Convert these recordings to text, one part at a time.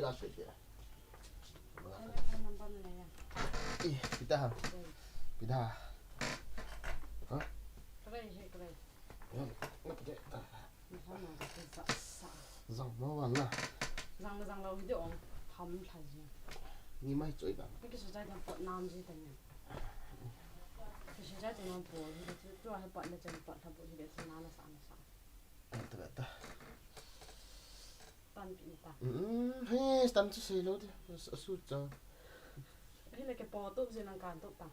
got shit there. Kita ha. Kita. Ha? Rong nó vào là. Rong lâu video ông thầm thay gì. Ni mai chơi bạn. Cái sự trái đang bận nam gì thế nhỉ? Cái sự trái đang bận thì tôi hay bận là chân bận thầm bận thì để xin ăn là sao. Ta. Tan bị ta. Hey, tan chứ gì đâu đi. Sút cho. Hay là cái bò tốt gì năng cản tốt ta.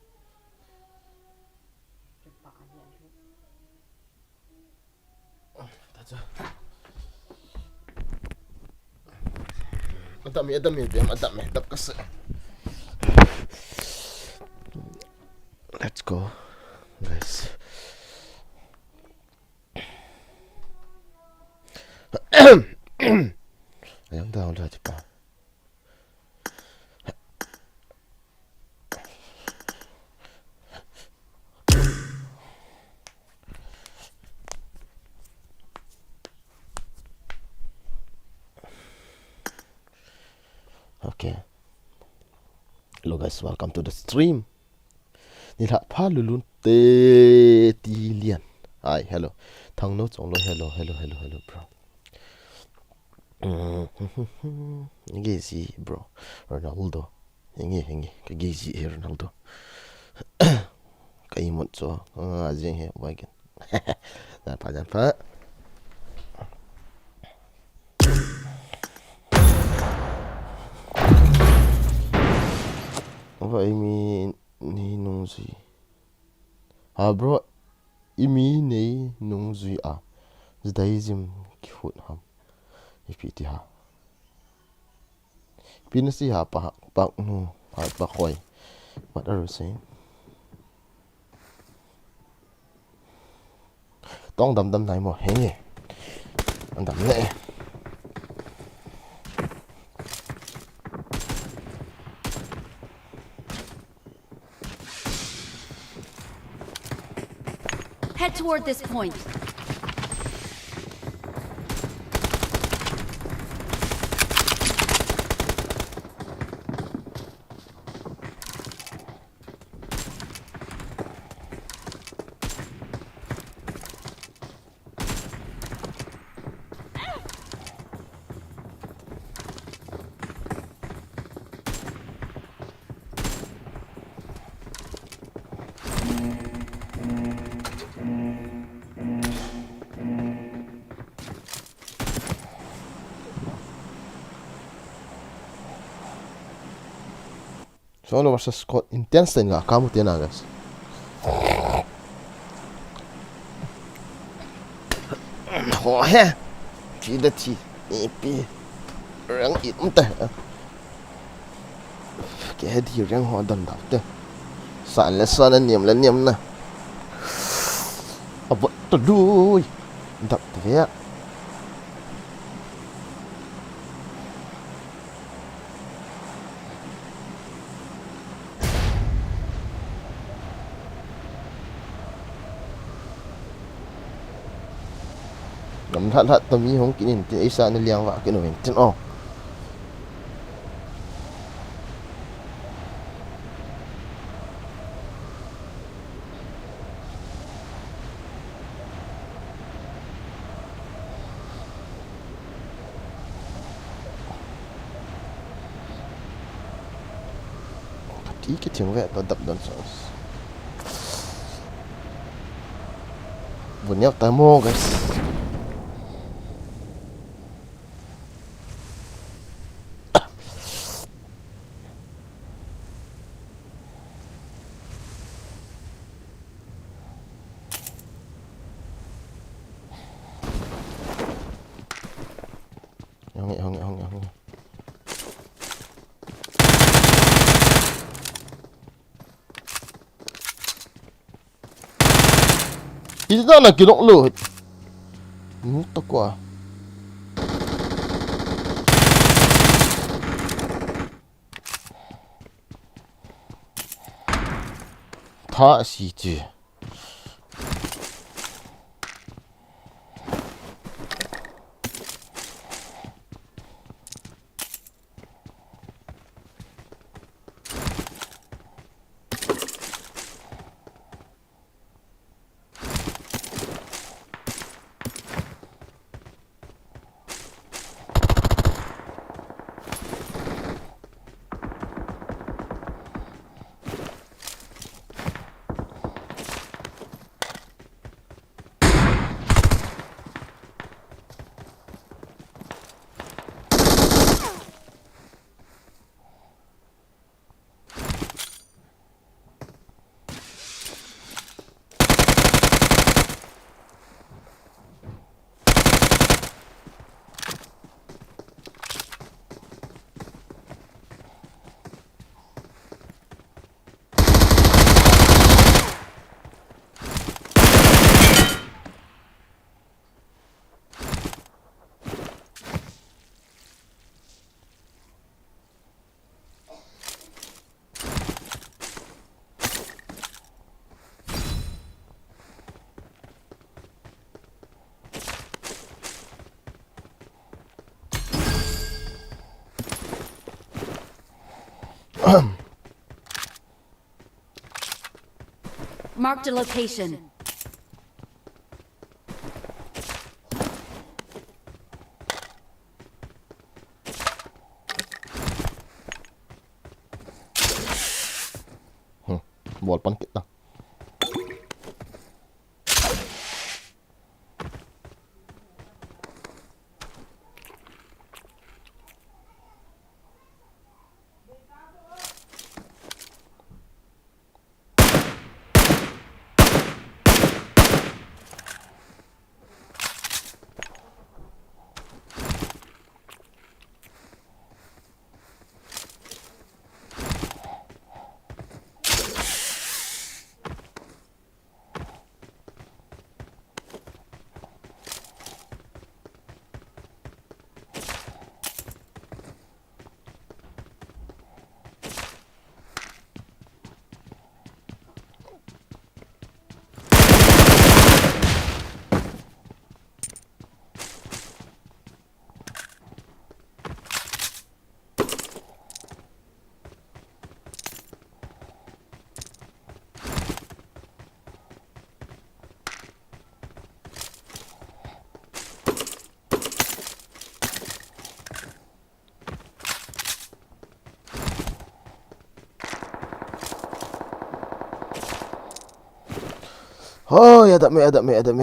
Cái bả vậy. Ta cho. Adam tập cái sự. Let's go, guys. Ayang tahu dah cepat. Okay. Hello guys, welcome to the stream. Nila pa lulun te ti lian. Hi, hello. Thang no chong lo hello bro. Nge si bro. Ronaldo. Nge. Ka ge si Ronaldo. Ka imot cho. Jing he wagen. Jangan pa. Apa ini ni nung gì? Bro, ini ni nung gì à? Zdai zim kihut ham. Ipiti ha. Pinasi ha pa nu pa khoi. What are you saying? Tong đâm này một hé nhỉ? Anh đâm lẹ. Head toward this point. Solo versus squad intense nggak kamu tiana guys. Oh he, chỉ chỉ, ipi, răng ít tệ. Cái gì răng họ đần đảo tệ. Sản là niệm nè. Vợ tôi đuôi, đập thế. Nằm thật tầm ý không kỹ nên ấy sao nó liang vào cái nồi chân o. Ý cái tiếng vẹt nó đập đòn sợ. Vừa nhóc tai mô guys. Không. Ý ra là cái động lửa. Tao quả. Thả xì chứ. Marked a location. บอลปันกิตนะเฮ้ยอะดับเมอะดับเม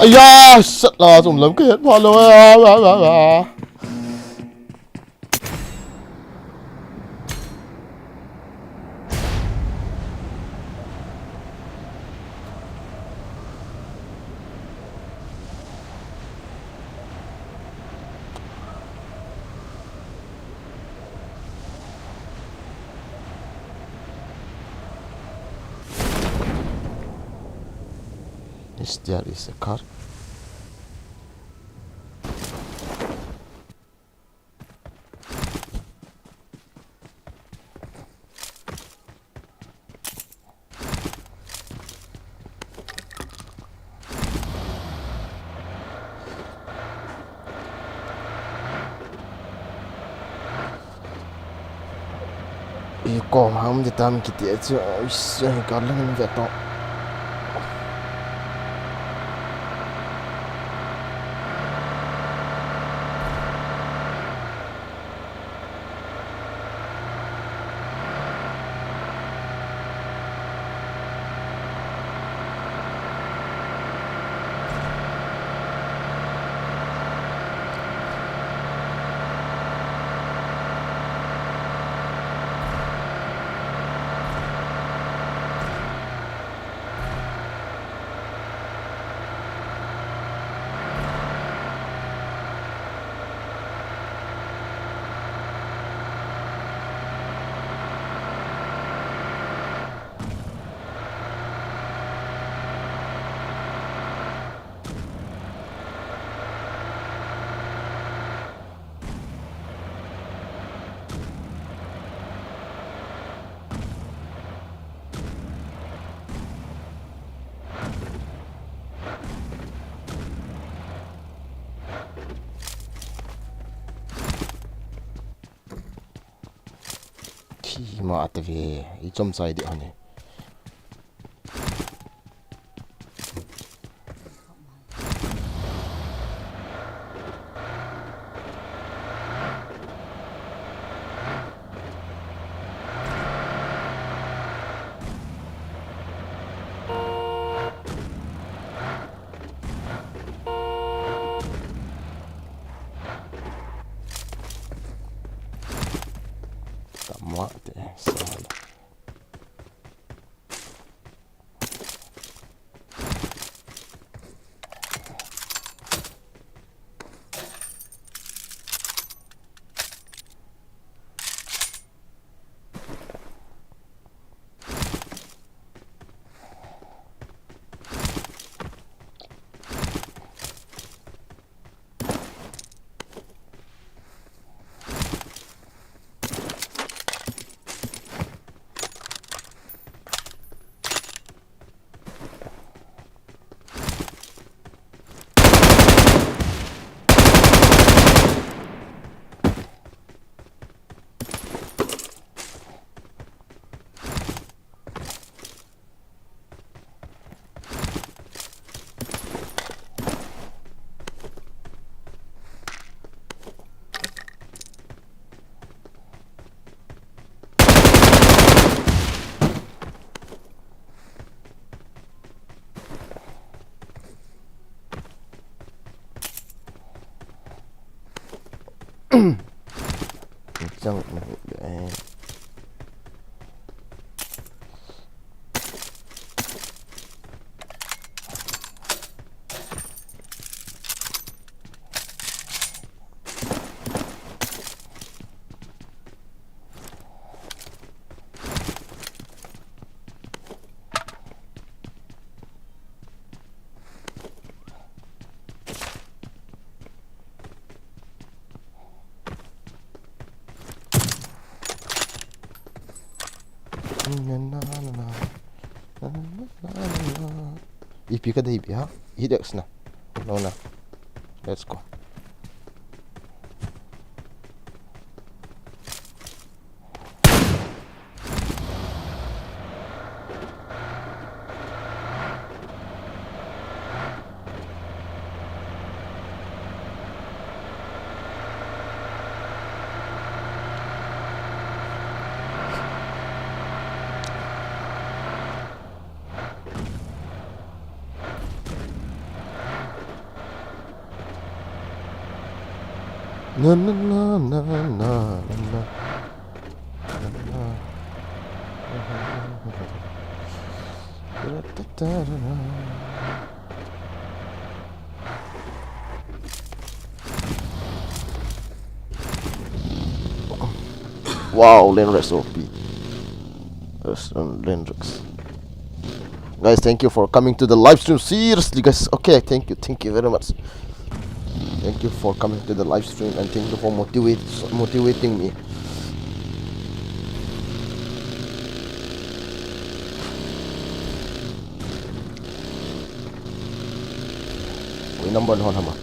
哎呀，失啦，仲唔諗佢一拍咯啊！Yes, there is a car. Có không thì tao kịp tiệt chứ, có lần việc đó. ma atve I chom sai di hane ma te sala chẳng để IP kada IP ha hidex na no na let's go na na na na na na na wow, Lenrex OP. Lenrex. Guys, thank you for coming to the live stream. Seriously, guys. Okay, thank you very much. Thank you for coming to the live stream and thank you for motivating me. We number one hama.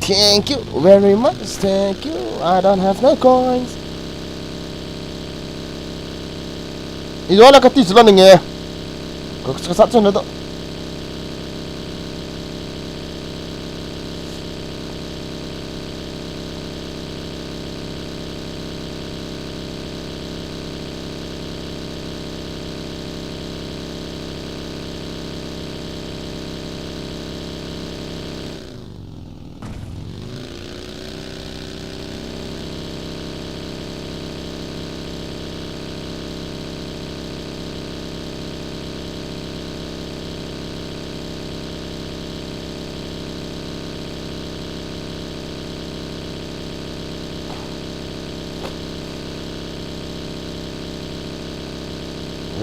Thank you very much. Thank you. I don't have no coins. Itu ala kati sila ninge. Kasat sana tu.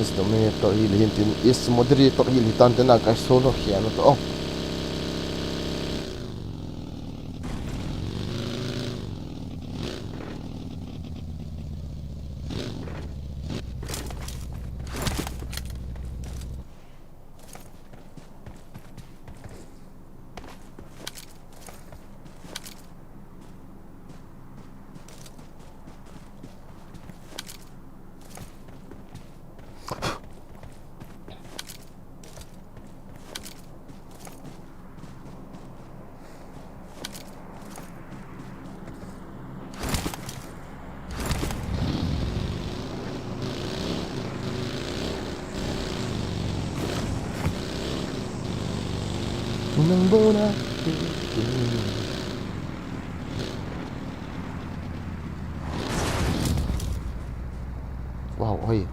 Is dominator hilhintin is moderator hilhitan tena guys solo hiano to. wow ơi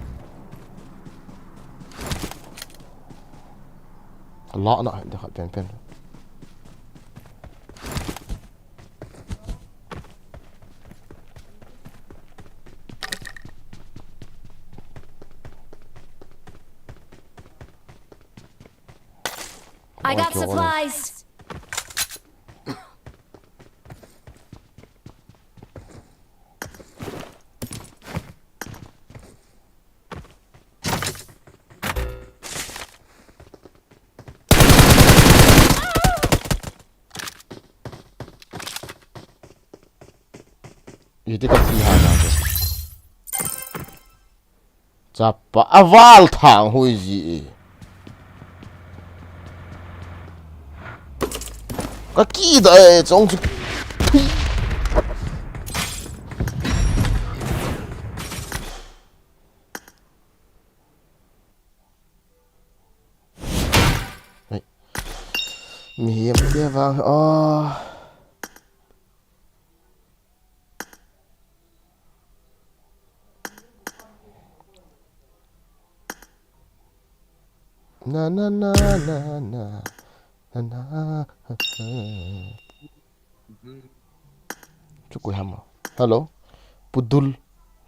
lọ nọ được hỏi pen pen I got supplies. Itu kan sihan aja. Capa awal thang hui gì? Kaki đấy, trong chụp. Mì kia vàng. Na na na na na na na. Chú quỳ hầm à? Hello, Pudul.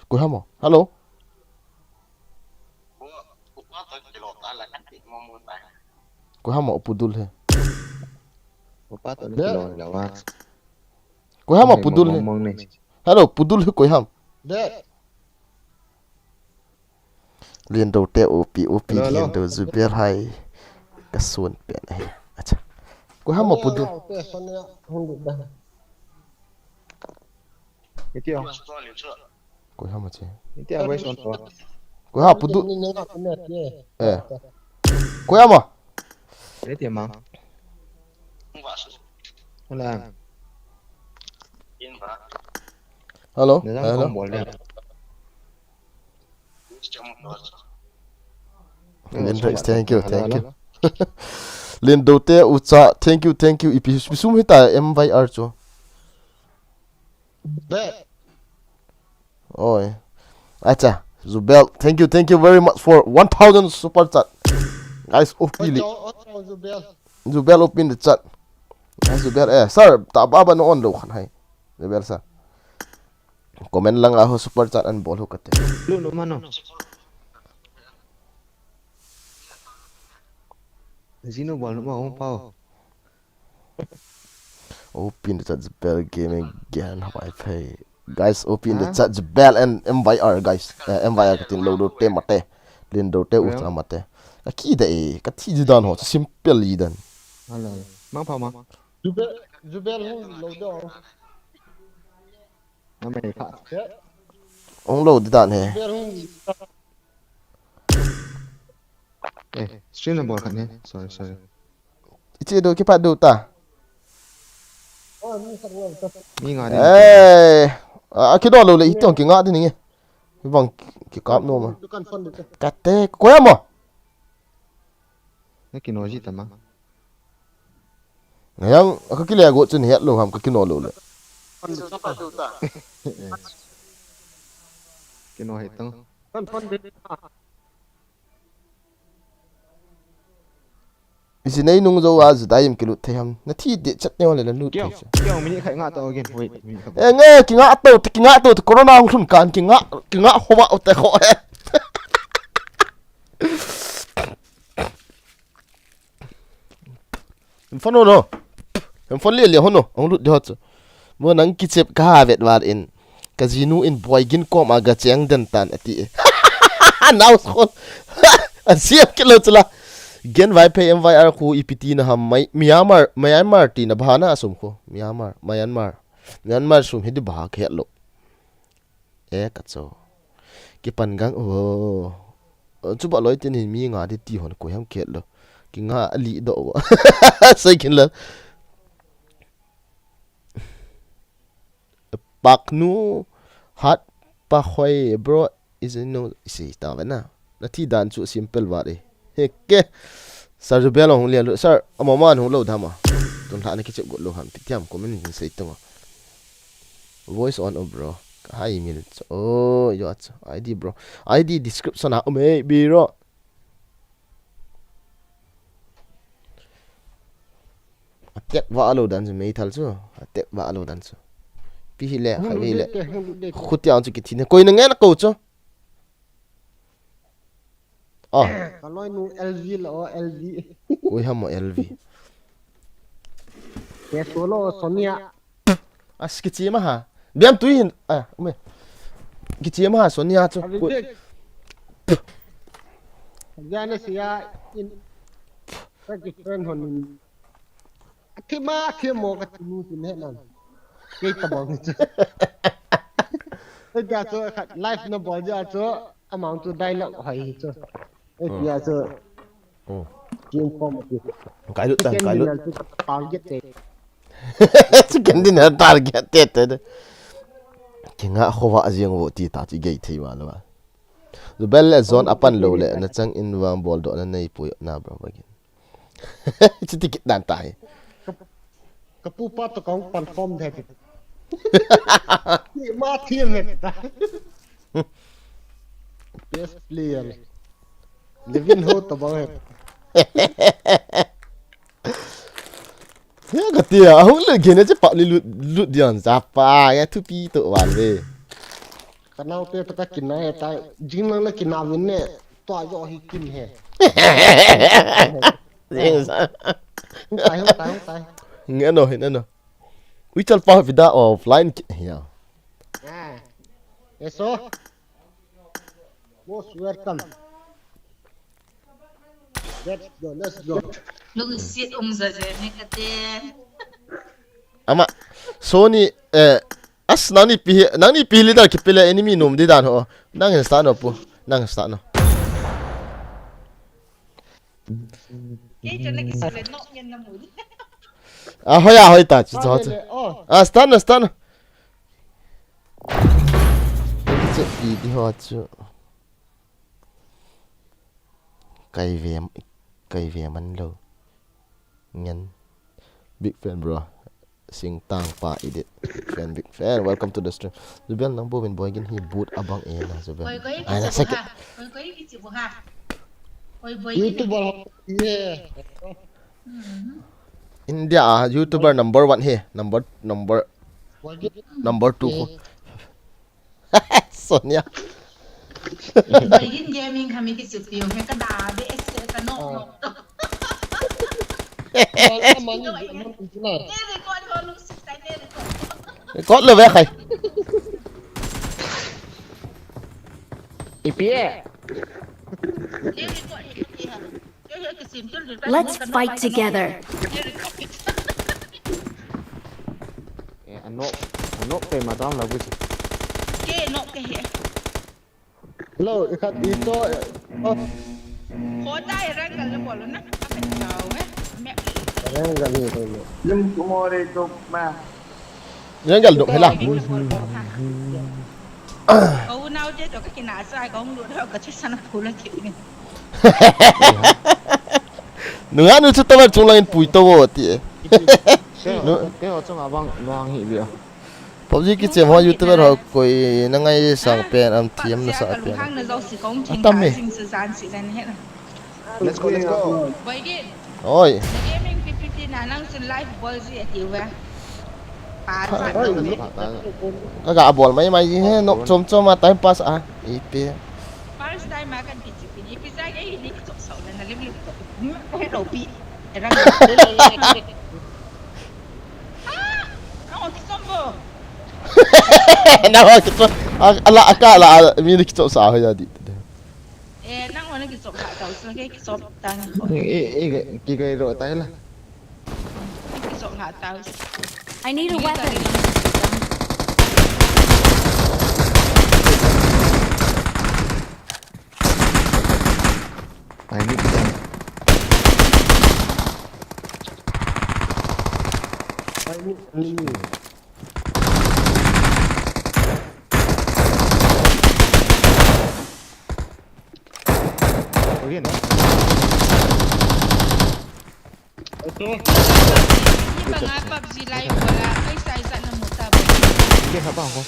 Quỳ hầm à? Hello. Quỳ hầm à? Pudul he. Quỳ hầm à? Pudul he. Hello, Pudul he quỳ hầm. Liên đầu teo OP liên đầu Zubair hai cái xuân biển này. Acha. Quỳ hầm à? Pudul. Quỳ hầm à chứ? Quỳ hầm Pudul. Quỳ hầm à? Đấy tiền mà. Là Hello. người ta Hello. không bỏ liền. Thank you. Liên đầu teo ucha thank you. Ipi sum hita MYR cho. Oi. Acha. Zubel, thank you very much for 1,000 super chat. Guys, opili. Zubel open the chat. Zubel sir, ta baba no on lo khan hai. Zubel sir. Comment lang aho super chat and ball ho kate. Lu no mano. Zino ball no không pao. Open the chat Zubel gaming again how I pay. Guys, open the chat Zubel and MYR guys. MYR katin lo do te mate. Lin do te ucha mate. Ki dai ka thi jidan ho simple jidan. Hala. Mang pao mà. Zubel hong lo do. Nó mày phạt. Ông lo di dan he. Zubel hong Ê, stream là ball khẩn nhé. Sorry. Ichi do ki pa do ta. Nghi ngờ đi. Cái đó là ít tưởng cái ngã đi nè. Vâng, cái cáp nó mà. dukan fund itu. Kate, có em à? Nó kì nói gì tầm mà. Yang, cái lẹ gỗ chân hết luôn hàm cái nó luôn. Kì nói hết tăng. Kan fund itu. Isi này nung dâu à, zai em kêu thấy ham. Nó thi để chất nhau lại là nút. Kêu mình khai ngã tao again. Wait. Nghe cái ngã tao corona không cần cái ngã homa ở tại họ. Phone nó. Phone liền hono, ông lụt đi hết. Mua nắng kí chép cả vẹt vào in. Casino in boy gin com aga cheng den tan ati. Now khôn. Anh siap cái lượt là. Gen vai pay MYR khu EPT na ham Myanmar ti na bhana asum khu Myanmar sum hidi bha khe lo ka cho ki pan gang chu ba loi tin hin mi nga di ti hon ko ham khe lo ki nga ali do sai kin la pak nu hat pa khoi bro is no si ta na thi dan chu simple wa de ke Sir Jubel hong lian sir amama hong lo dhama tun thla ne ki chep go lo ham pitiam comment in sei tonga voice on bro hi mil oh yo id bro id description ha me biro atek wa lo dan me thal chu atek wa lo dan chu pi hi le khai hi le khutia chu ki thine koi na nge na ko chu Kalau nu LV lo LV. koi ham lv Ya solo Sonia. as ki chi ma ha biam tu hin me ki chi ma ha sonia chu Jangan sia in. Saya friend hon. Akhir mau ketemu sini nan. Kita bang. Dia tu live na boleh dia tu amount tu dialog hai tu. Dia tu. Game form tu. kai lu tan kai lu Target deh. chicken dinner target te kinga khowa ajiang wo ti ta chi gei thei wa lo the bell zone apan lo le na chang in wang ball do na nei pu na bro bagin chi tikit dan tai Kepupa tu kau confirm deh. Mati ni. Best player. Living ho tu bang. ya ka tia hong le gene che pa li lut dian za pa ya tu pi to wan le Kenal tu kita kena ta jinang la kena win tu ayo hikin he. Tai. nghe no we tell pa vida offline ya Eso. Most welcome. Let's go. Lu sit zaje ne kate. ama sony as nani pi li da ki pele enemy nom di dan ho nang sta no pu nang sta no Ke cho lagi sele no ngen na mu. hoi ta chi cho sta no che pi di ho chu kai ve man lo ngen big fan bro sing tang pa edit big fan welcome to the stream Zubel nang bo win boy gin hi boot abang e na Zubel ai na second Koi ki chu ha. Koi boy YouTuber. Yeah. India YouTuber number 1 here number 2 ko Sonia boy in gaming kami ki chu piu he ka da be es ka no. Ne record ho lu si sai ne record. có le ve khai IPA. Let's fight together. Ano pe madam la buji. Ke no ke he. Hello, ikat itu. Ko dai ran kan le bol na. Apa jauh he. Me. Enggak ni tu. Lim kumore tok ma. nhớ gần đụng hay là Câu nào chứ cho cái nào sai có không được đâu cái chiếc xe nó phù lên chịu này. nữa nữa chúng ta chung lên bụi tàu thì Cái họ trong abang loang hi bia. PUBG cái chém hoa YouTuber họ coi năng ngay sang pen am thiam nó sang pen Hang nó rau xì công trình tâm đi sinh sự gian xì gian hết. Let's go. Vậy cái ôi gaming 50 là năng xin live ball gì tiểu về. agak bol mai he nok chom ma time pass ip First time makan kicip ini pizza cái ini kicip sau na lim cái đầu bị răng cái sombo nào kita ala akala mi kita sa ya di nang mana kicip tak tahu cái kicip tang Cái rồi tay là. kicip nggak tahu. I need a weapon. Tay đi cái. Again. Banga PUBG live wala ay sa na mo tab. Game haba ko.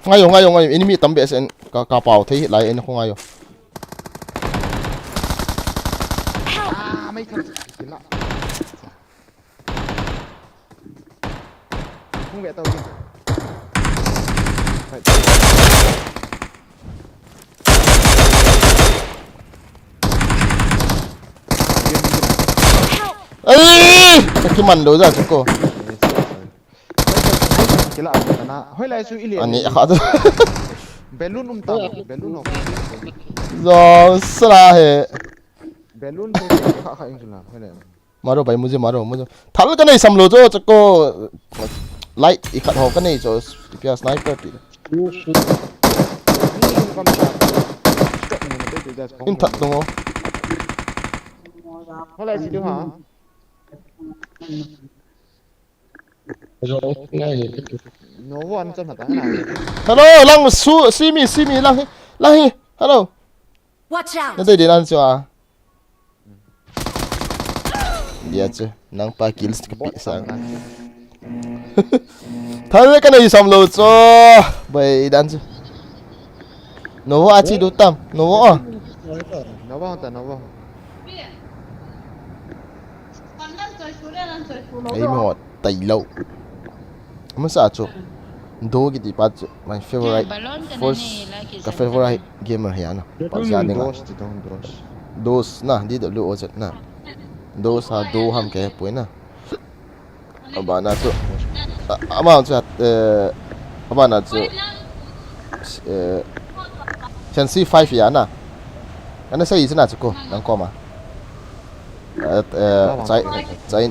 Ngayon enemy tambe sen ka pau thấy lại anh không ngayon. Mấy thằng chỉ lạ. Không vẽ tao đi. Phải. Ê, cái màn đối ra chúng cô. Chỉ lạ na. Hồi lại suy liền. Anh ấy khá thôi. Balloon tao, balloon học. Rồi, sao là hệ? Balloon khá khá anh là hồi lại. Maro bay muje maro. Thal cái này xăm lô cho chắc cô light ikat ho cái này cho pia sniper thì. In thật đúng không? Hồi lại gì đâu hả? Nó one chân hả ta nào? Hello, lang see me lang hello. Watch out! Nó đây đến ăn chưa à? Dia chứ, nang pa kills cái bị sang. Thal cái này xăm lô cho bay đến chứ. Novo achi do tam, Novo à? Nó vào ta nó vào. Ấy mà tay lâu. Mà sao chứ? Dua gitu pas my favorite first ka favorite gamer ya na. Pas jadi nga. Dos na di do lu ozet na. Dos ha do ham ke pui na. Aba na tu. Ama tu aba na tu. Chelsea 5 ya na. Kana sa izin na tu ko nang ko ma.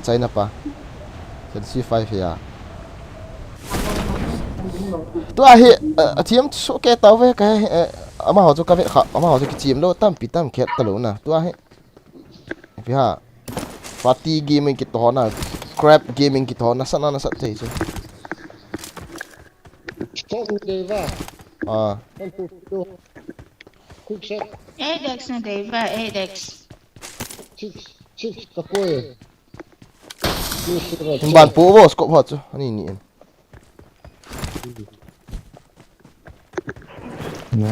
Chai na pa. Chelsea 5 ya. Tua hi team so ke tau ve cái ama ho cho ka ve kha ama ho cho ki team lo tam pi tam khet ta lo na tua hi pi ha party gaming ki to na crab gaming ki to na sana sa thei chu Không deva. à Quick shot. Edex na Deva, Edex. Chip kapoy. ban pu bo scope ho chu ani ni Na.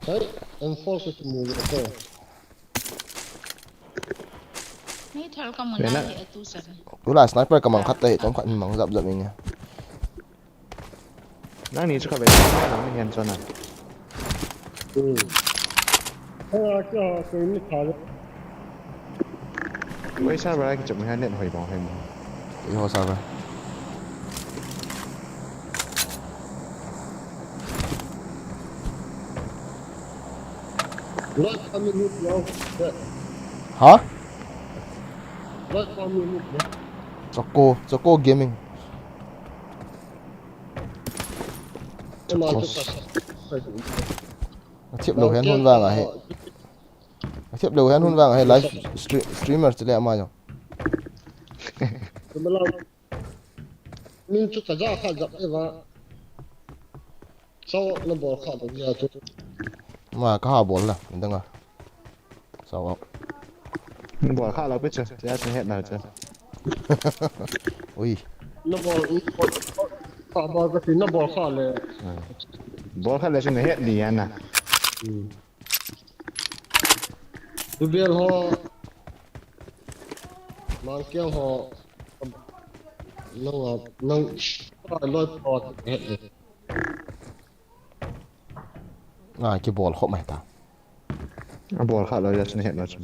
Hey, enforce to move it. Ni thal ka mo na di atu sa. tu la sniper ka mang khat te tom khat mang zap zap ni Nang ni chu ka ve nang ni hen cho na. Cho cái này khá là. Ôi sao vậy cái chụp hai nền hồi bỏ hay mà. cái ho sao vậy Right coming with you. hả Right coming with you. Choco gaming Em ăn thiệp đầu hen hôn vàng à hệ thiệp đầu hen hôn vàng à hệ live streamer chỉ lẽ mà nhở Tôi làm mình chút cái gì khác gặp em và sau nó bỏ khác được gì chút. mà có hà bốn là mình đang à sao không Bỏ khá là biết chưa? Sẽ hẹn nào chưa? ui Nó bỏ cái gì nó bỏ khácเลย. Bỏ khá là chuyện này hẹn đi anh à. Tôi biết họ mang kêu họ nó lôi bỏ hết rồi. cái ball không mày ta Bỏ khá là chuyện hẹn nào chưa?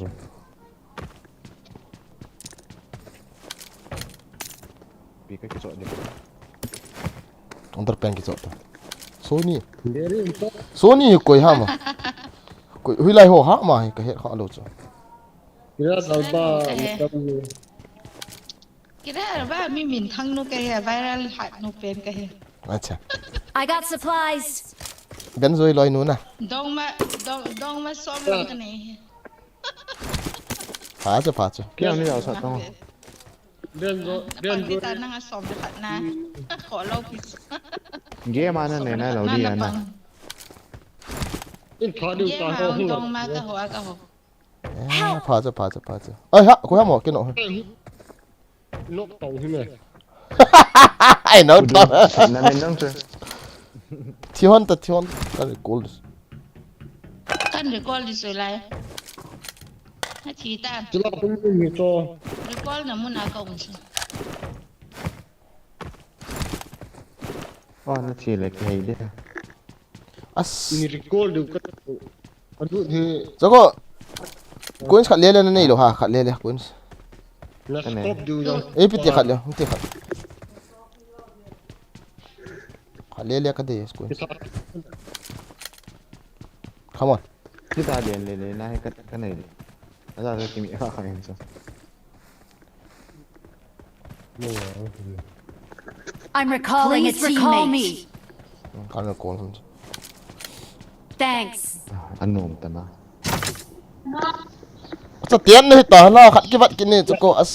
Bị cái chỗ đi. underpan cái chỗ đó Very Sony coi ha mà coi huy lại hồ hả mà cái hệ họ lột rồi kira salba macam Kira ba mi min thang no kaya viral hat no pen kaya. acha I got supplies. ben rồi loài nữa nè Dong ma som lang ka nei. phá cho Cái này là sao tao? ปันที่ตานั่งสอมจะขัดนะขอเล่าพิษ เย่มานั่นไหนนะเราดีอ่ะนะ in thọ điều เย่ tao มา không ตรง hiểu มากะหัวกะหัว 파자 파자 파자 아이 하 고야 뭐 깨노 nó tàu thế này 아이 너 นั่นเป็นต้องเจอ 티혼다 티혼 아니 골드 กันหรือกอลดิสุไลนาทีตา chỉ là cũng như người cho หรือกอลน้ำมันอากงสิ อ๋อนาทีเล็กใหญ่เด้อ 아스 người cô đều có anh tụi thì 저거 고인스 칼레레는 네이로 하 칼레레 고인스 là stop điều rồi 에이 피티 칼레 피티 칼 칼레레 카데 고인스 come on ที่ตาเรียนเลยนะให้กันไหนดิแล้วเราจะกินข้าวใครกันจ้ะ I'm recalling a teammate. 가는 골 Thanks. อันนุ่มแต่มา 저 tiền này ta là khát cái vật cái này cho cô as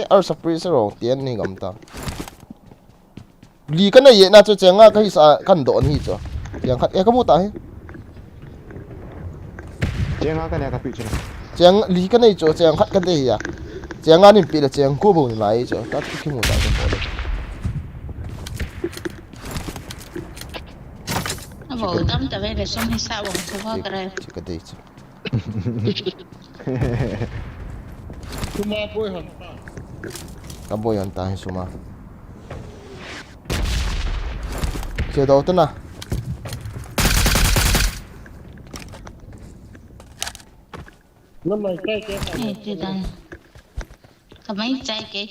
ở surprise rồi tiền này cầm ta lì cái này vậy na cho chàng á cái sao khăn độn hi cho chàng khát cái mua ta hết เจ๊งกันเนี่ยกับพี่เจ๊ง chàng lì cái này cho chàng khát cái này à chàng anh bị là chàng cố bù lại cho ta cái mua ta cho cô đấy บอกตั้มแต่เวลาส่งให้ทราบว่าเฉพาะอะไร chỉ cái đấy chứ chúng ta vui hẳn cái bôi anh ta hay số mà chơi đâu tên à nó mày cái เฮ้ยจีดันทำไมใจเก๋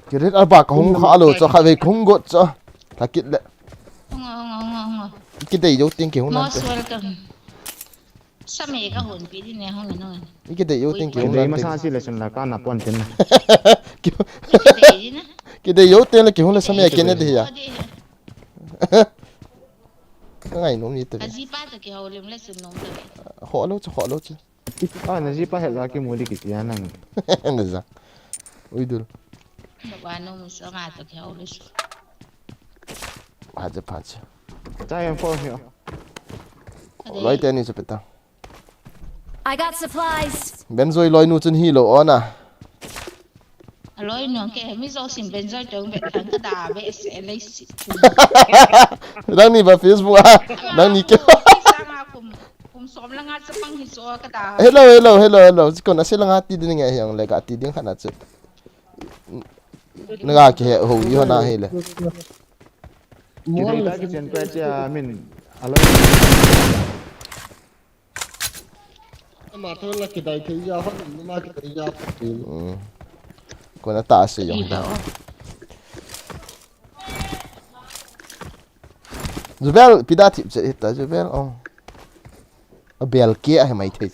cái đấy à bà không khá rồi cho khai về không gột cho thà kít lệ งง cái đấy dấu tiếng kiểu most này welcome สมัยก็หุ่นปีที่ในห้องนอน cái đấy dấu tiếng เดี๋ kiểu ยวมา này ซาซิเลยฉันละก็นับวันเป็น kiểu เด็กนะ cái đấy dấu tiếng là kiểu là sao mày cái này thì à cái ngày nó như thế อาจีป้าตะเกียวเลี้ยงเล็กสุดน้องเลย họ lâu chứ อ๋อนั่นสิป้าเห็นว่ากี่มูลกี่ยานั่ง này ra ui đưa บอกว่าน้องมีสองอาตะเกียวเลย 파자 파자 ใจยังพอเหรอ lôi tên này cho beta I got supplies. bên rồi lôi nu chân hi lo ona อร่อยน้องแกไม่ชอบสิ่งเป็นใจตรงแบบทั้งกระดาษแบบเสเลยสิ đang đi vào Facebook à đang đi kêu สร้างมาผมซ้อมแล้วงานจะปังหิโซกระดาษ hello còn nó sẽ là ngắt đi nghe hàng lại cả tí tiếng khăn chứ nó gà kia hầu như na hay là กี่day ตากี่เจนแปดจะมินอะไร mà thôi là cái đấy thì giờ hơn mà cái đấy giờ thì còn nó ta sử อี dụng แบบ Zubel pida tip sẽ hết ta Zubel ở bel kia hay mày thấy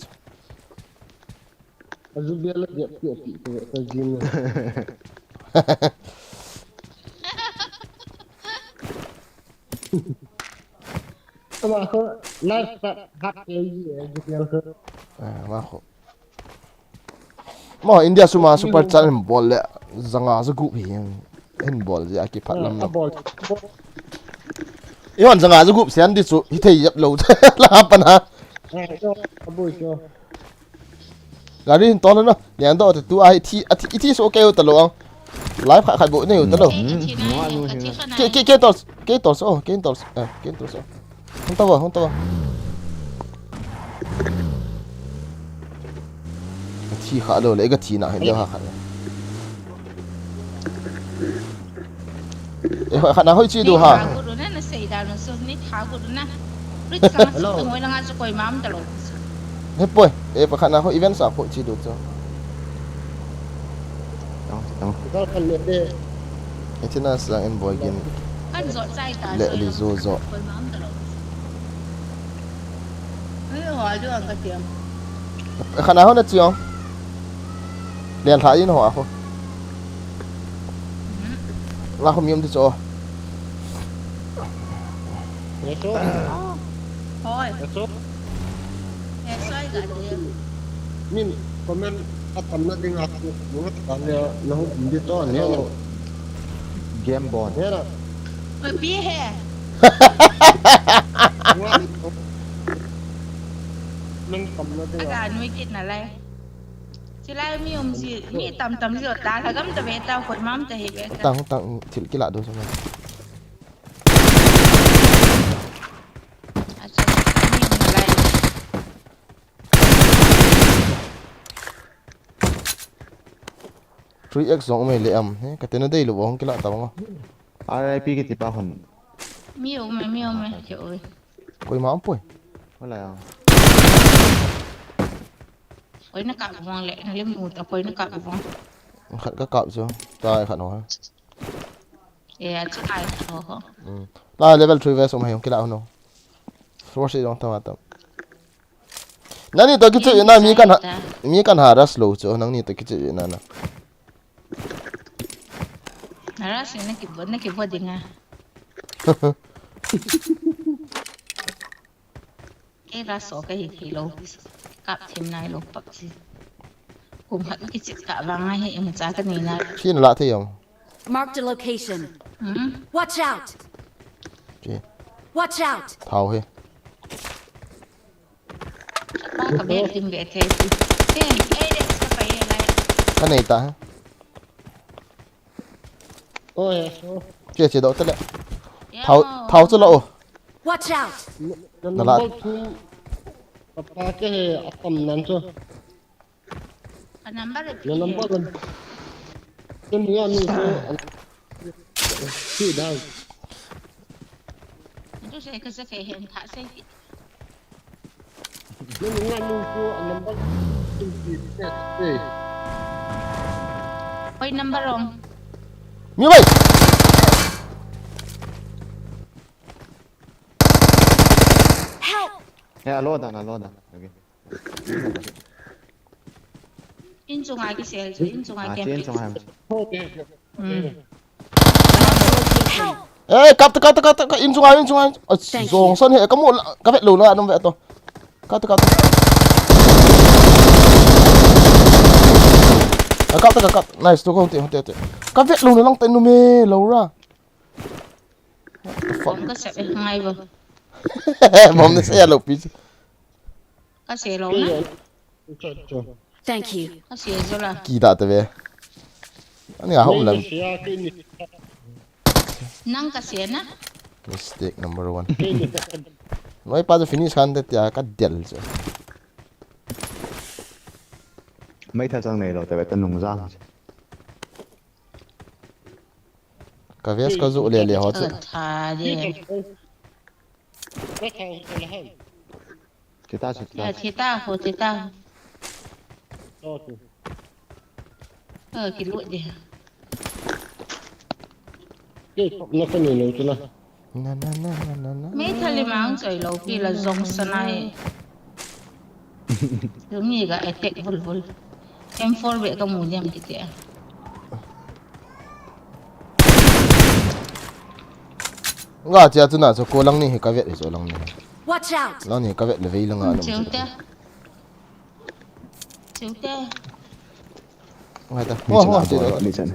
azu biar lah dia piak piak tu gym mà aku live start hak lagi azu biar ke mà khổ mà India suma super challenge ball lệ zanga za group hin ball gì aki phát lắm lắm ball yon zanga za group sian đi chu hi thei yap lo la pan ha cho abu cho gari hin ton no lian do tu ai thi so okay ta lo live khai bộ này ta lo ที่ไหนกับที่ข้างใน ke tos oh ke tos không tao thi khá đâu lấy cái thi nào hết đâu hả em khả năng hơi chi đủ hả กูดูนั่นน่ะเสียดาวนั่นสุดนี่ท้ากูดูนะรู้จักกันสุดหัวแล้วงานจะคอยมั่มตลอด hết bôi em khả năng hơi event sao hội chi đủ cho ต้อง tao cần liệt đi em thế nào sang em boy gin กันจอดใจตา lệ đi zo คอยมั่มตลอดไม่หัวเรื่องกระเทียม khả năng hơn là chưa liền thái in hỏa không là không miếng thì cho nhớ số โอ้ย nhớ số ไอ้ xoay cả đi min comment atam na ding aku bunga kanya no dito ne game bond ne na ơi biết hè nang tam na ding agak nuôi kít nà lại chỉ lại mi gì mi tầm tầm gì ta là gắm tầm về tao khỏi mắm tao hiểu vậy Tang til kila do sama. acha mi nà lại 3x 2 mai le am he ka tena dei lo bong kila ta ngo. RIP cái tipa hồn mi mày trời ơi Koi ma ampoi. có là ôi nó cạo vòng lẹ nó lên một tao ôi nó cạo vòng Khat ka kap jo. Ta khat no. chứ ai hả La level 3 ve som hay kila no. Force dong ta ta. Nani to ki che na mi kan hara slow cho nang ni to ki che na na. nara sih nó kịp vượt đi nga cái ra số cái gì lâu cặp thêm này lâu bắp gì cùng hẳn cái chiếc cả vàng ngay hệ mà giá cái này là Chin la the yong. Marked a location. Watch out! Chi. Watch out! Thao he. ba cái bé tìm bé thế thì cái đấy sẽ phải lại Ka nei ta ha. ôi Che do ta le. Thao cho lo. Watch out! nó là papa cái atam nan cho cái number nó đấy number gần cái mua nu cho khi đâu itu saya kayak yang tak saya nó mua nu cho number cái ôi number wrong Mi bai. Help! ya alo da okay in chung ai cái xe in chung ai chiến trong hai thôi Help! Ê, cặp in chung ai. Zong san he ka mo ka vet lo la nom vet to. Cặp. Cặp. Nice to go te. Ka vet lo lang ten no me lo ra. không có xe ngay vào Mom ne se lo pi. có xe lâu nè Thank you. có xe rồi là Ki da te ve. Ani ga hom lam. năng có xe nè Mistake number 1. Noi pa finish han de ya ka del jo. mấy thằng trong này rồi tại vì tân nông giang Ka ves ka zu le ho chu. thà đi kita sih ya kita cái lụa đi nó cái này nữa chứ là Na. mấy thằng li mang trời lâu pi là dòng sân này giống như cái tech vul em for vậy kamu jam gitu ya Nga cha tu na so ko lang ni ka vet so lang ni. Watch out! Lang ni ka vet le ve lang a chiếu te Nga ta. đi chân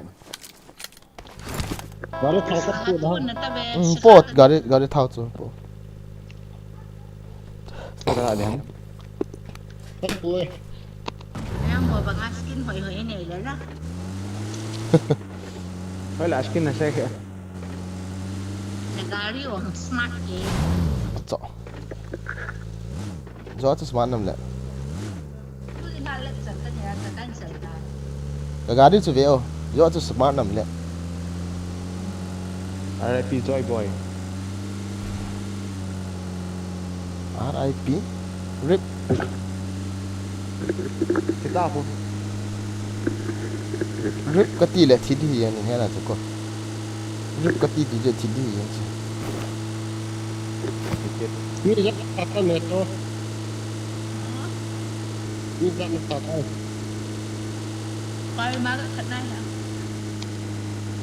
và nó thao các chuyện đó nó ta về Pot gari thao chu. kita lại đến các tuổi em ngồi bằng skin hỏi này đấy đó phải là skin này sẽ kìa negari orang smart game Cho. Jo tu smart nam le. tu di balik sekarang ya kan cerita Ka gari chu ve o. Jo tu smart nam le. RIP Joy Boy RIP Rip. kita pun Rip ka ti le thi di ni he na chu ko. Rip ka ti di je thi di yan chu. như vậy các con này thôi như vậy các con kalau makan kena ya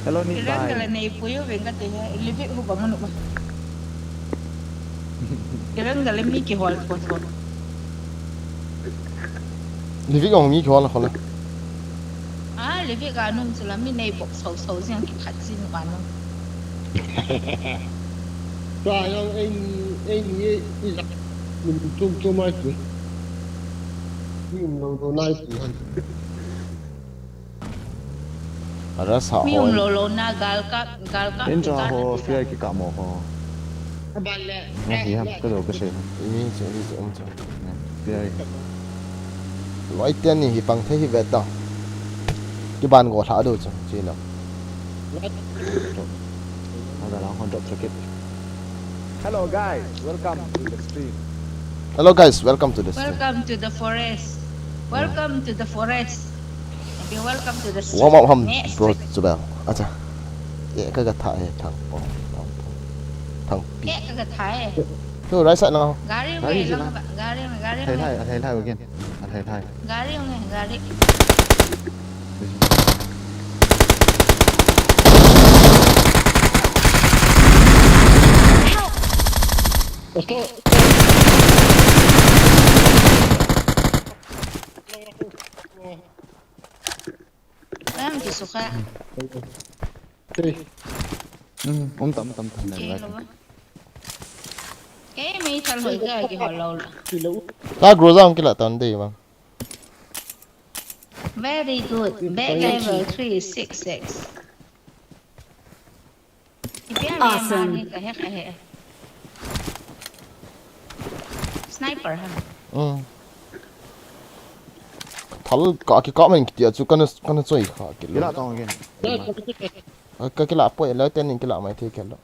hello Nick kira Bye kalau naik puyo venga te ya lebih aku bangun apa kira kalau mi ke hol living on mi khol khol living ga nung sila mi nei bok so siang ki khat sin wa nung Tòa anh ấy giặc mình chung mai chứ mình lâu nay thì hơn ara sa mi ho lo na gal ka đến cho họ phía cái cả mỏ họ bạn lẹ nghe gì không cái đồ cái gì mi che mi che om che phía loi ten ni hi pang the hi ve ta ki ban go tha do chang chi na họ đã làm con drop circuit. Hello guys, welcome to the stream. hello guys welcome to the stream welcome to the forest welcome to the forest and you're welcome to the street warm up ham Next. bro chubel acha ye ka ga tha he thang pi cái thái tu right side nào gari Gari me gì lang nào? gari Thầy thay again. Thầy thay. gari gari em chỉ số khác thì Ông tầm này cái lại. cái mấy thằng hồi cái họ lâu rồi thì lâu ta grow down ki la tan de bang very good back level 366 Awesome. cái sniper ha thal ka man ki tia chu kana choi kha ki Cái lạ tao again. ka la po la ten ni ki la mai the ke lo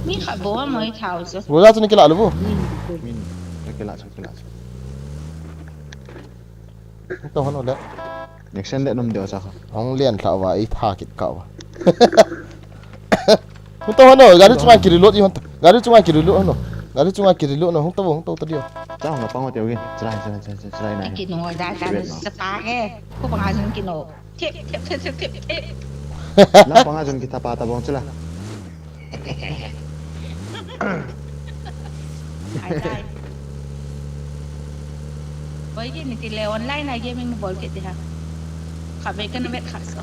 mi khả bố mới thảo rồi grow down ni ki la lu Min. Cái lạ. to hono le Next send nôm điều sao? ong lian tha wa I tha kit ka wa to hono gari chuma ki lu di hon gari chuma ki lu hono gari chuma ki lu no hong to dio Cháu không có bao tiêu again. Try này. cái nồi đá tan spa cái cô bằng hai cái nồi thiệp Lah pangajon kita patah bang celah. với cái này thì leo online này game mình bol cái gì ha khả về cái nó biết khả sợ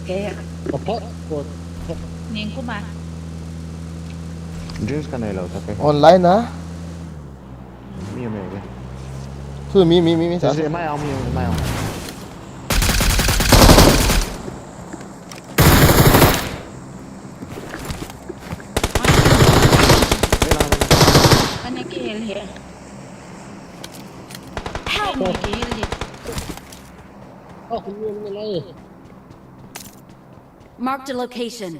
cái có phốt của nên cô mà Dreams kan này lâu tapi. online na Mi again. thu mi sa Saya mai ông. anh ấy kia liền help me kia liền không như này Marked a location.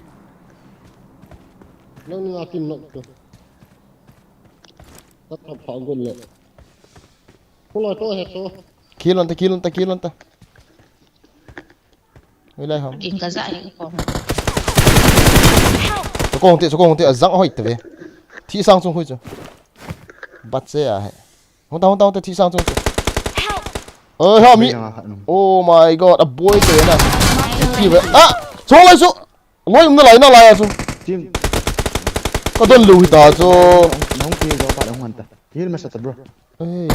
nó nghe kim lộng rồi tất cả pháo quân lệ không lo tôi hết tôi ki lon ta wi lai hom in cái dạy còn so ko te azang hoi te ve thi sang chung hoi chu bat se a he hong ta thi sang chung chu ha mi oh my god a boy te na ki ve so lai su loi na lai su Team. ka don lu ta chu Nong kia jawab pada orang ta. Kihil masa ta bro. ei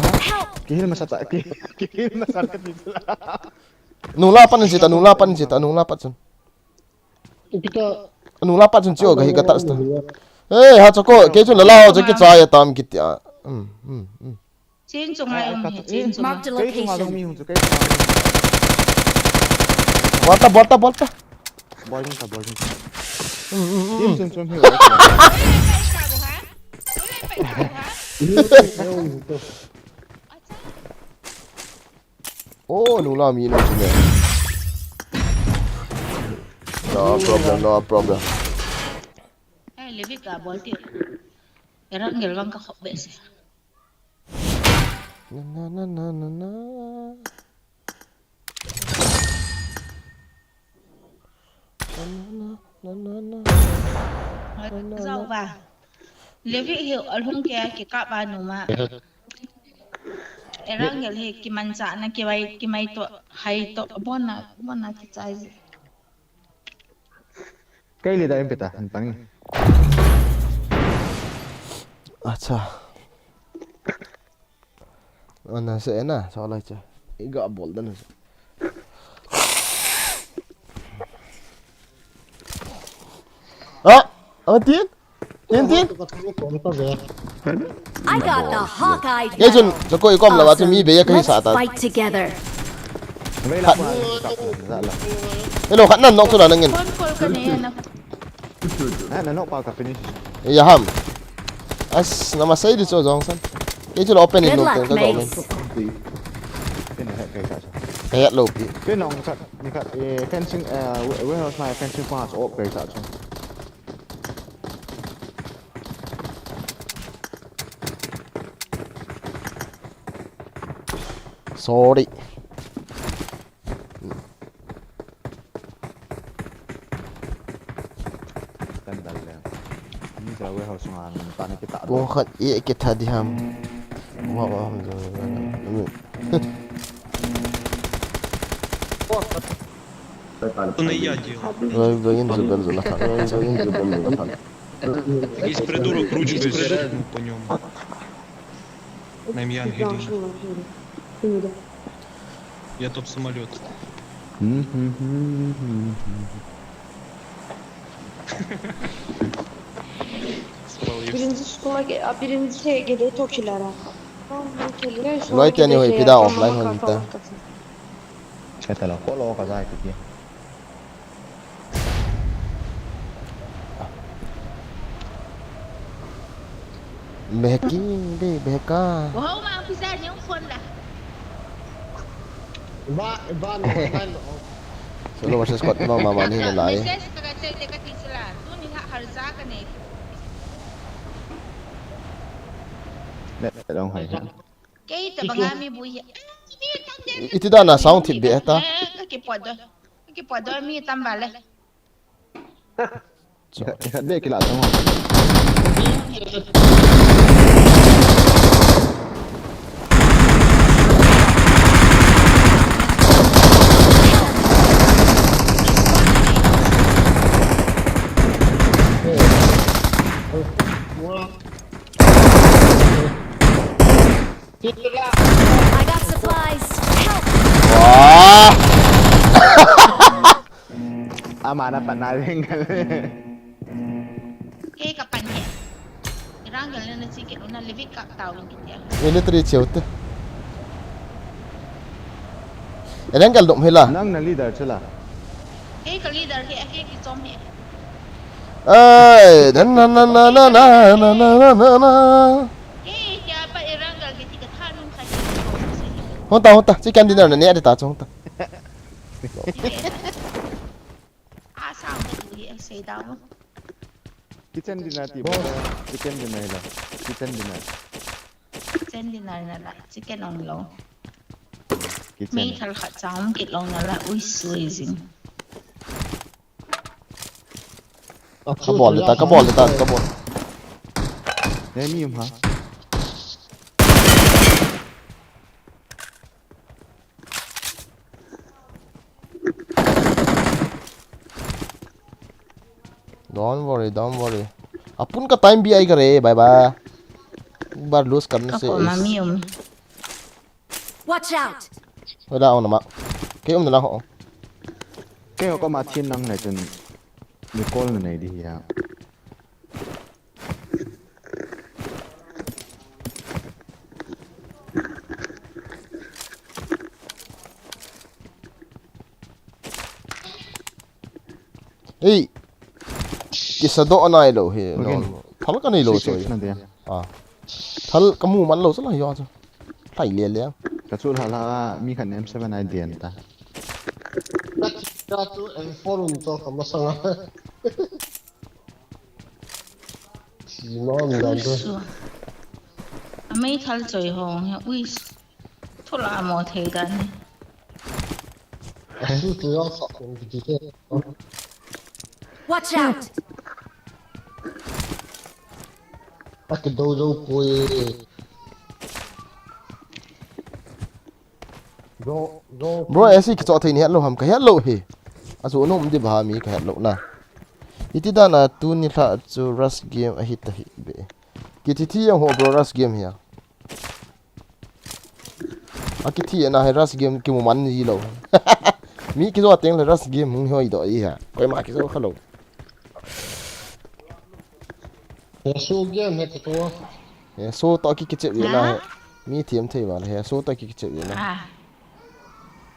Kihil masa ta. Kihil masa ta. nu la pan nu la pan chun kita nu la pan chun chu ga hi ka ta sta ei ha choko ke chun la lao che ki cha ya tam ki tia trên chung lại ông trên chung Marked a Kay tu ngadong location. mi hunto kay. bolta Boy junta. Team sum hiu. oh nu la mi no chun no problem ai lấy việc cả bol tiệt cái răng người văng các học vệ sĩ na giàu vào lấy việc hiểu ở hông kia cái cặp bà nụ mà cái răng người thì cái man chả na cái mày to hay to bon na cái trái gì Kay lidah yung pita. Ang tangi. acha Ana sẽ na sao lại chơi iga bol dan tiên tiên tiên I got the hawk-eyed cái chun medal. cho coi com là bắt mi bây giờ cái sao Let's ta fight together. Vậy là dạ là hello khát năn nóc tôi là năng ngin Kon ka niya na. nó bao cả finish ya ham as nama sai đi cho jong san cái chun open in Good nóc luck, tôi cái mates. cái này cái cả cái hết lâu cái nòng cắt như cắt fencing warehouse này fencing parts ốp cái cả chứ sorry tên đây là như là warehouse mà ta này cái tạ Bố khát ý cái thà đi ham wow wow Это не я делал. rồi với những gì bên rồi là rồi với những gì bên rồi là Есть придурок ручкой шлепнул по нему. На имя Ангелина. Я топ-самолет. Спал я. Birinci şeye geliyor Tokilara. nói tiền nhiều thì đau offline hơn ta cái tài là khó lo cả dài cái kia Becky đi Becca Wow, ma-umpisa niyo yung phone la. Ba solo masih squad mau mama ni na lai Message ka kasi dekati sila. Doon ni harza ka ni. đấy đâu phải Kay tabangami buya. itu dah na sound tip be ta Kakipodo mi tambale. đây cái lạ đúng không I got supplies. Help! wah mà dapat naring kan Kay kapanya. Iranggal na sige una livik ka tawin kita. military chiếu te em cái động hay là nang na leader chứ là Kay ka leader kay kitom he. ơi na na na na na na na na na na Kay kaya pa iranggal kay tika tanong kay. không ta chỉ cần dinner này để ta không ta Asa mo buya say daw. kitchen dinner ti kitchen dinner là kitchen dinner Send din na la chicken on low. kitchen May thal khat sang kit long na la uy suizing. cái ball để ta cái ball đấy mium hả don't worry apun ka time bi ai kare bye bye bar lose karne se Ako mamium. Watch out! thôi đã ông mà cái ông nào họ cái họ có mà thiên năng này trên Nicole này đi à ê cái sao đó này lo he nó thal cái này lo chơi à thal cái mu man lo rất là nhiều chứ phải liền liền cái chỗ là mi khẩn em 7 idea ta ta tu en forum to kama sanga non dan do May thal choy hong ya uy. Thula mo thei dan. tu yo sa en di Watch out! Pak do poi do bro ऐसे कि चौथे नहीं hello हम कह hello hey asu no mdi bha mi ka hello na itida na tu ni tha chu rush game a hit hi be ki ti thi ho bro rush game ya cái thi na hay rush game cái một gì lâu mi cái gì tiếng là rush game muốn hỏi đó ý hả quay mà cái gì không lâu số game hếtตัว số tao cái chuyện gì na mi thiêm thấy mà là số tao cái chuyện gì na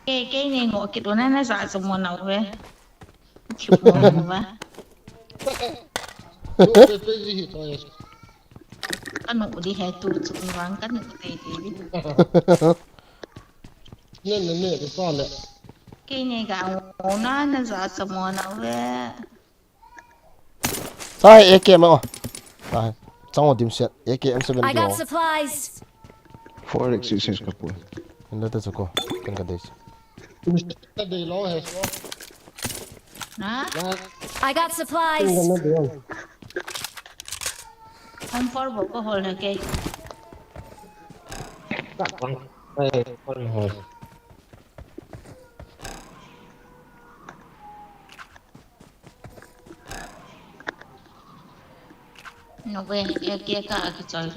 cái này ngộ cái đồ này nó giả giống món nào vậy chụp món mà tôi gì thôi cái nụ đi hè tụt chụp vàng cái nụ tê đi nên thì sao lại cái này gạo nó giả giống món nào vậy sai AK mà sai trong một điểm set AK M7 I got supplies. 4x using kapur. Hindi tayo ko kan ka days cái đây lo hết hả I got supplies. không phải bộ có hồi là cái các con đây con hồi nó về kia cả cái trời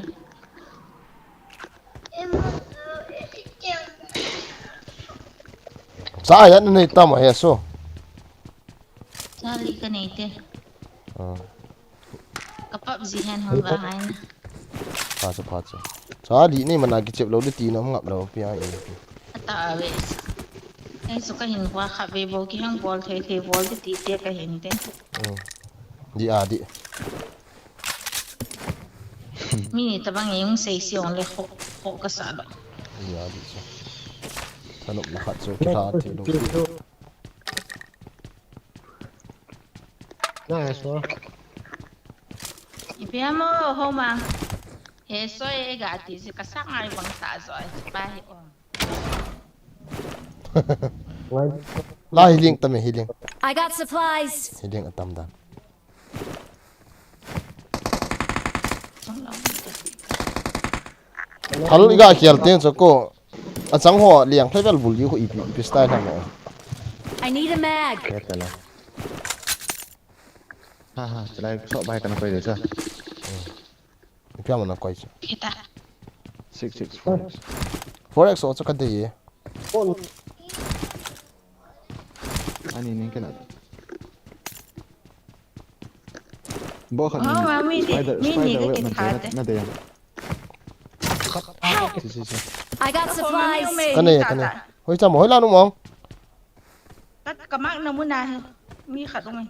sai yan ni tama he so Charlie cái này thế kapap zihan hong bahay na pa sa di ni managi chep lo ti no ngap lo pia e ata awes ay so ka hin wa kha be bo ki hang ball the ball ti te ka hin te di mi tabang yung session le ho ka sa ba di so tanop na khat so ta ti lo này số ipiamo ho ma he so e ga ti si ka sa ngai bang sa zo ba hi la healing tame healing I got supplies. healing atam dan hal iga khial ten so ko achang ho liang level bul yu ipi style ha no I need a mag. Kaya lang. Ha, sila sok bahay ka na pwede sa. ipi mo na kwai kita 664. 4x so ka de con Ani ning kana. Bo kan. oh ma mi ni web ke man ta na de yan. Si. I got supplies. kane hoi cha mo hoi la no mong kat kamak na muna mi kha dong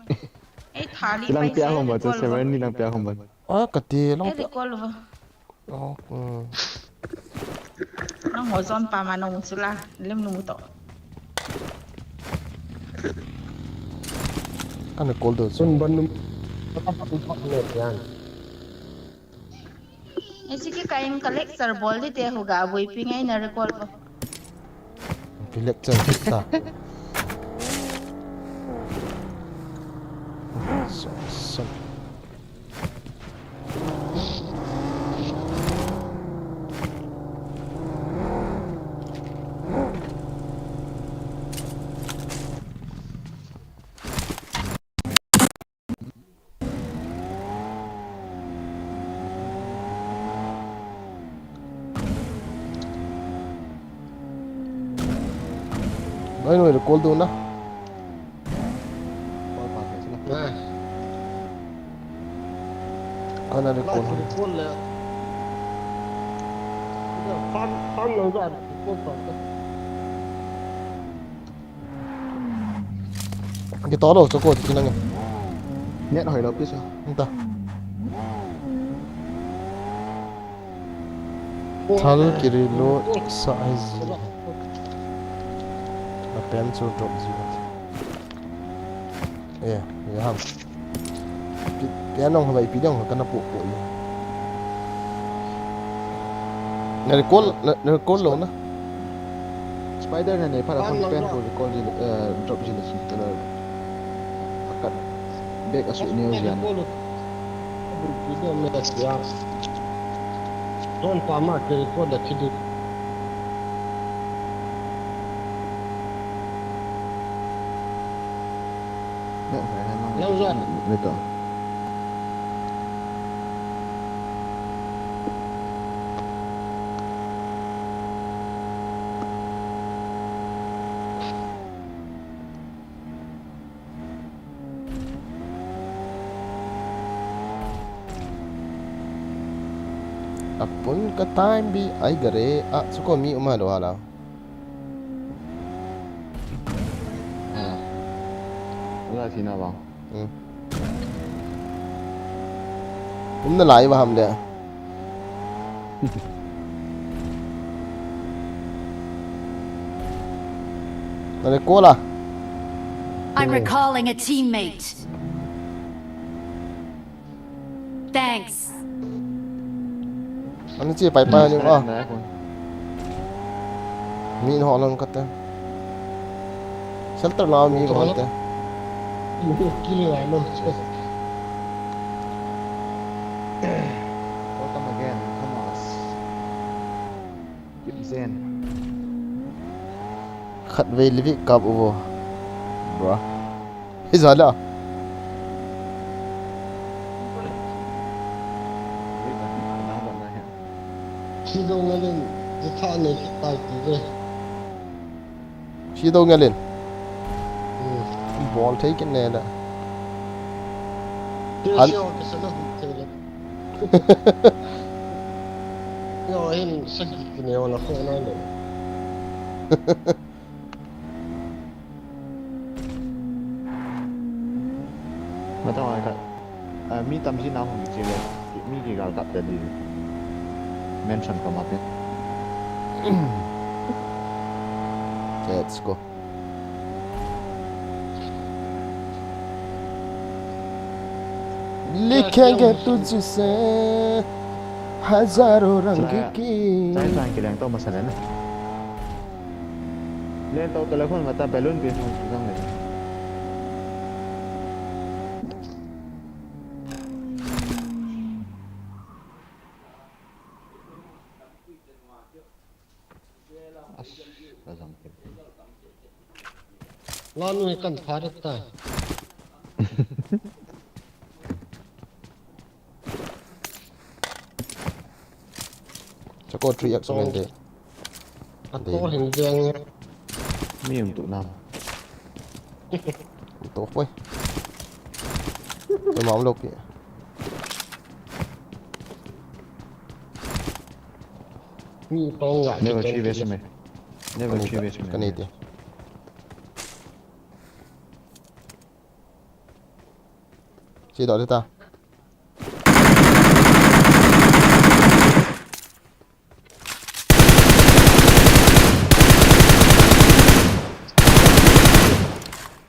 ai thali Ilang pai pia hong ba? 7 nilang pia hong ba? ka te long ai ko lo oh nó ngồi zon pa mà nông sula lem nu to kan cold do so con bắn nó bắt được yan ai si cái kain collector ball đi te hoga boi pi ngai na recall pa lecture ta so Nói rồi được cold do na này kana được lo cold thì con là con nó ra con còn cái to đâu cho cô thì năng Net hỏi đâu biết sao? không ta thal kirilo size na pencil drop zero ham piano hai pidang kana pu na call lo na Spider na para kung pen ko call drop sila sa tala. Akat back asu niyo yan. Don pama ke ko da kidi Lâu rồi. Betul. Apun ka time bi ay gare suko mi umalo hala. Wala sina bang. Na lai ba ham le. Nale kola. I'm recalling a teammate. Thanks. Ano chi pai pa ni ba? Mi ho lang ka ta. Shelter na mi ko ta. Kilo lại luôn. Welcome again. Come on. Get Zen. Khat ve livi kap uvo. Bro. Izala. Khi đâu nghe lên cái thằng này tài tí rồi. Shi do ngalin. Ball taken nè. Chưa siêu cái số nó thế đấy. Rồi hình sắc cái này là không nói nữa. Mà tao hỏi cả. Mi tâm gì nào không chỉ là mi cái gạo cắt để đi. Mention come up here. Let's go. लिखेंगे तुझसे हजारों रंग की Trái vàng cái đèn tao mà sẵn này. Lên tao telephone mà ta balloon cái không xong này. Lo nuôi cần phá được tài. cho cô truy ạc xong rồi Có hình dạng Mi tụ nam. tốt quá tôi máu lục kìa như con ngại Never achieve me. Never achieve me. cái này thì chỉ đó đi ta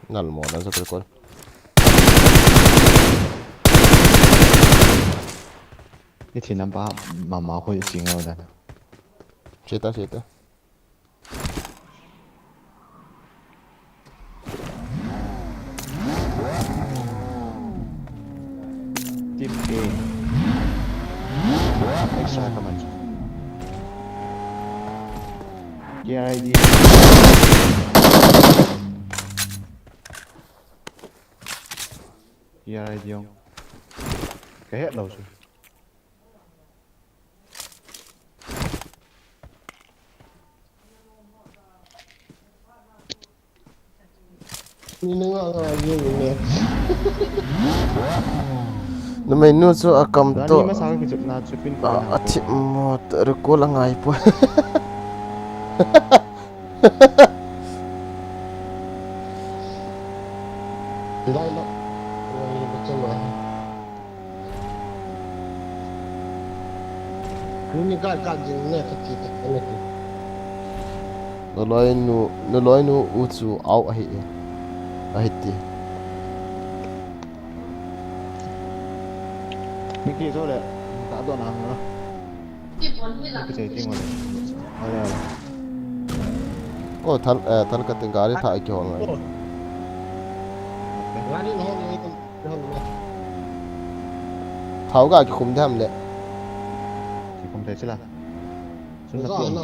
nal mo na sa critical Cái thì năm ba mà máu hơi xíu ngầu đây. Sita Team A. Extra command. Yeah, ID. Yeah, ID không? Cái hết đầu rồi. như nó như này no may no so akam Dani to mas ako kisip na chupin ko na. ati mo recall lang ay po lại lắm rồi một trăm mà như cái gì này cái gì cái này no loy no utsu au ahiti Miki thôi đấy. Đã đoạn nào nữa. Cái chơi tiếng rồi. Đây là. oh thal ka tingari tha ki hol ngai gari nó này cái này thau ga ki khum dham le Thì không thể chứ là. Xuống nó là có tiếng. nó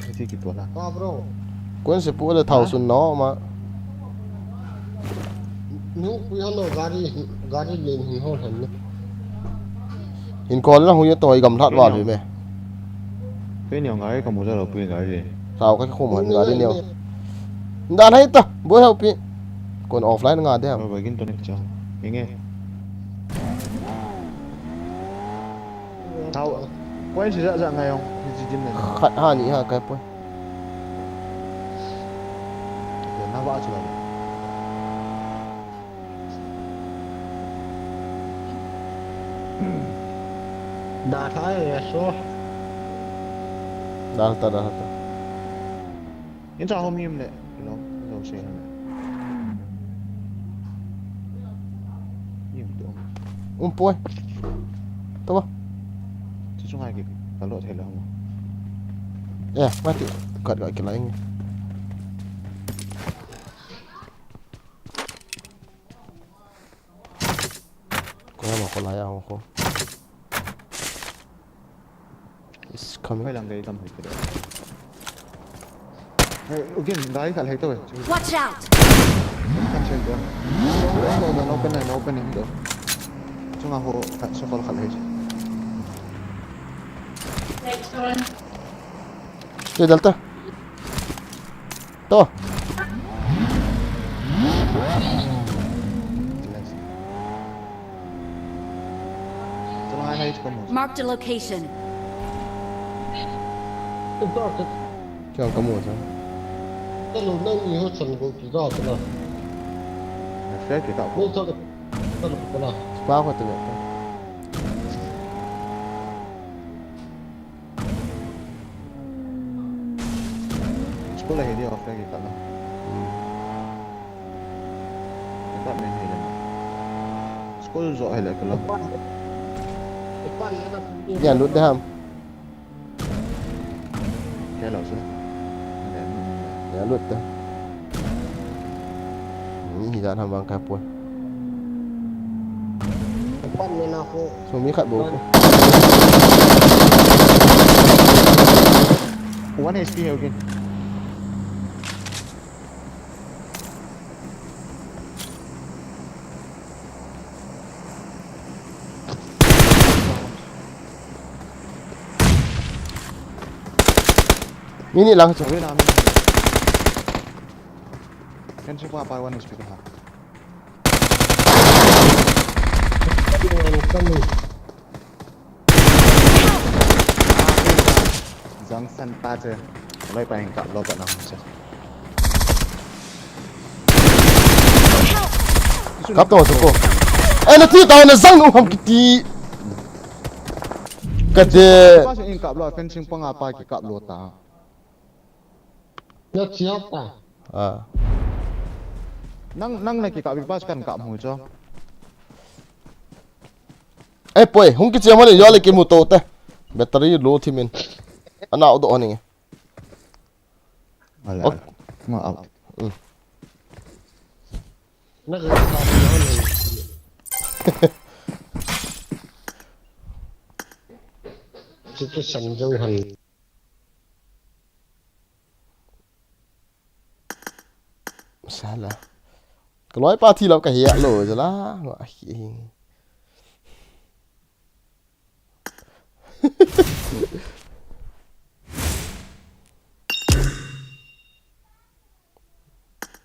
Cái gì kịp tuột là. có bro kun se pu le thau sun no ma nếu quý hắn nó gari lên hình hôn hình in call la hu ye toy gam that wa bi me Cái nhiều ngái còn một giờ đầu quyền cái gì. thau ka khum han ga di neo dan hai ta boy help pi kon offline nga de Rồi với cái tuần này cho. Nghe nghe. thao quay chỉ ra ngày không thì chỉ điểm này khát ha nhỉ ha cái point để nó vỡ chưa đã thấy số dah ta những trò hôm im này nó đâu sẽ im được point tao chứ trong hai cái lộ thể là không mati kat cái lain kau mau kau layan aku it's coming phải làm cái tầm cái đấy ok đấy cả thấy tôi Watch out! kan sen ko no open na open ni do chung ako sa call khalay Dia delta to chung ay ko mo Marked a location. kau kamu sao cái lúc đó nhiều chuyện của kỳ rõ thế nào fair kita nên cho cái lúc đó là spa aku tu sekolah ini fair kita lah kita main ini sekolah zo hay là cái lắm cái quan này là nhà lút đấy ham cái nào chứ nhà lút đó ini dah ham bang kapur cái quan này là phụ sumi kat bawah one HP again ini langsung Wait a minute. Can you go by one speaker? Giang san pa chưa? Lấy bài cặp lo bạn nào chưa? kap tu masuk ko nanti tahu nak zang ham kiti kade Pas in cặp lo fencing pang apa ki cặp lo ta. nó chiếu ta Nang này ki cặp pas kan cặp mu cho. poi hung kiti mana yo lagi motor teh battery low thi men anak do ni Alah. Maaf. nó cái sao nó này chỉ cái sành dâu hành salah kalau parti lau kah ya lo je lah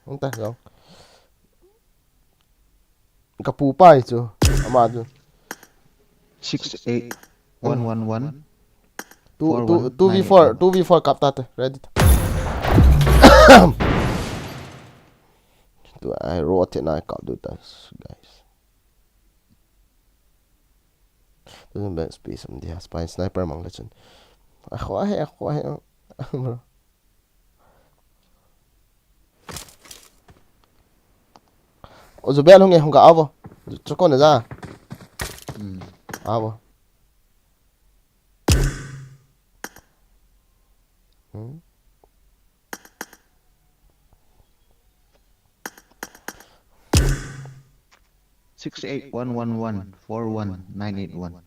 entah kau kapu pai tu amat tu 68111 2v4 kapta tu ready tu I rotate na kap tu tas guys doesn't back space on dia spine sniper mang lecen aku hai bro Ozo bel hong hong ka avo choko na za avo 68111419181.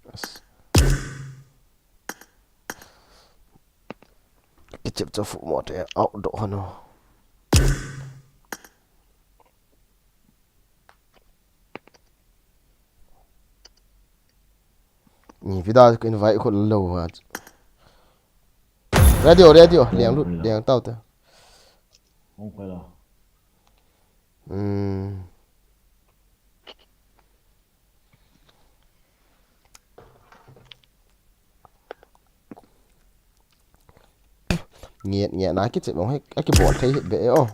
Yes. Kicip cho phụ một để ảo độ hơn nó. Nhìn video cái invite còn lâu à. Radio liang lút liang tao ta. Không phải là nghe nói cái chuyện bóng hay cái bộ thấy hiện bể ô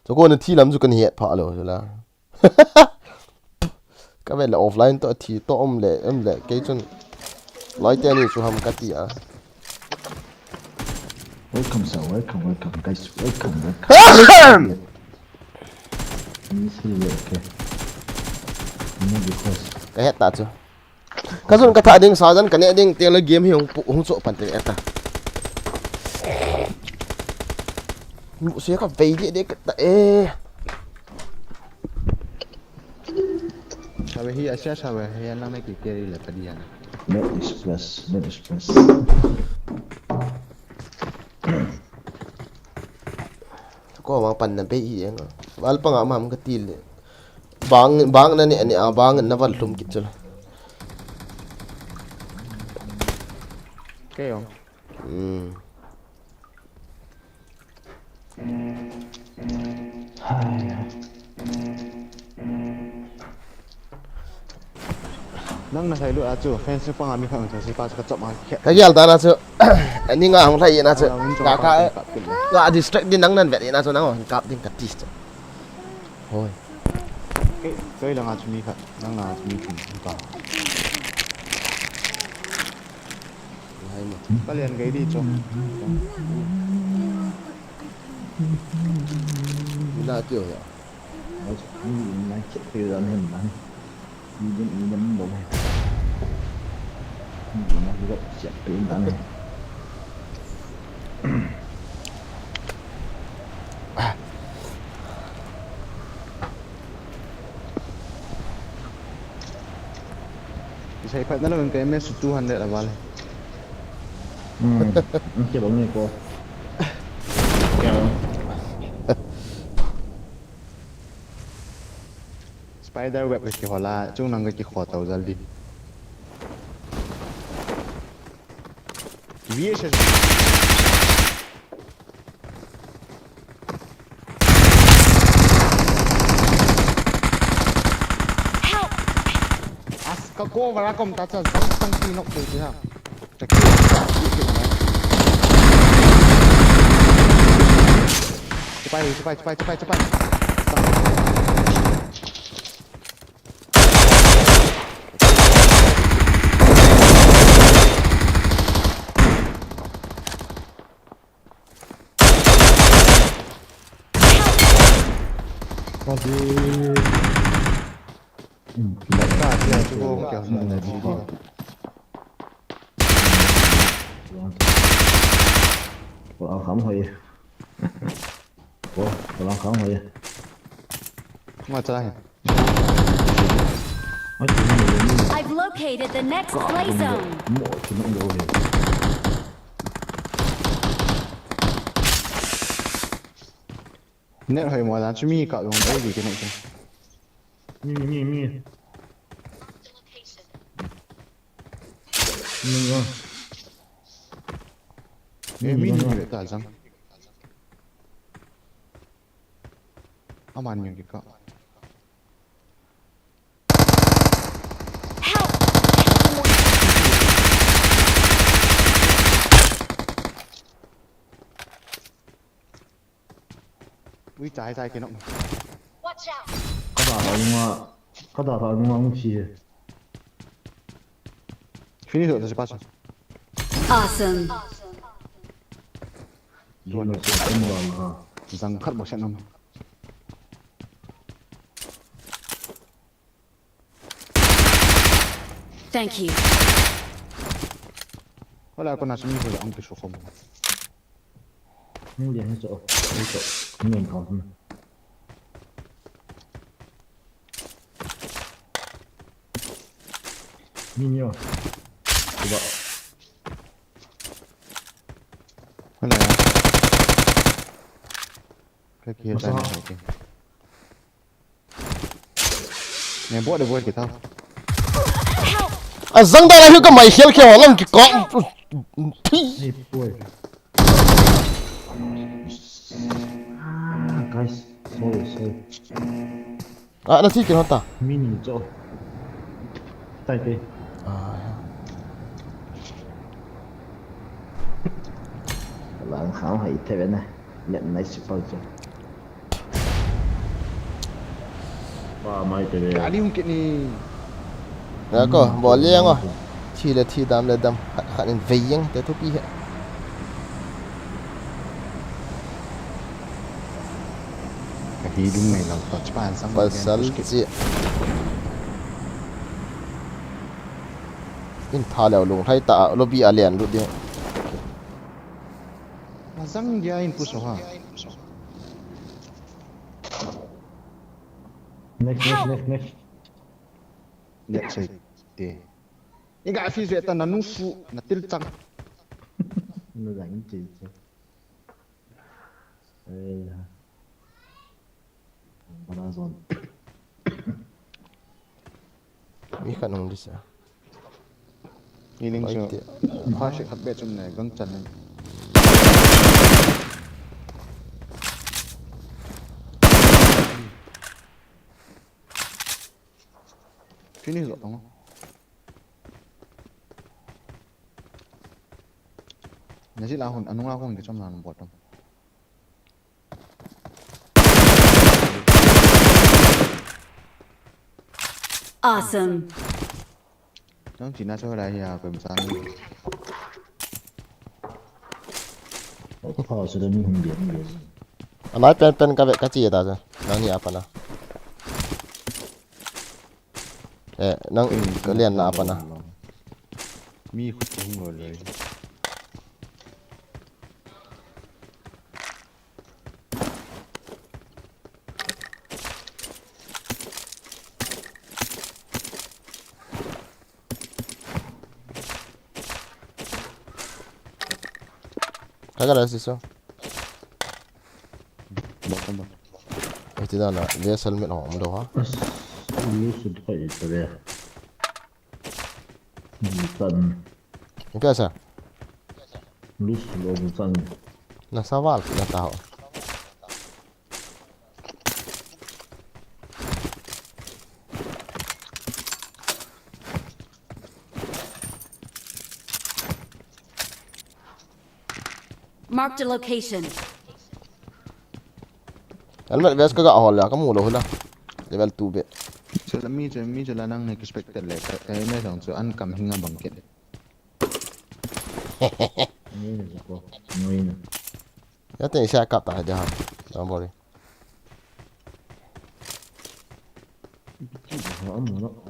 cho cô nên thi lắm rồi cần hiện phá rồi là các bạn là offline tôi thì tôi em lệ cái chân nói tên này số hàm cái gì à Welcome sir, welcome guys, welcome. Okay. cái hết ta chưa cái gì cái thà đinh sao dân cái này đinh tiền là game hiểu không số phần tiền ta một số cái về đi đấy cái ê Sabe hi asia sabe hi lang na kikeri la padiyan. Net express. có mà pan na be hi ang wal pa nga mam ka til bang na ni ani bang na wal tum kit chula Okay không? Nang na saylo acho fence pa ngami khang sa sipa sa chop ma khe. cái gì ta na chưa anh đi ngang không thấy na chưa cả distract đi nắng nên vậy na chưa nắng cặp đi cắt tít thôi Cái là ngà chumi kha nang na chumi chum pa. hay mà Ba liền cái đi cho. na chưa rồi Nói chuyện từ đó nên mà đi nhắm bộ này. Nó rất chặt tiếng đó này. Saya patna lang kay MS 200 la vale. Cái bóng này cô. Spider web cái hola chung nang cái kho tàu jaldi. VS Ka ko wala kom ta cha sang ti nok tu ha. Ta ki cepat. Aduh. Tak dia cuba kau nak jadi. Ủa không hồi Ủa không hồi Macam ni. I've located the next play zone. Mỗi chuyện nó vô rồi. Nè hồi mà làm chú mi cậu dùng cái gì cái này chứ? Mi. Mi Mi ni tak zang. Aman yang kita. Ui trái cái nó. có đào tạo đúng không chị? Finish rồi sẽ pass. Awesome. Rồi nó sẽ có một Rằng khát một trận không? Thank you. Wala ko na sumi ko ang piso ko. Không điện chỗ mình còn nhiều vợ Wala. Cái kia ra này kìa. Nè bot được vui kìa tao. à răng đây là cái mày khéo khéo lắm cái con đi vui guys sorry à nó thích cái ta mini chỗ Tại vì bạn khảo hãy thế này nhận này super chứ và mai tới đây Kali mungkin ni. Nè có bỏ liang à thì là thì đam là đam khả năng vây yang để thu pi hệ Kali dung này là tốt cho bạn sang pasal chị in thà leo lùng thay tạ lobby alien luôn đi Mazang dia input soha. next Lihat saya. Dia. Ini gak hafiz dia tanah nusu, natil cang. nó rảnh gì chứ đây là Amazon mi khả năng đi sao Ini ning Baik so. dia. Fasik habis cum này gang chan. Finish rồi không? Nhà chị lao anong lao hồn cái trong làng bọt không? Awesome. Nó chỉ là cho đây à cầm sang. họ sẽ đến hùng biển nói pen cái việc cái gì ta rồi năng gì apa na năng cái liền là apa na Mi khung rồi. cái đó là sao Bottom. itu dah nak dia selmet hom dah ha như sự phải tới đây tận cái sao lúc lâu tận na sawal kita tahu Marked a location. helmet vest kagak hol ya kamu loh lah level 2 be Sila mi jala nang expected le kaya may lang so an kam hinga bangkit. như là có người nè ya tengok saya kap tak ada jangan boleh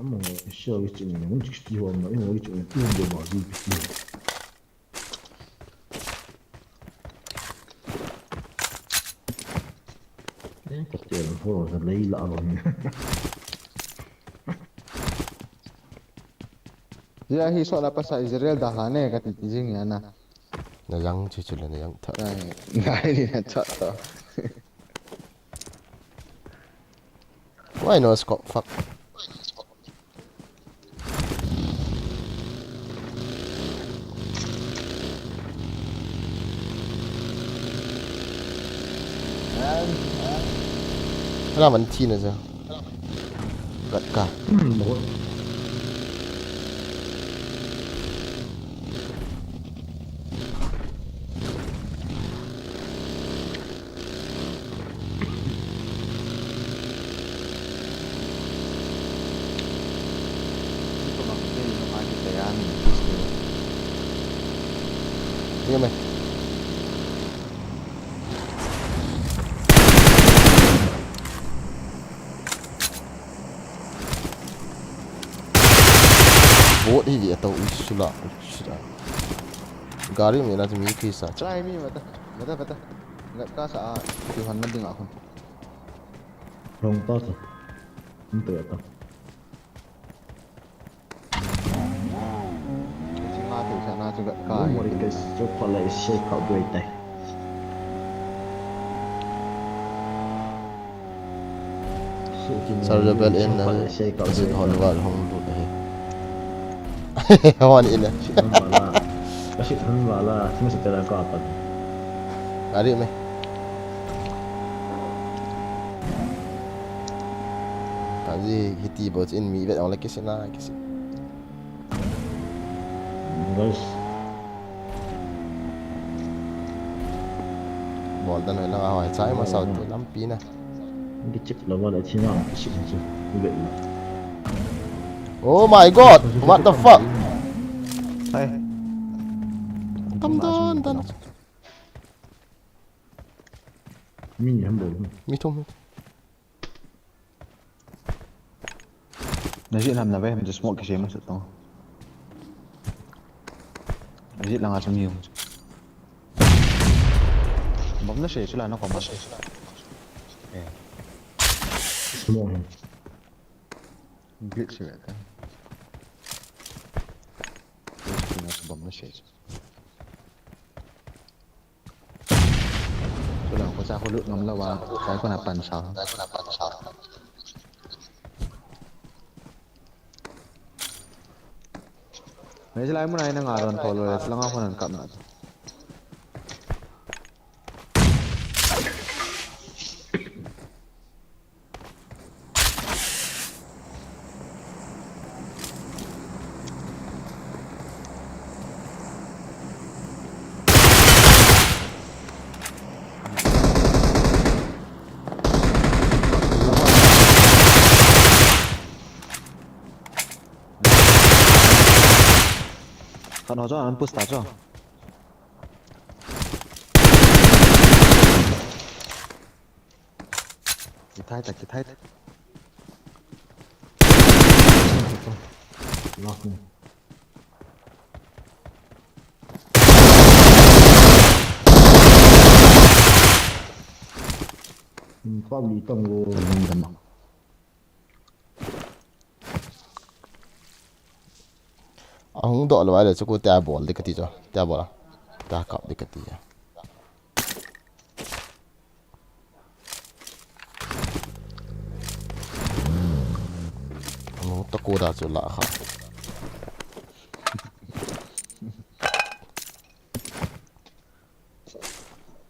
ama aşağı geçeceğim ne hiç kişi var mı ama hiç öyle de bazı bir ne kadar horoz Leyla alın Dia hi so la sa Israel dah lane kat tijing ya na. na yang cucu lah yang tak Ngai ni na chat to. why no scope fuck Kenapa menti ni saya? Kat kah? Ni mai. Bot hi dia tahu sulah. Gari ni nak mi kisah. Try mi mata. Enggak ka sa Tuhan na ding ako. không tốt rồi không tựa tao Si ha tu sa na juga ka. Một cái chỗ phải lại xe khảo đuôi tay Sao rebel in phải na lại xe khảo kasi đuôi hol wal hong lu eh. Hawan ina. kasi thằng bà là chúng sẽ ra có apa Gari mai. Tadi hiti bot in mi vet orang lagi sini. guys. Ball dan wala nga hoài trái mà sao tụi lắm pin nè. Cái chiếc là vào lại chi nào cái chiếc chứ. Như vậy. Oh my god, what the fuck? Hey. Tâm đơn. Mình không được. Mi thông. Najit làm về mình just smoke cái gì mà sợ tao. Najit là ngã trong nhiều. Bấm nó sẽ là nó còn mất. Smoke. Glitch vậy ta. Nó bấm nó sẽ. Số lượng có ra khối lượng ngắm là vào cái con là bàn sáu. Mấy cái này nó ngả rồi thôi rồi, nó ngả không làm cặm nữa. Kan hojo an push ta cho. Cái thay. Lock me. Probably tongo Đâm. Ang do lo ai cho cô ta ball đi cái gì cho. Ta ball. Ta cặp đi cái gì. Nó ta cô đã cho lạ khá.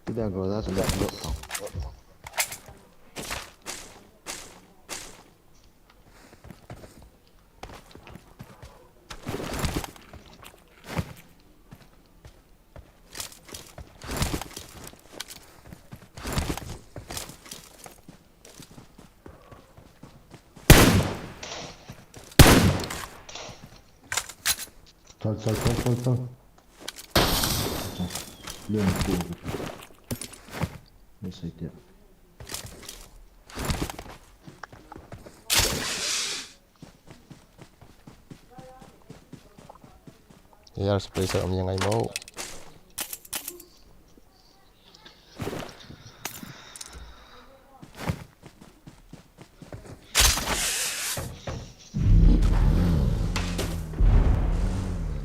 Tidak gua dah sudah duduk. Thôi. Liên tục. Để xây tiệm. Air sprayer om yang ai mau.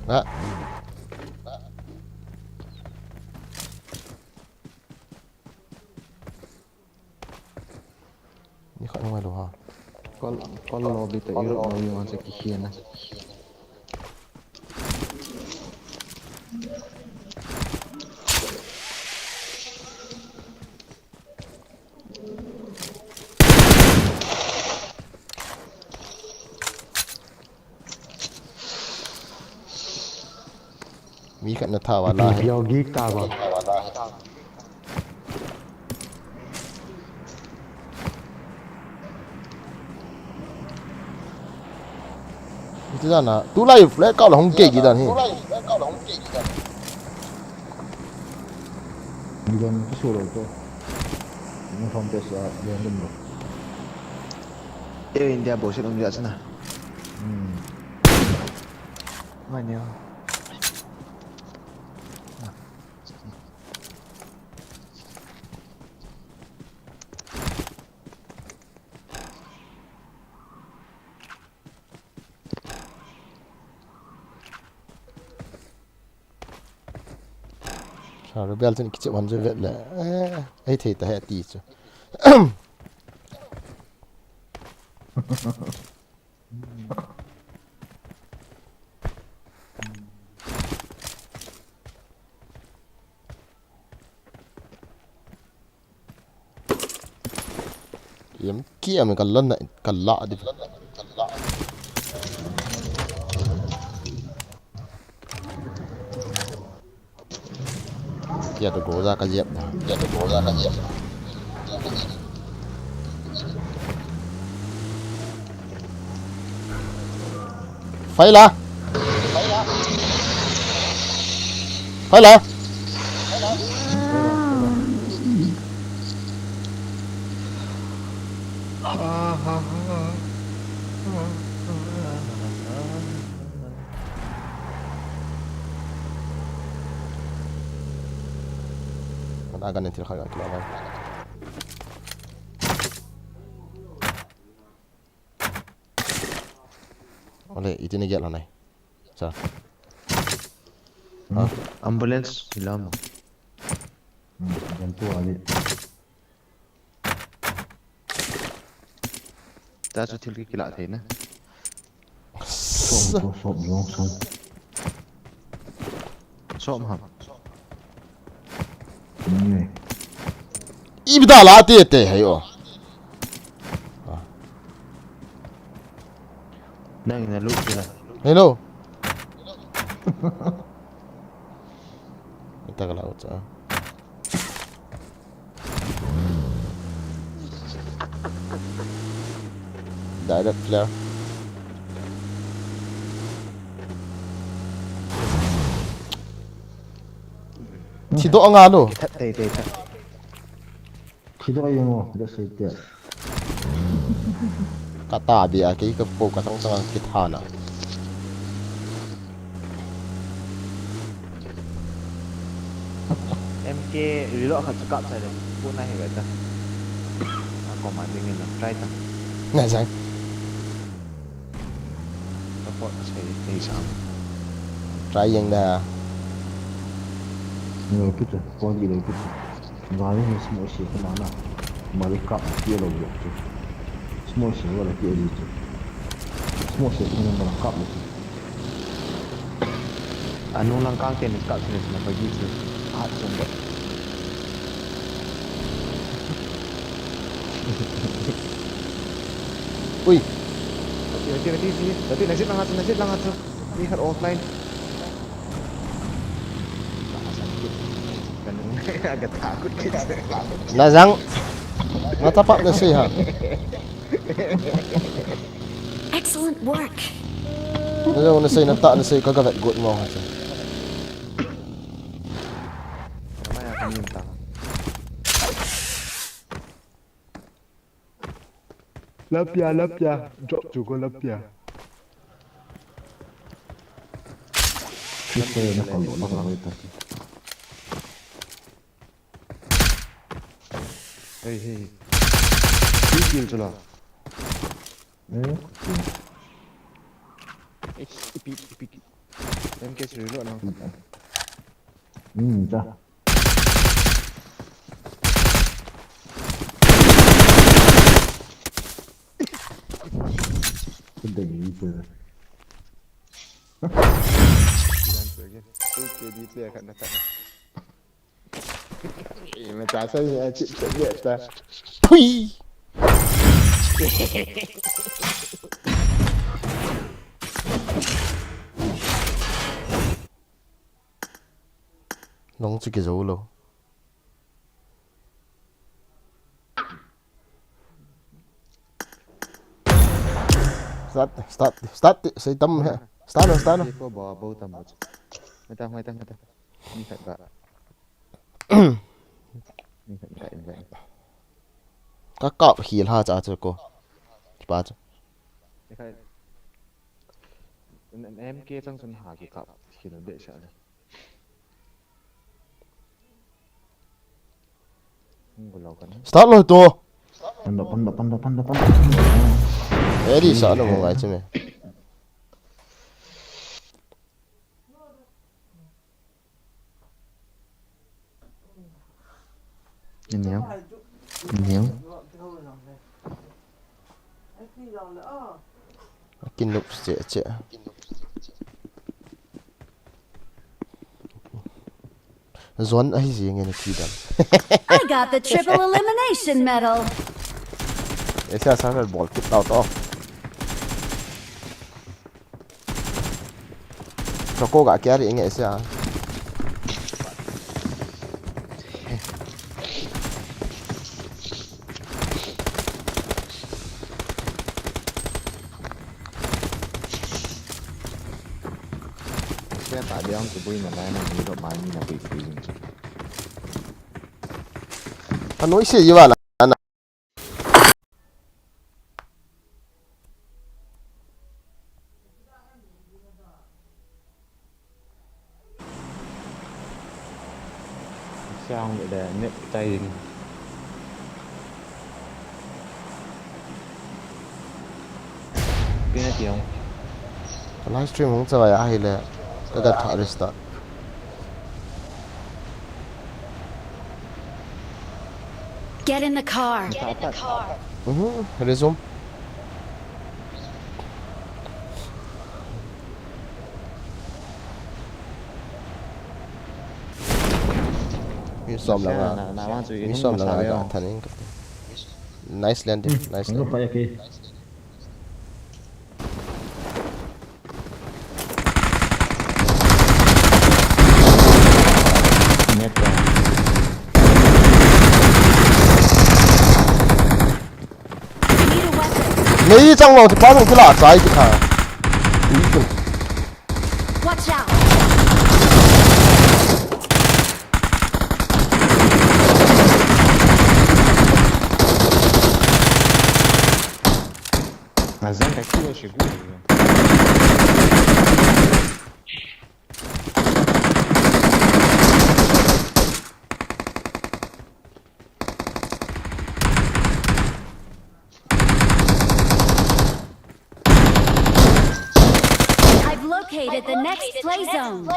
Đó. Ni khỏi ngoài đồ hả? Con lo bị tự yếu bao nhiêu sẽ kì khiên này. Mi kan na tawa lah. Yo geek ta ba. Itu dah na. Tu live le kau lah hong ke gitu ni. Ikan suruh tu. Ini kontes dia dulu. India bosnya dong di sana. Mana? Rồi bây giờ cái chuyện hoàn rồi vậy là ấy thì ta hệ tí chứ. Yếm kia mình cần lân lại cần lọ đi. Kia được gỗ ra cái dẹp này. Phải là agak nanti lah kita lawan. Oleh itu ni get lah nai. Sa. Ambulance hilang. Jangan tu ada. Ta su thil ki kila the na. Som. Som ha. Ni. Ibda lah te hayo. Nang na lu kila. Hello. Kita ke laut sah. Direct flare. Tidok ang ano? Tay. Kita yang mau, dah setia. Kata dia kay ka po kasang kithana. MK reload khat cakap saya dah. Pun naik kata. Aku mandingin lah. Try tak. Nga sang. Support saya tay sama. Try yang dah. Ni kita, kau gila kita. Vale ni semua isi ke mana? Mereka dia lalu tu. Semua isi wala dia itu. Semua isi ni mereka itu. Anu langkang tenis kat sini nak bagi tu. Hard sumber. Ui. Nanti nasib langat tu. Lihat offline. Agak takut kita. Nazang. Matapak na siya. Excellent work. Nazang na siya nata na siya kagagat good mo ha. Namanya akan minta. Lapia. Drop juga lapia. Kita nak kalau nak kita. Hey. Kill tu lah. Epic. MK reload nak. Dah. Sudah gitu. Okay, di play akan datang. Macam saya cip dia tak. Pui. Nóng chứ cái dấu lâu. Start say tâm ha. Start. Kau bawa bau tambah. Mata. Ni tak tak. Ni tak invite. Kakak heal ha cha cha ko. Cepat. Dekat MK sang sun ha ki kap heal dek sat. Gulau kan. Start lo tu. Pandai. Very sa ano mo guys me. Nhiều. Kinh lục trẻ. Zon ai gì nghe nó kỳ đam. I got the triple elimination medal. Esa sang cái ball kit out to. Cho cô gã kia đi nghe esa. tại vì ông tụi bây mà lại nó bị đột máy như là bị anh nói gì vậy là anh sao vậy để nệm tay cái này tiếng livestream không sao vậy hay là cái đặt thả restart Get in the car. resume mi som là mi som là cái thằng ấy nice landing nice Nó phải cái nét rồi Need a weapon. mấy trong lòng thì bao nhiêu cái lạ trái cái thằng Watch out. а зам какие вообще гули I've located the next play zone.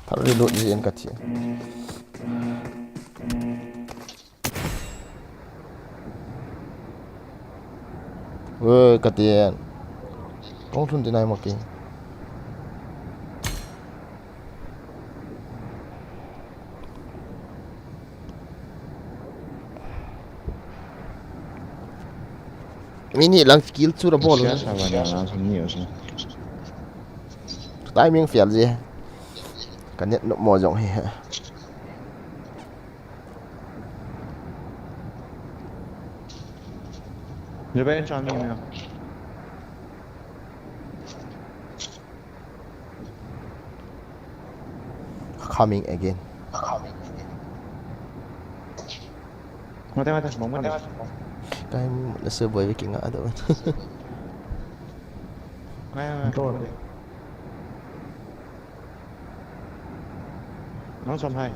thằng đi lụi gì anh cả chị cái tiền công thun thế này mà kì mini lang skill chu ra bol сейчас авария нас не уже timing phiền gì cả nhận nó mò rộng hay这边上面没有 coming again mati mau mana cái nó sơ với cái ngã đâu rồi nó xong hay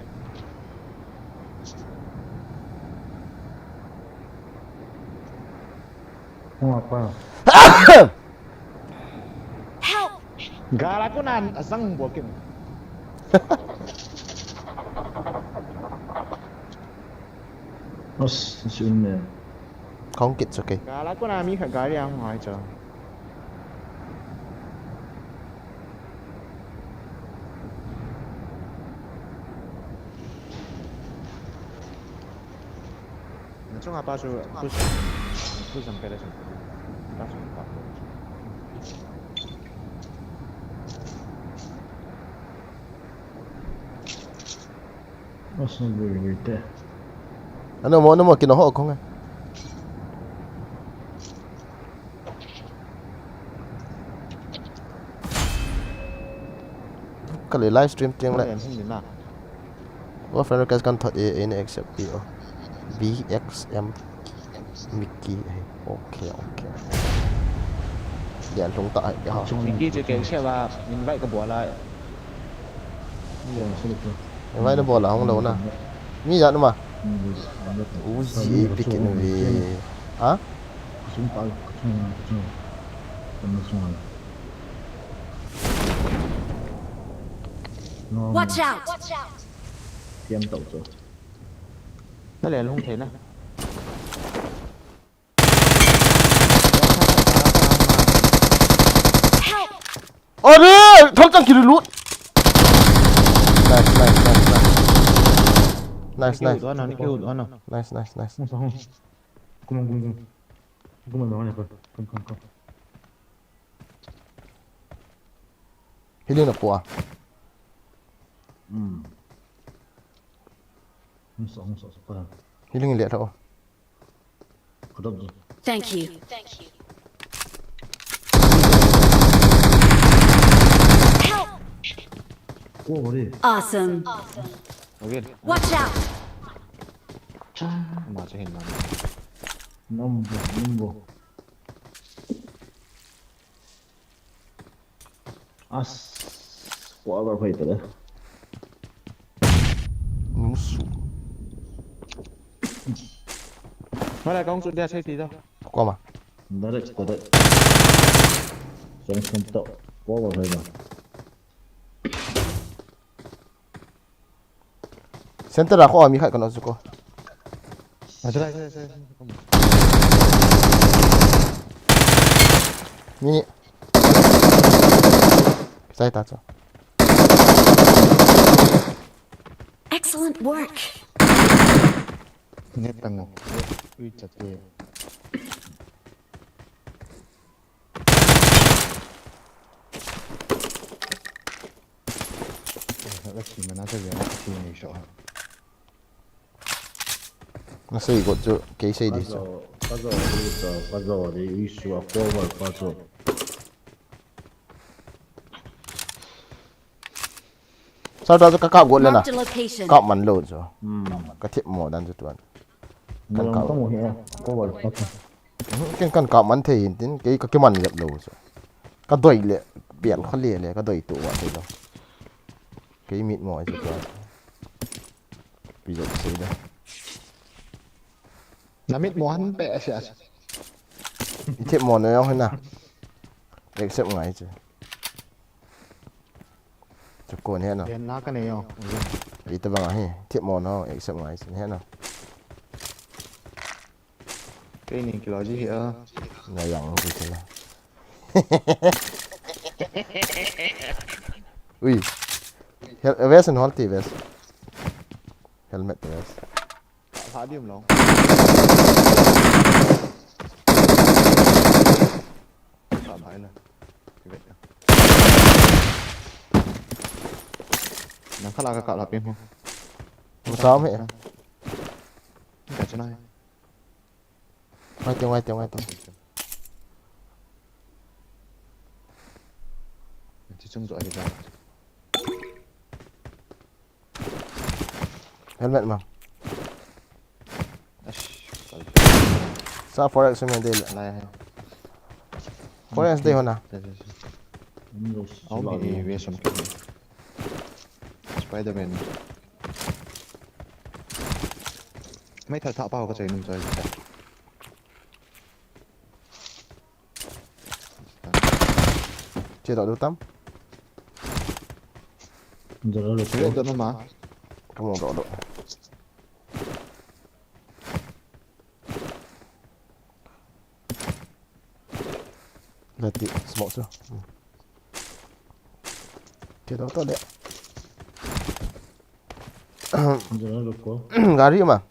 không apa Help. gak laku nan asang bokin os sunne không kịp ok gak laku nan mi khả gái đi ăn ngoài chờ chung là bao nhiêu不想背的什么八十八os no burrito ano mo kinuha ko nga kali livestream tiếng lại what friend request can thought in accept po VXM Mickey ok điện trung tại hả Mickey chỉ kêu xe là mình vậy cái bộ lại vậy nó bỏ là không đâu nè như vậy mà gì bị cái gì hả sumpah semua Watch out. tiêm tẩu rồi nó liền không thể nè Help. 어रे 털장 길을 루 나이스 đó nó kêu đó nó 나이스 không sao không cũng nói này không 힐링 넣고 와 không sợ sợ phải Healing liệt thôi. có đập gì Thank you. ô có đi Awesome. Again. Watch out. Maจะเห็นมัน năm bộ as quá vào phải tới Musuh. ไม่ได้กล้องสุดเดียวใช่ทีเดียว Qua mà. đấy đấy xong tậu quá vào phải mà Center aku ambil kat kena suka. ใช่ใช่ใช่ Ni. Saya tak tahu. Excellent work. เน็ตตังงอุ้ยจัดเจแล้วทีมันน่าจะเรียนทีมในช็อต Nasa ikut tu KC dia tu. Pazo di isu aku awal pazo Sau đó tu kakak buat lah. Marked a location. Kau man load tu. Ketip mo dan tu tuan. Kan Belum kau. tahu ya aku awal pazo Kan kau man thay tin cái cái man nhập load tu. Kau doi le biar kau le kau doi tu buat tu. Cái mid mo tu tuan. Bijak sih dah. น้ำมิดม้วนแปะเสีย Ketip mo na yang hena. Accept ngai je. Cukup ni hena. เรียนนักกันเอง Itu bang ahi. Tip mo no accept ngai je hena. cái này kiểu gì vậy Nah yang tu je lah. Ui. Vest and halti vest. Helmet vest. พาดิมลองสบายเลยนั่งข้างล่างก็กะหลับเองมั้ง Sao hết? แต่ชนะ Mai tiêu.ที่จุ่มตัวไอ้บ้า Helmet mang. อัช Sa forex main dia. อะไรฮะ Forex dia mana? เอามีเวสมกันสไปเดอร์แมนไม่ทัดท่าเป้าก็ใจนุ่มใจจ้ะ Cik tak tutam? Jalan lu เรื่องต้นมา Kamu dok. Lati smoke tu. Cik tak dia. jalan lu ko Gari mah.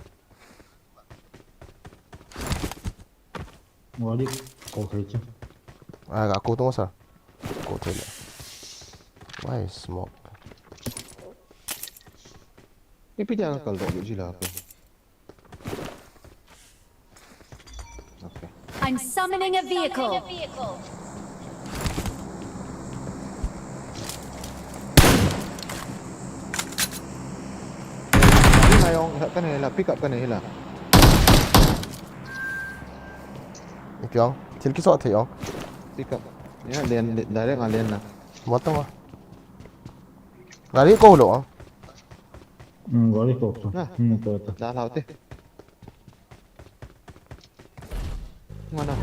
wali ko kerja Ah, aku tu masa. Aku tu dia. Why smoke? นี่พี่ยังกอลดอกอยู่จีล่ะโอเค I'm summoning a vehicle. นี่นายองกันไหนล่ะพิกับกันไหนล่ะ Ikyong. Tilki sok thay yong. พิกับเนี่ยเรียนได้เรื่องการเรียนนะ Motong mah. Gari kau lo. wali ko tu to จ้าเราติงอนอ่ะ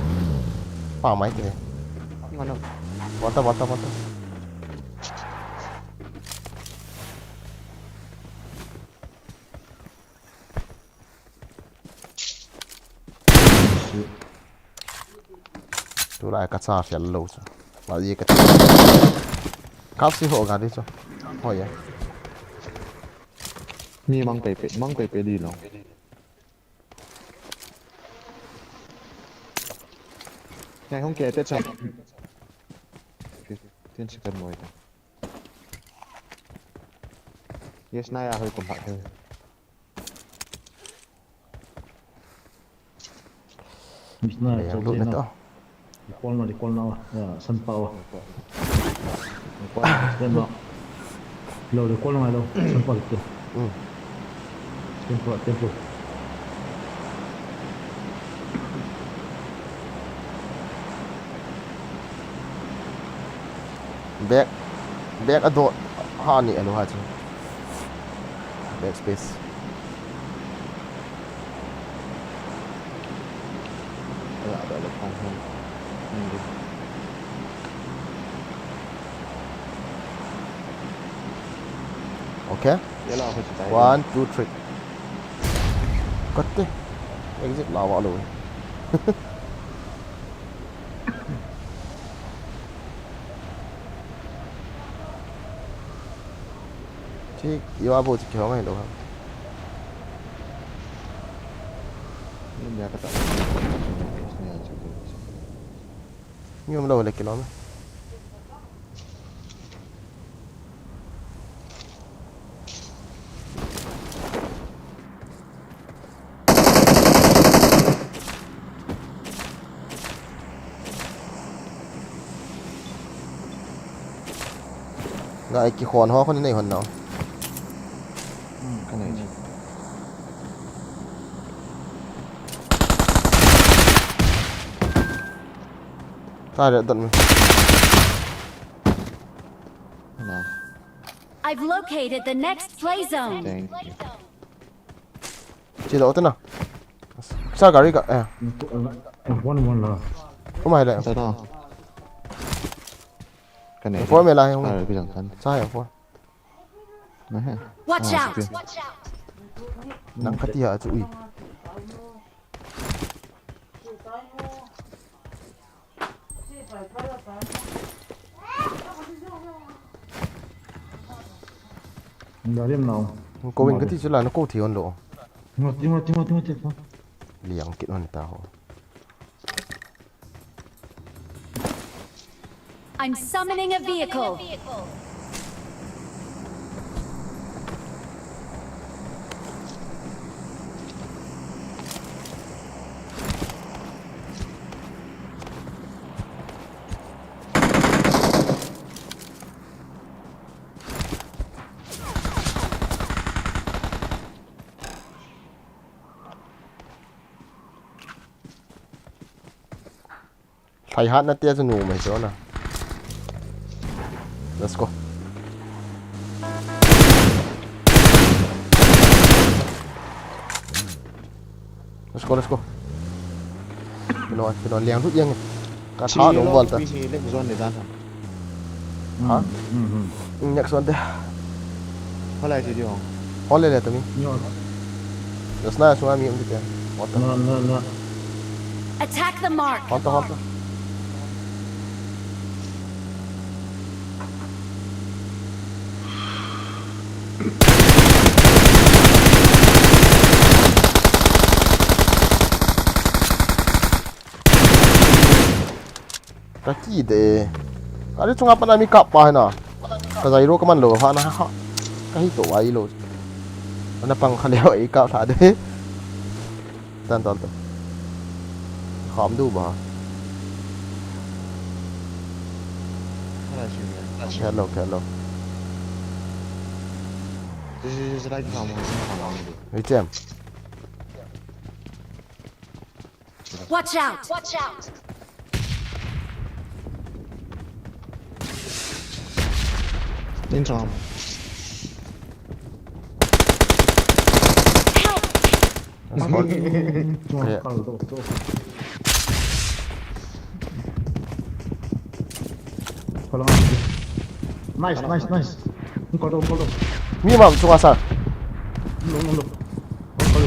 Pa mai ke. งอนอ่ะ Bota. Tu lại cắt xa phía lâu rồi. Bảo gì cái cáp xí hộ gà đi cho. Hỏi vậy. มีมังเปเปดีหรอไงห้องแกเต้ชันเต้นชิกันมวยกัน yes นายอาเฮ้ยผมผัดเธอ Misna Yang chok lu na na. to. Recall na. Ya, san pa wa. Recall extend na. Lo recall na lo. San pa ke. Tempo. Back ado ha ni alo ha chu. Back space. Ada pang hon. Okay. Yalah aku cerita. 1 2 3. Cất đi. Exit lao vào rồi. Thì yêu abo thì kéo mày đâu hả? Ini dia kata. Nhưng mà đâu là cái nó mày. Lại cái khoản hoa con này hoàn nào? Cái này. Ta đã tận mình. Nào. I've located the next play zone. Thank you. Chỉ lỗ tên nào? Sao gari cả? À, One là. không mày lại. Sao đó? Cái này. Phối mày lại không? Cái chẳng thân. Sao hả phối? Watch out. Nắng cắt tia chú ý. Đó điểm nào? Cô mình cái tí chứ là nó cô thì hơn lộ. Tiếng. Liang kiện hơn tao. I'm summoning a vehicle. Thầy hát nó tia cho nụ mày chỗ nào. Let's go. Let's go. Cái nó liang rút yên. Cả tháo đúng vần ta. Chỉ lên zone để ra Hả? Nhạc xuống đây. Có lại gì đi không? Hó lên tụi mình. Nhỏ. Let's na xuống ami đi kìa. No. Attack the mark. Hó ta. Kaki deh. Ada cuma apa nami kapal na. Kazairo kaman lo fa na ha. Kahi to ai lo. Ana pang khaleo ai ka tha de. Tan. Khom du ba. Có lại gì vậy? Hello. Just like how much. Hey Jam. Watch out. Lên tròn. Kalau nice. Kau dong. Mi mam cuma sa. Belum. Kau.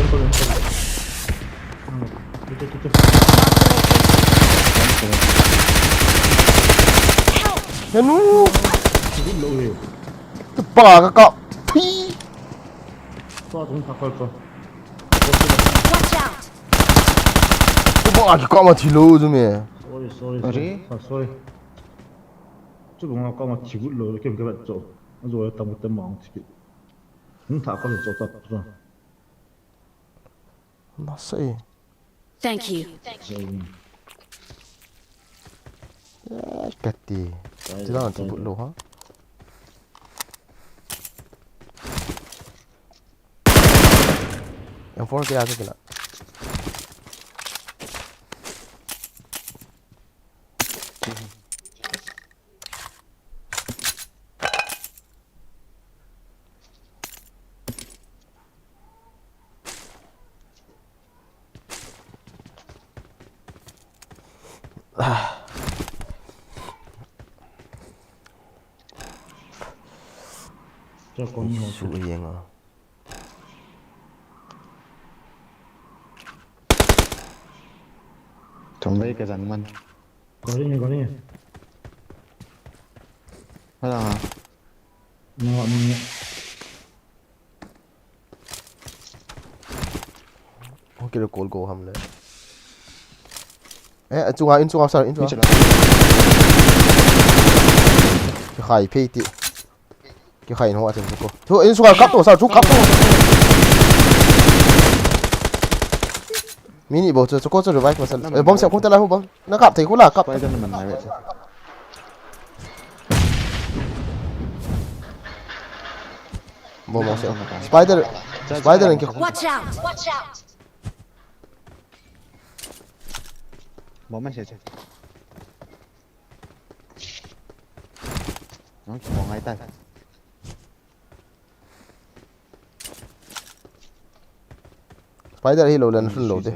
Itu. Yanu. Belum. Ba ka ka. Pi. Kau dong takal kau. Watch out. Ba ka ma thi lo zu me. Sorry. Chú bông kau mà chịu lỗi cái vật chỗ, rồi tao một tấm mỏng thì không thả con chỗ tập rồi. Nó sẽ Thank you. Kati. Jangan sebut lo ha. Yang 4 kira aku kena. Cho con nhiều Sự yên à. Trong đây cái rắn mình. có đi Hay là nó mình Không kira call go ham le. Chung in chung sao in chung. Cái khai phe ti. Cái khai nó hoa chẳng có. Thôi in chung cắp tổ sao chú cắp tổ. Mini bộ cho có cho revive mà sao. Bom sẽ không tới lại không bom. Nó cắp thì cũng là cắp. Spider mình này vậy. Bom sẽ. Spider này kia. Watch out! Watch out! Bom mình sẽ. Nó chỉ còn ngay tay. Spider hi lo lên sun lo đi.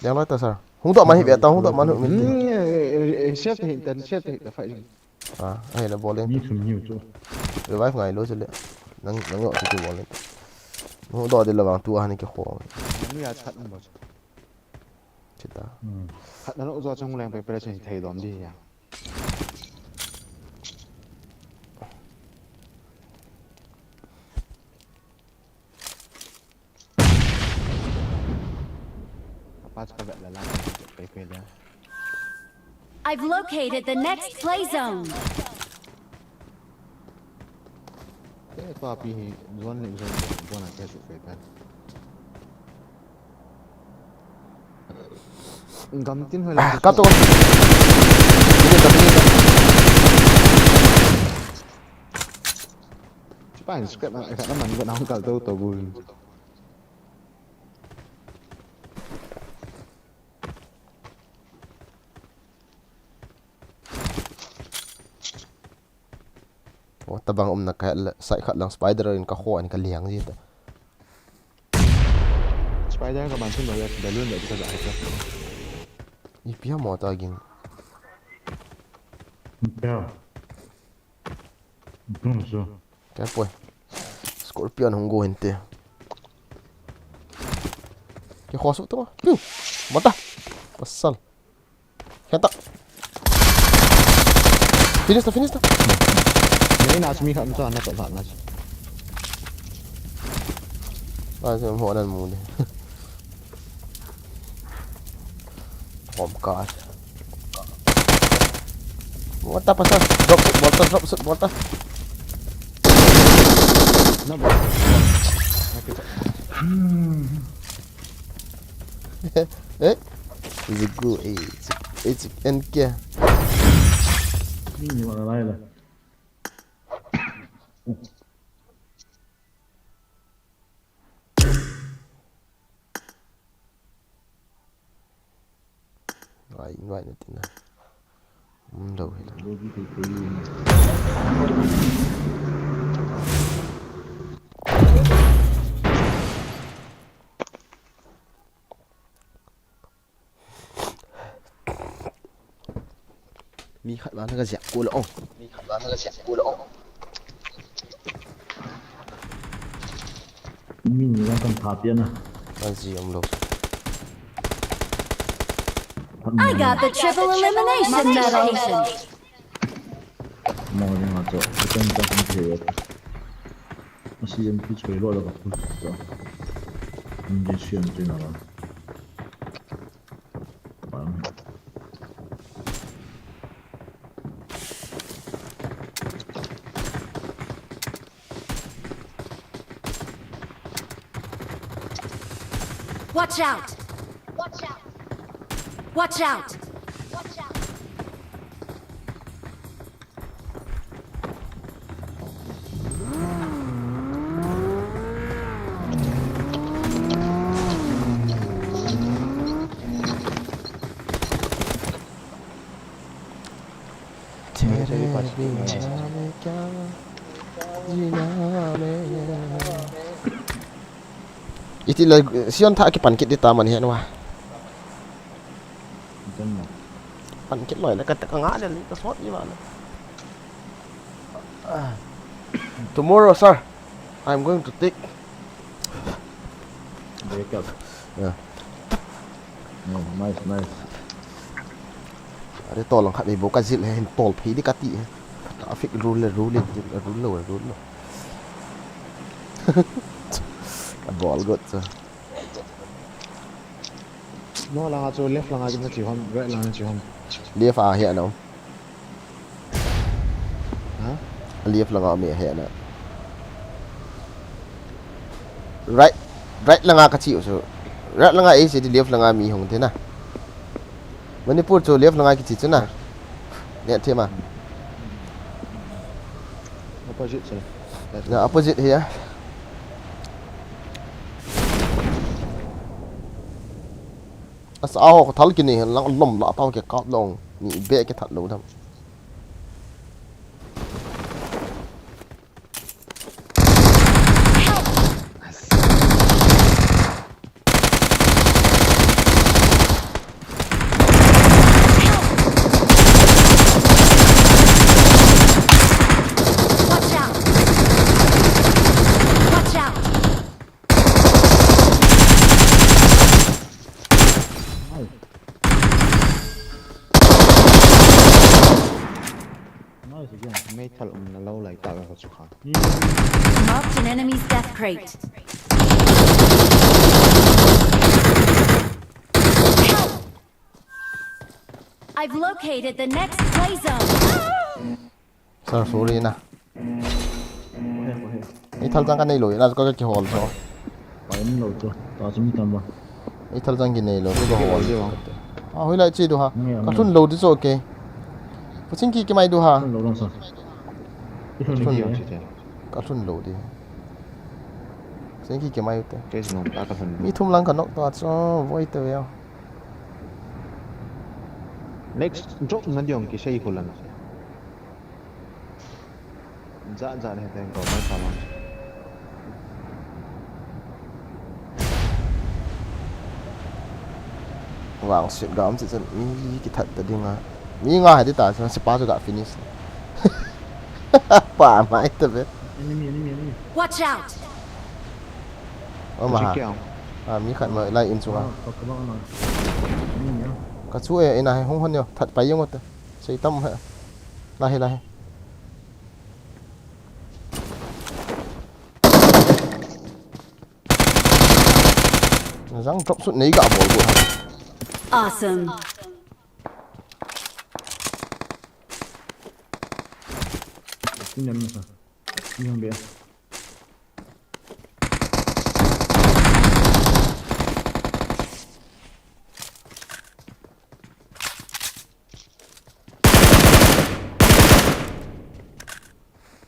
Yang nói ta sao? Không tọa mà hi tao không tọa mà mình. Xếp thì hiện xếp thì phải. À, hay là ball lên. đi xuống nhiều chỗ Revive ngay lối cho lẹ. Nang gọi cái ball lên. Không tọa đi là vàng tua này cái khổ. Nó là thật mà. Chết ta. Thật nó do trong làng phải chơi thầy đón đi à. I've located the next play zone. Thế qua pi zone này zone này cái sự phải cần. Gắm tin hơi là. Cắt tôi. Chứ phải script này phải nó mình vẫn không cần tôi tổ bùi. Tabang nak sai khat lang spider in ka kho an ka liang ji ta. Spider các bạn xin mời để luôn để cho giải cho. Ipia mo ta gin. Bèo không sao Cái poi. Scorpion hong go hente. Cái kho su tu. Piu. Mata. Pasal. Kata. Finish ta. Ini nasmi kan tu anak tak nak. Saya mau dan mu ni. God. What apa pasal? Drop botol. Nampak. It's a good it's and kia. ini mana lain lah Right na tin na. Daw hila. Mi khát bán cái dẹp cô lỗ. ini orang kan tapian lah Cái gì ông lỗ. I got the triple elimination medal. mau dia ngaco kita minta sendiri masih yang tu cuy lo ada apa tu injection tu nama Watch out! Watch out! Itu lah Sion tak ke pankit di taman ni wah. Pankit loy lah kata kang ada ni kesot ni mana. Tomorrow sir, I'm going to take. Break up. Yeah. Oh, nice. Ada tolong kat ni bukan zil hen tol pi di kati. Traffic rule. Ball good sir. No lang ato left lang agad na chihom, right lang na chihom. Left here now. Ha? Left lang kami here na. Right lang ka chiu so. Right lang ai di left lang mi hong thế na. Manipur cho left lang ki chi na. Nè thế mà. Opposite sir. The opposite here. Sao thal ki ni lang lom la tao ke kap long ni be ke that lo tham. May thal na lâu lại tạo ra sự khó. Marked an enemy's death crate. I've located the next play zone. Sir sorry na. Ai thal jang ka nei loi na ko ke hol so. Pain lo to. Ta sumi tamba. Ai thal jang ki nei lo ko hol je wa. Ah hoi lai chi du ha. Ka thun lo di so ke. Pachin ki ke mai du ha. Lo long sa. Ka thun lo di. Sen ki ke mai ute. Cái gì nó đã có phần. Mi thum lang ka nok to so voi te ya. Next drop ngan diom ki sei kulan. Dạ này thành có mấy sao mà. Wow, shit gam si mi ki that ta dinga. Mi nga ha di ta so pa so ga finish. Pa mai ta be. Enemy. Watch out! Ma. Mi khat ma lai in chu ha. Ka ba na. Enemy. Ka chu e ina hong hon yo that pa yong ta. Sei tam ha. Lai. Răng drop suốt nấy cả bộ của hắn. Awesome. Ini yang mana? Ini yang dia.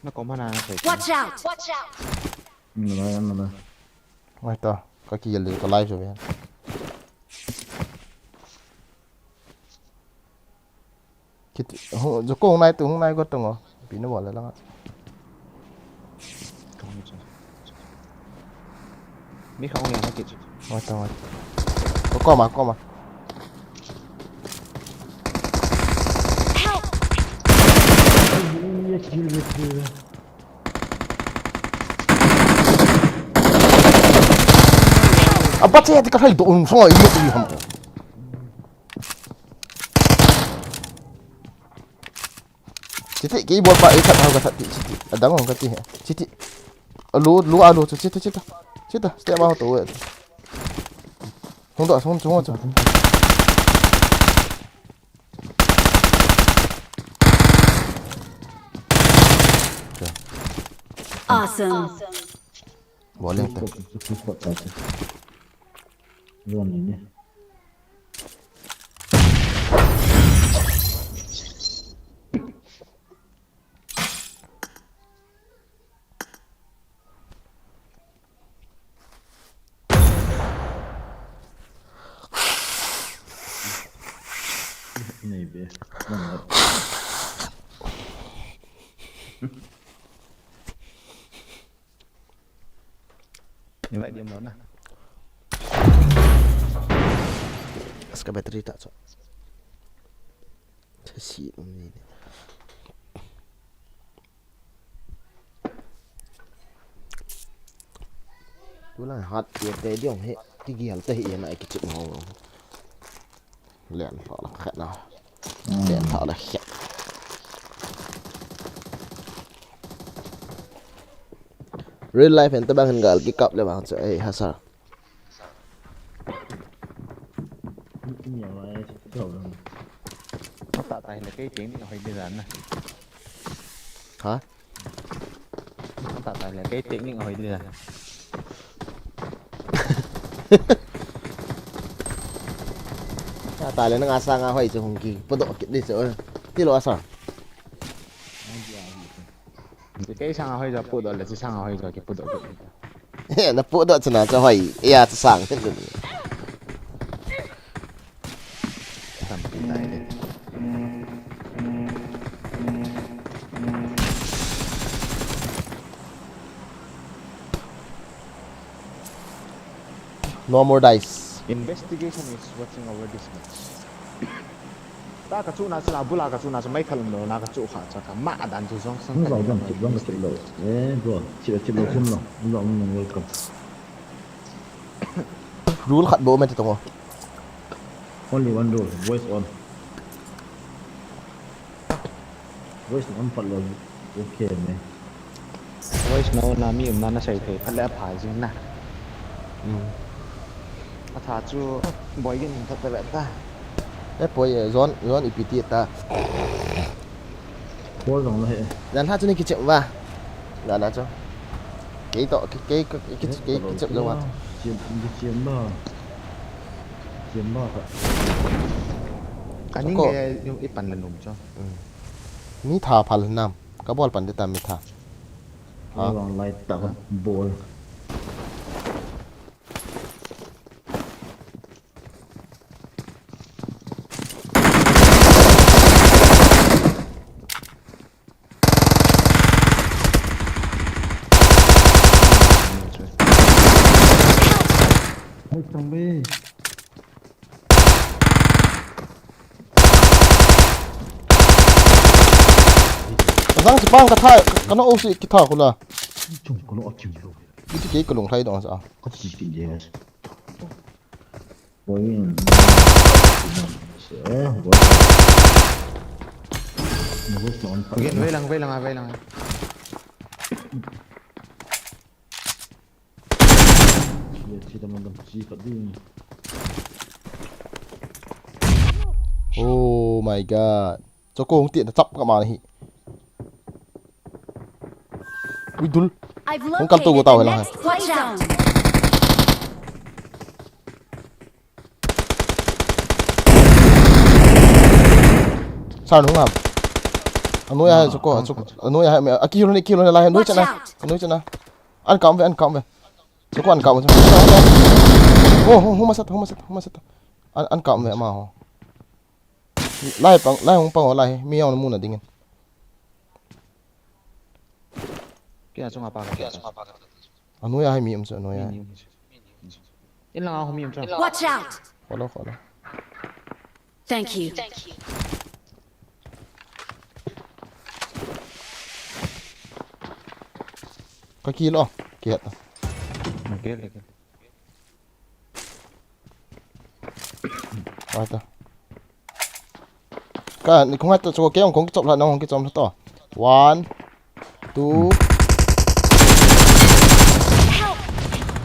Nó có mana phải. Watch out! Mana? Ngoài to, có kia lửa có live rồi vậy. Giờ cô hôm nay từ hôm nay có từng rồi, bị nó bỏ lại lắm. Biết không nghe nó kịp. Ngoài to. Có mà. Apa sih ketika itu semua ini ham. Citik ke buat pak ikat tahu kata citik. Ada ngong kati he. Citik. Lu alo tu citik. Setiap mau tu. Hong tak semua tu. Awesome. Boleh tu. Luar ni. này bé nó là như vậy điểm lớn à cái battery tak so si ini tu là hot ya te diong he tigi hal te ya na ki chip mau len fa la khat na len fa la khat real life ente bang gal ki kap le bang cha ai hasar nhiều ai đầu rồi nó tạ tay là cái chuyện này đi ra nè hả nó tạ tay là cái chuyện này đi ra tài lên nó asa nga hoài cho hùng kỳ bắt độ kiện đi chỗ tí lo asa cái sang hơi giờ phụ độ là chỉ sang hơi giờ cái phụ độ nó phụ độ cho nó cho hoài ya cho sang hết rồi làm cái này đấy no more dice investigation is watching over this match ta cả chú nào sẽ là bula cả chú nào sẽ mấy khẩn nữa nào cả chú khả cho cả mạ đàn chú giống không giàu dòng chụp lộ bro chỉ là chụp lộ không nào không giàu mình welcome rule khát bố mày thì tao only one rule voice on voice on phật rồi ok này voice nó là mi nó sẽ thấy phát lẽ phải chứ nè thà chú bói cái thật là ta đấy bố zone ipt ta bố dòng là hệ dan hát cho nên cái chậm va là đã cho cái tọ cái chậm đâu mà chiếm bao vậy cái những cái ít bàn lần nồng cho mi thà phal nam cái ball pan ta mi thà vòng lại tập ball trong bi Răng chỉ băng cái thai cái nó oxy cái thai của là chung có nó chịu rồi cái cái lồng thay đó sao có chỉ cái gì với mình sẽ với vây lăng chỉ là mình chỉ phải đi oh my god cho cô không tiện chấp các bạn này ui đul không cầm tàu của tàu hay là sao đúng không anh nuôi ai cho cô anh nuôi ai mẹ kêu này lại nuôi chân này ăn cắm về cho cô ăn cắm cho không mà sát ăn cắm về mà lại không bằng lại miêu nó muốn là đinh kia trong apa anh nuôi ai miêu cho nuôi ai yên lặng không miêu cho Watch out. khó đó Thank you. cái kia lo kia mà kia rồi ta cái này không hay cho cái ông không chọn là nó không cái chọn to 1 2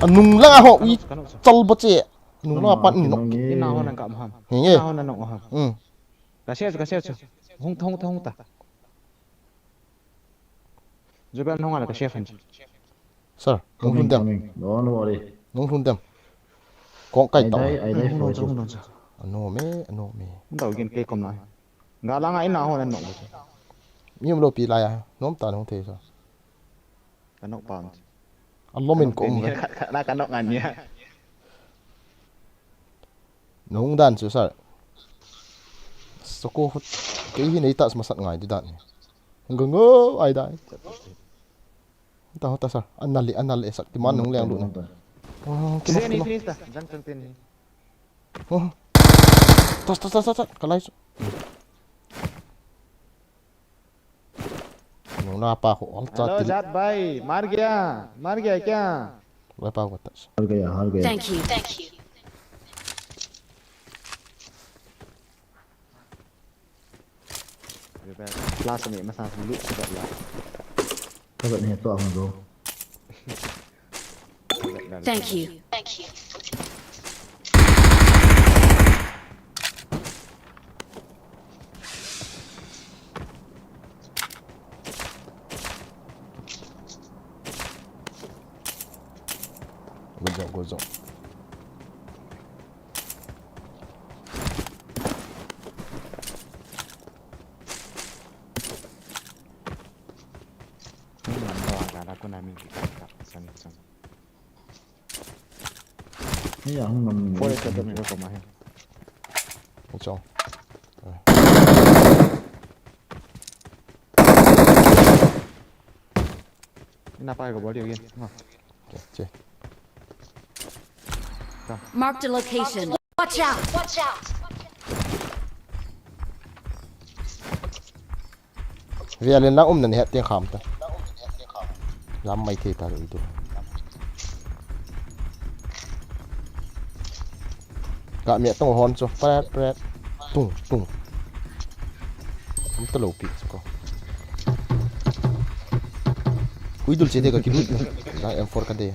anh nung la họ uy chal bát chế nung la pan nó cái nào hơn cạm hầm nghe nào hơn nọng hầm cái xe không ta rồi bên không là cái xe phần sao nung hun dem đó nó đi nung hun dem có cái tàu ai đấy phải chứ ano me không tàu kiên kê cầm lại ngã lăng ấy nào hơn nọng nhưng mà đồ pi lại à nóm ta không thể sao cái nọng bằng anh lo mình cũng đã cái nọng anh nhé nung đan chứ sao soko cái này ta mà sẵn ngài đi đạn ngơ ngơ ai đại ta sao anh nali sắc thì man nung leng luôn này Sini finish dah. Jangan tin. tas kalai nung na pa ko Hello Jat bhai, mar gaya क्या? Wala pa ko tas हार गया Thank you. Thank you. Class में मसा लूट कर ला. các bạn hãy tọa hoàng rồi Thank you. Thank you. go zong Aku nami kita sana. thế là không nằm Boleh tetap ni kau main. zong Kenapa kau boleh again? okay Marked a location. Watch out. Watch out. vì lên nãy này hết tiếng khám ta làm mấy thế ta rồi tu cả mẹ tông hòn cho pret tung không tao lâu kỹ sao ui dul chỉ để cái kỹ lại em for cái đấy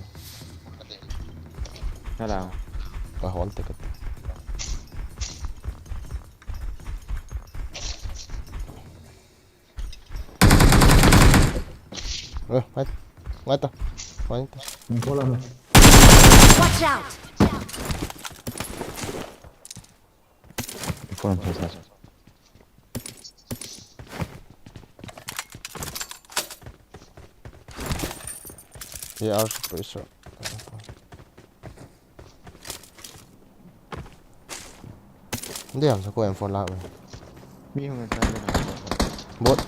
Hello. cái hòn thế cái ngay ta không có lần Watch out. Phone saya. yeah I'm pretty sure đây làm sao cô em phone lại rồi Mi hong saya. bot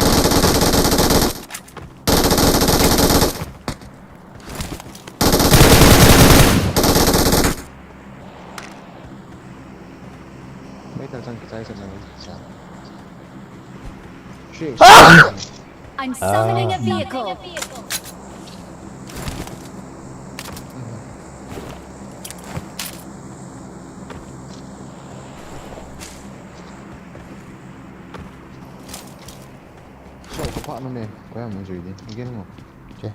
Mấy thằng sang saya sana. I'm summoning a vehicle. So kau pak mana? Kau yang muncul ini. Mungkin mo. okay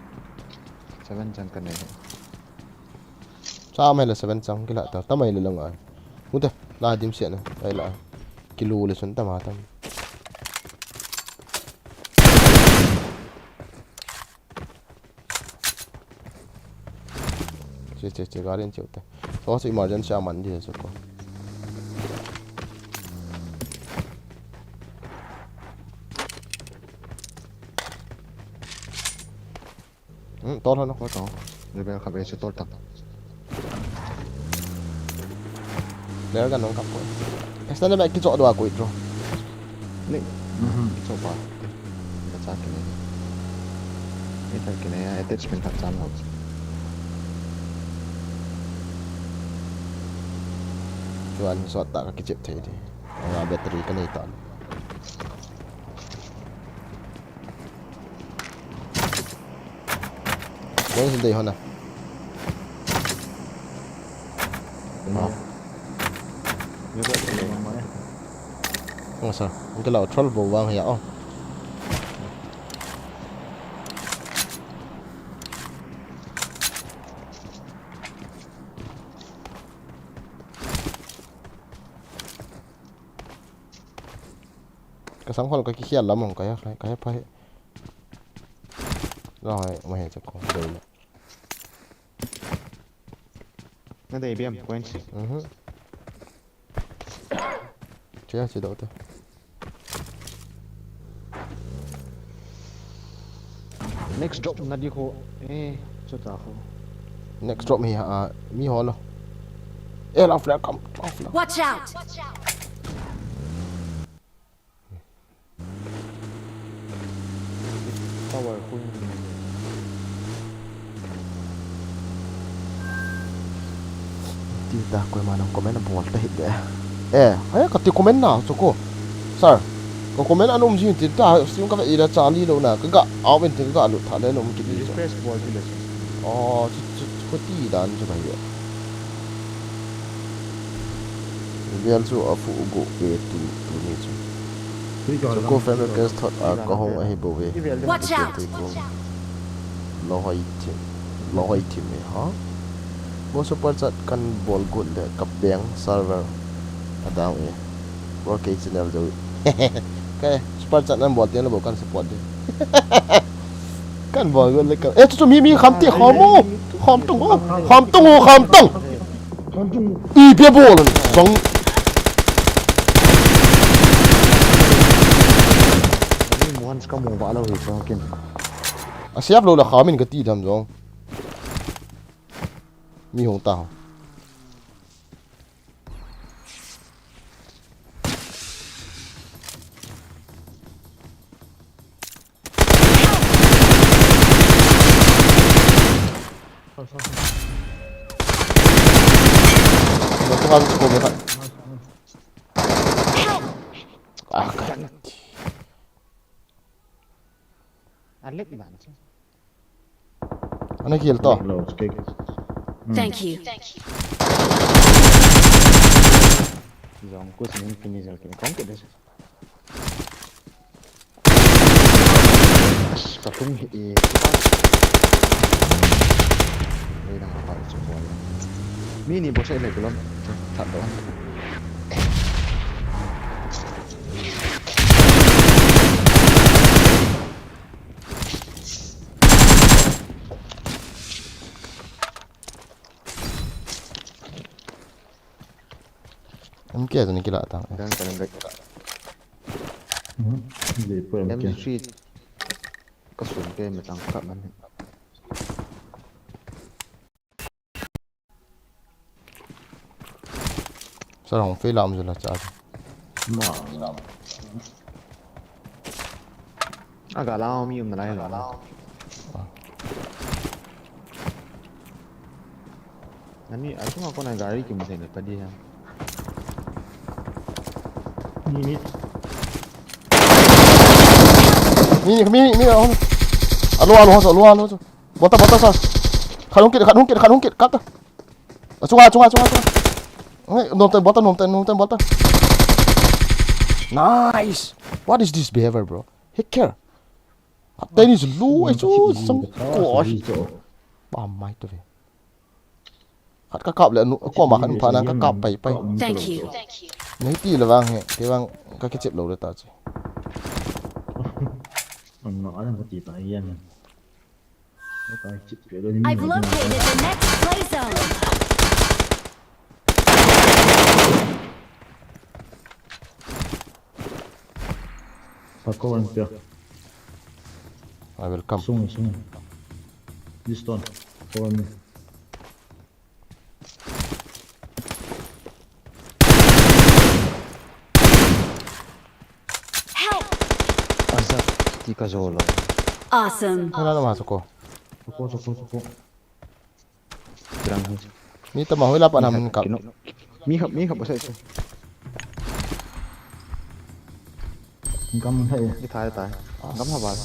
Seven jangkan ni. sao mày là 7 trăm cái lại tao mày là lần rồi muốn thế là điểm xịn này đây là kilo là xuống tao mà tao chế gà đến chịu thế có sự mở dân sao mặn gì rồi cô tốt hơn nó Kau tahu. Lebih kau biasa total. nếu gần nó cặp cô cái sao lại cái chỗ đồ của rồi Ni. Coba. Baca kini. Ini tak kini ya attachment tak sama. cuman soal tak kaki chip thế thì battery cái này tận Vẫn xin đi hơn nè Như vậy thì không sao cái lẩu troll bầu vàng hiểu không cái sáng hôm cái kia lắm không cái phải rồi mà hiện chắc còn đầy nó đầy biếm quên gì. Chưa chỉ đâu thôi Next drop na di ko cho ta ko. next drop mi ho lo e la flare come Watch out. tower full Tita ko mana komen bol ta hit ay ka ti komen na so ko sir ko komen anum ji tita sim ka ira chali lo na ka awen ti ka lu tha le lo ki this press ball ti le oh ko ti dan ju ba ye real su afu go pe tu ni chu ko friend request thought ka hong ai bo we Watch out! lo hoi ti me ha mo support chat kan ball good le kap beng server adang e work channel jo cái support chat nan ball tiền là bộ kan support đi kan ball good le ka chu mi kham ti khom tung i bia ball song once ka mo ba lo hi so kin siap lo là khá mình cái tí thầm rồi mi hồng tao nó có ăn cô vậy cái Alex bạn anh ấy kia to Thank you. dòng của mình finish rồi cái con cái đấy tập trung thì đây là hỏi số bò mini bò sẽ này của lắm thật đó em kia rồi này kia lạ tao đang cần gạch để quên em kia suy có xuống cái mà tăng phạm anh sao không phê làm rồi là chả agak lama mi mà lại là nanti aku ngaku nagari cuma saya lepas dia mini mini không alo bota sa khăn hung kit cắt chunga nom ten bota nice what is this behavior bro heck care tên is low ấy chú xong cổ bà mai tôi về hạt các cọp lại có mà khăn phá năng các cọp bay Thank you. mấy tí là vang hệ cái vang các cái chip lầu được tao chứ ông nói là một tỷ tài yên cái tài chip phía đây I've located the next play zone. và cô anh kia I will come sung this stone cô anh Help! azab tika zolo Awesome. thế là masuk ko cô kurang ni tama hula pa naman kap mi hấp bớt itu cắm thấy cái thái thái ngắm hả bạn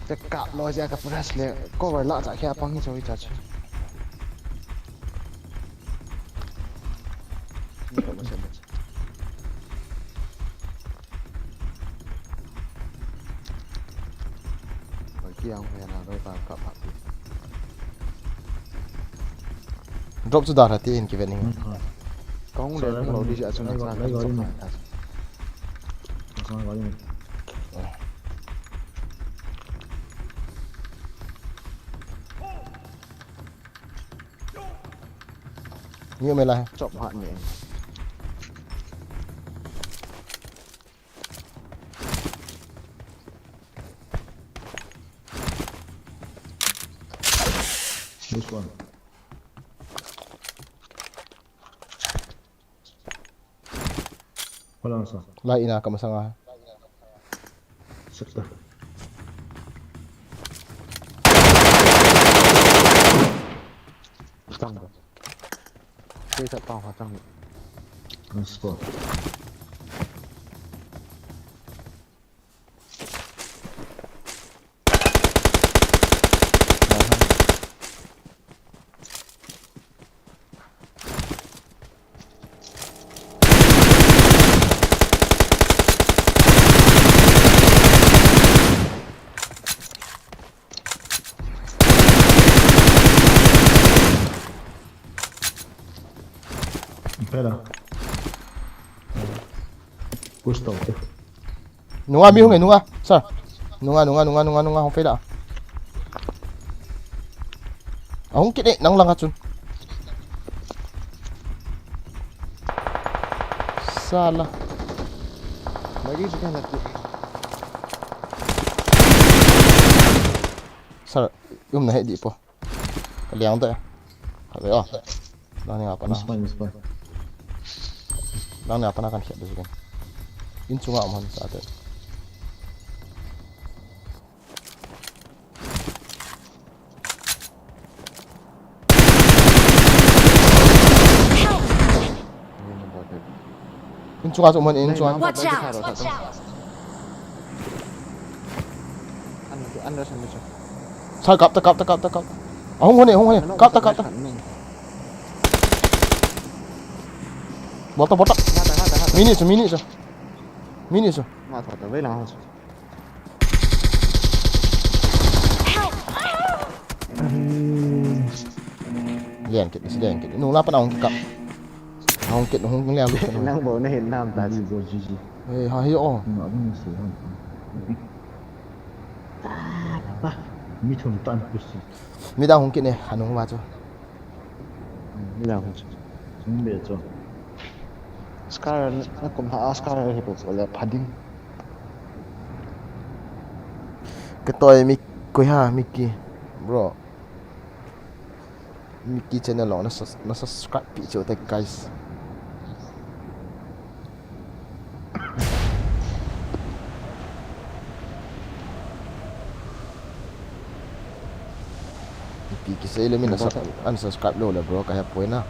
cái cặp lôi ra cái press này có vài lạ tại khi băng cho ít chặt kia ông này là đôi ta cặp hạt drop sudah hati in kiven ini con để nó lôi đi ra xuống này lấy gói đi mình gói đi mình như mày lại chọn hạn nhẹ this one wala sa lại ina ka masanga sector. 화장 거. 세이사 빵 화장 거. Nice spot. Pera. Push tàu chứ. Nunga mi hung nunga. Sir. Nunga không phải đã. Không kít đấy, nang lang chun. Salah. Lagi juga nak. Sir, na hết đi po. Liang tới. Phải à? Đang ni apa Miss na? by. Đang ni apa na kan hiat dulu kan. In sunga aman saat itu. In sunga aman in sunga. Watch out! Anda sama siya. Sir, kap. Hung hone. Kap. Bota. Mini so. Mata ta, vậy nào. Liang kit. Nung lapan ang kap. Ang kit hung liang lu. Nang bộ nó hiện nam ta. Đi rồi GG. Eh, ha hiyo. Nó cũng sẽ hơn. À, mi thùng tan push. Mi da hung kit ne hanung ba cho. Đi nào. Chúng biết cho. Scar nó cũng hạ Scar thì bộ là padding. Cái tôi Mickey ha Mickey. Bro. Mickey channel lo nó subscribe picture tag guys. Mickey sa ilo min unsubscribe lo la bro kaya po na.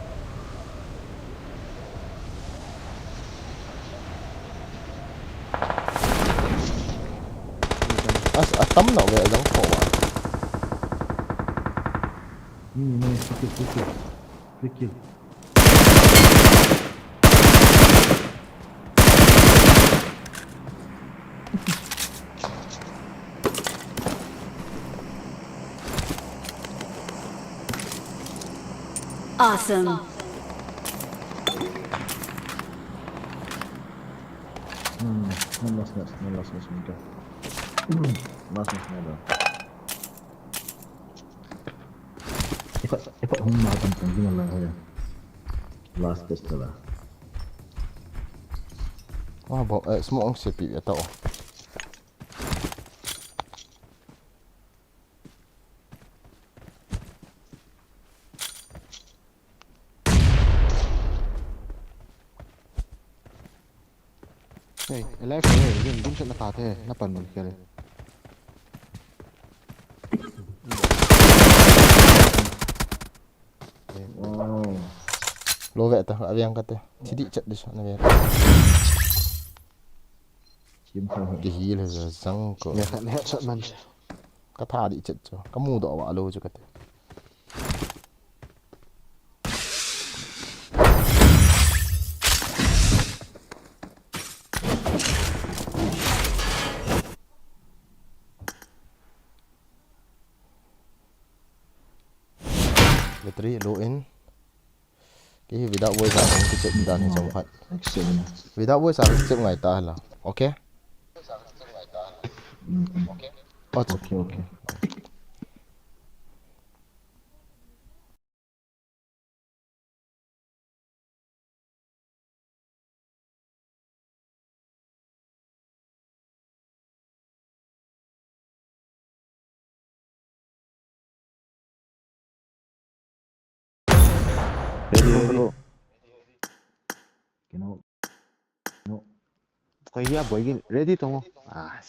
Tấm nào về giống khổ à? Free kill. Awesome. No last match, Mika. Last match never. If I home match ang tingin lang kaya. Last test lah. Wah, semua orang sepi ya tahu. Hey, alive rồi, nhưng sẽ nó phá thế, nó bẩn một cái này. Wow. Lo vet tu, abi yang kata. Tidak chat di sana vet. Chim sao Dia hilang sang ko. Lihat shot man. Kata di chat tu. Kamu dah awak lo je kata. Battery low in. Okay, without voice aku kecek dah ni jam 4. Excellent. Without voice aku kecek ngai tah lah. Okay? Okay. Oh, Okay. Ready. No. Kaya boy, ready to mo? Ah.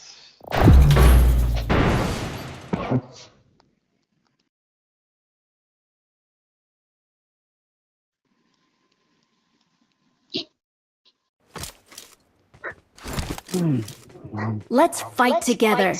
Let's fight together.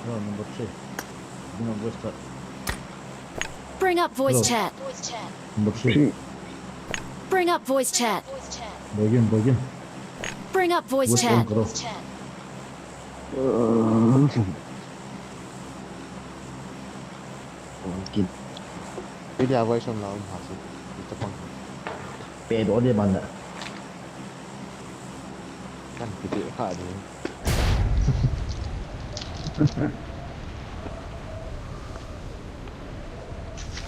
No, number 3. No, voice chat. Bring up voice chat. Number 3. Bring up voice chat. Begin. Bring up voice Voice chat. Conqueror. Bây giờ quay xong là ông hỏi sự cho con Bè đỏ địa bàn ạ. kan gede kak dia.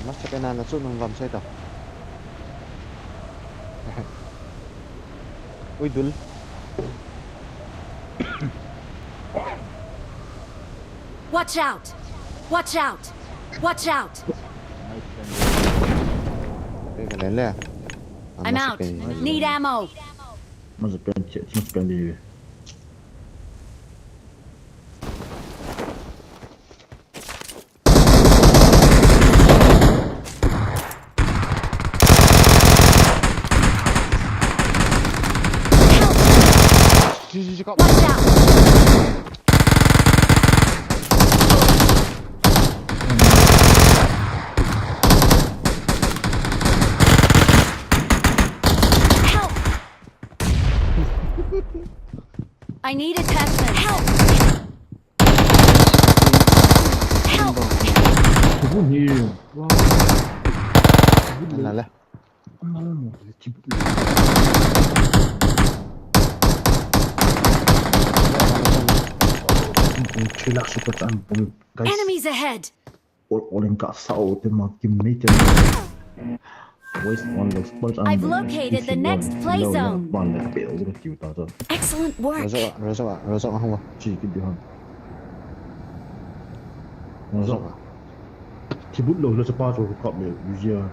Mas sampai nana tu nang ram saya tau. Ui dul. Watch out! Watch out! Watch out! Cái này là. I'm out. Need ammo. Mas prende. Watch out! Help! I need attachment. Help! Help! Bonito. Là là. Enemies ahead! I've located the next play zone. Excellent work. Rồi không à? Chỉ cái điều rồi thì bút đầu là sẽ bao rồi cọp để user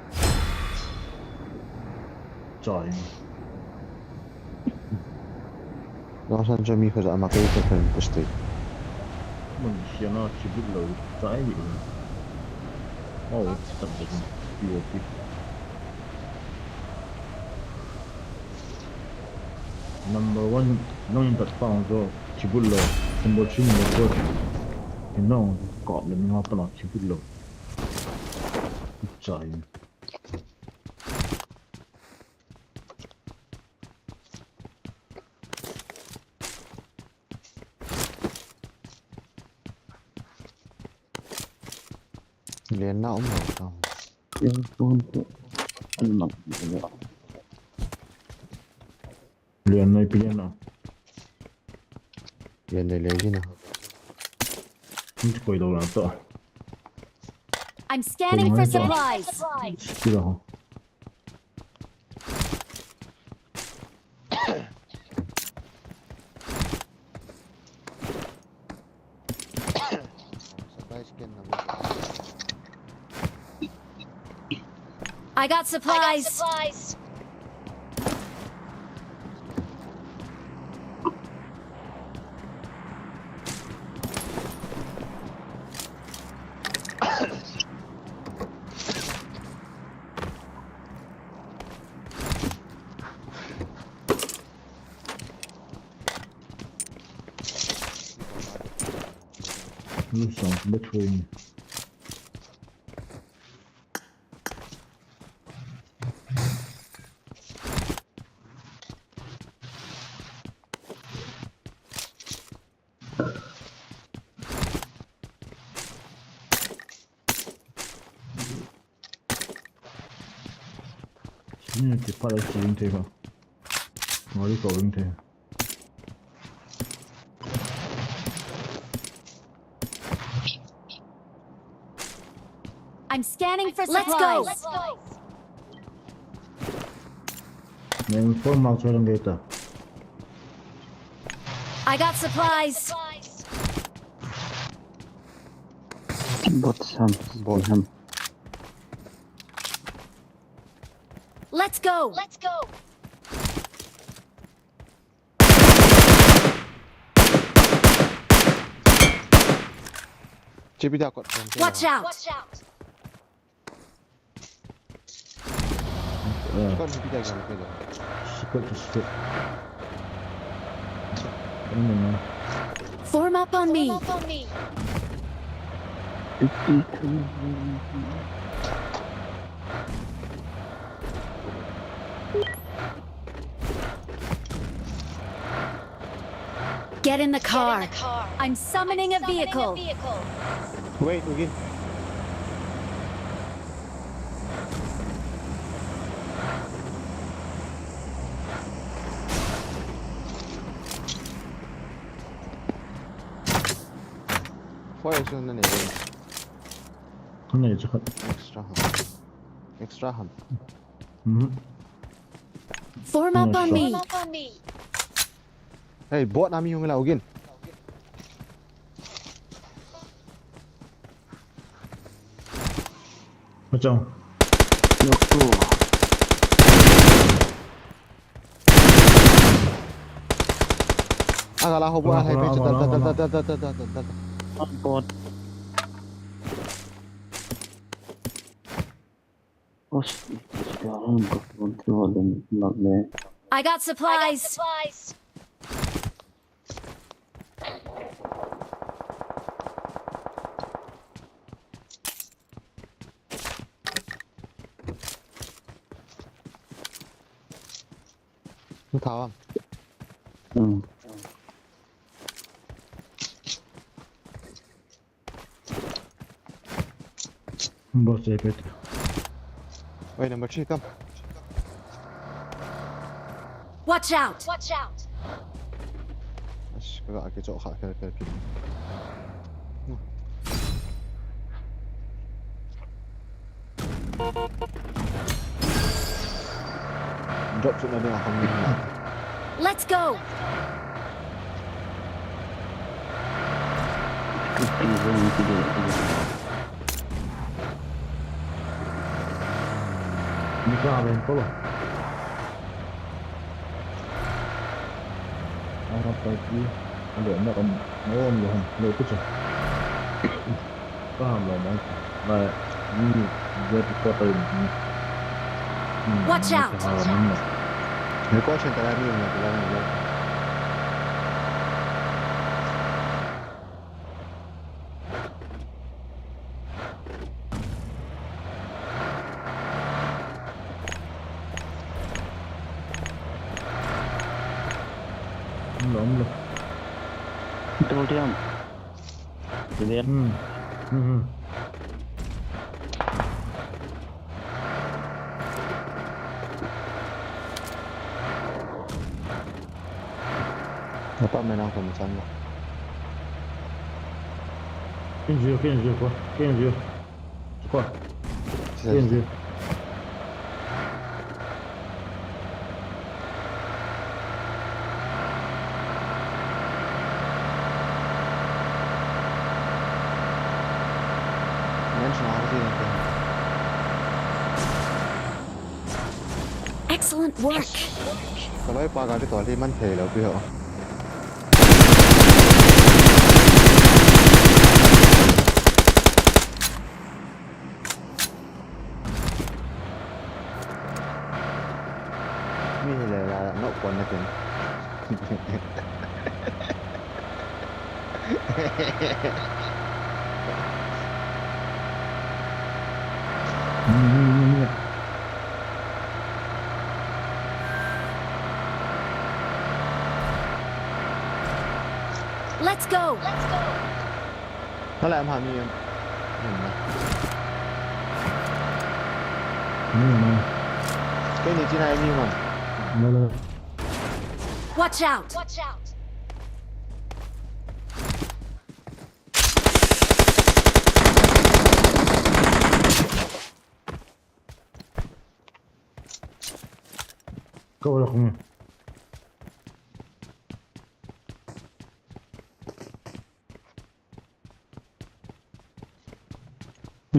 trời Nó sang cho mi khởi mà cái phần post mình xem nó chỉ bút đầu trái gì tập được điều gì number one nó nhận thật phong rồi chỉ bút đầu number two number four thì nó cọp lên nó phải là chỉ bút đầu trời liền nó cũng mở không liền này bây giờ nào liền để lấy cái nào không quay đầu là tội I'm scanning for supplies. cái đó I got supplies. Lu sounds between. Ini kita pada sini tega. Mari kau ini tega. I'm scanning for supplies. Let's go. Name for macam data. I got supplies. Bot. Let's go. Let's go. Cipi dah kot. Watch out. Kau cipi dah kan kau. Sikit. Ini. Form up on me. Get in the car. I'm summoning a vehicle. Wait, again. Fire zone na Ano yung sakat? Extra ham. Form up on me. Hey, bot namin yung again. Macam? Akala ko buwan ay page Bot. I got supplies. Thảo Boss jacket. Wait, number 3, come. Watch out. Kagak cái chỗ khác cái kia. Drop xuống đây là không nhìn lại. Let's go. Muka bên có rồi. Arab lagi ada nak mau ni lo tu je. Faham lah mak. Baik, ni jadi kota ini. Watch out. Người có trên tàu đi là cái Belum. Betul diam. Lihat. Apa main aku macam ni? Kenzo kau. Cepat. Kenzo. Excellent work. Kalau ai pakai di toilet man thề là biết không? Ini là nó quần này kìa. นี่ Let's go. นั่นแหละผ่านมีเห็นไหม นี่มา แค่นี้ที่ไหนมีมั้ง มาเลย Watch out. ก็ว่าคง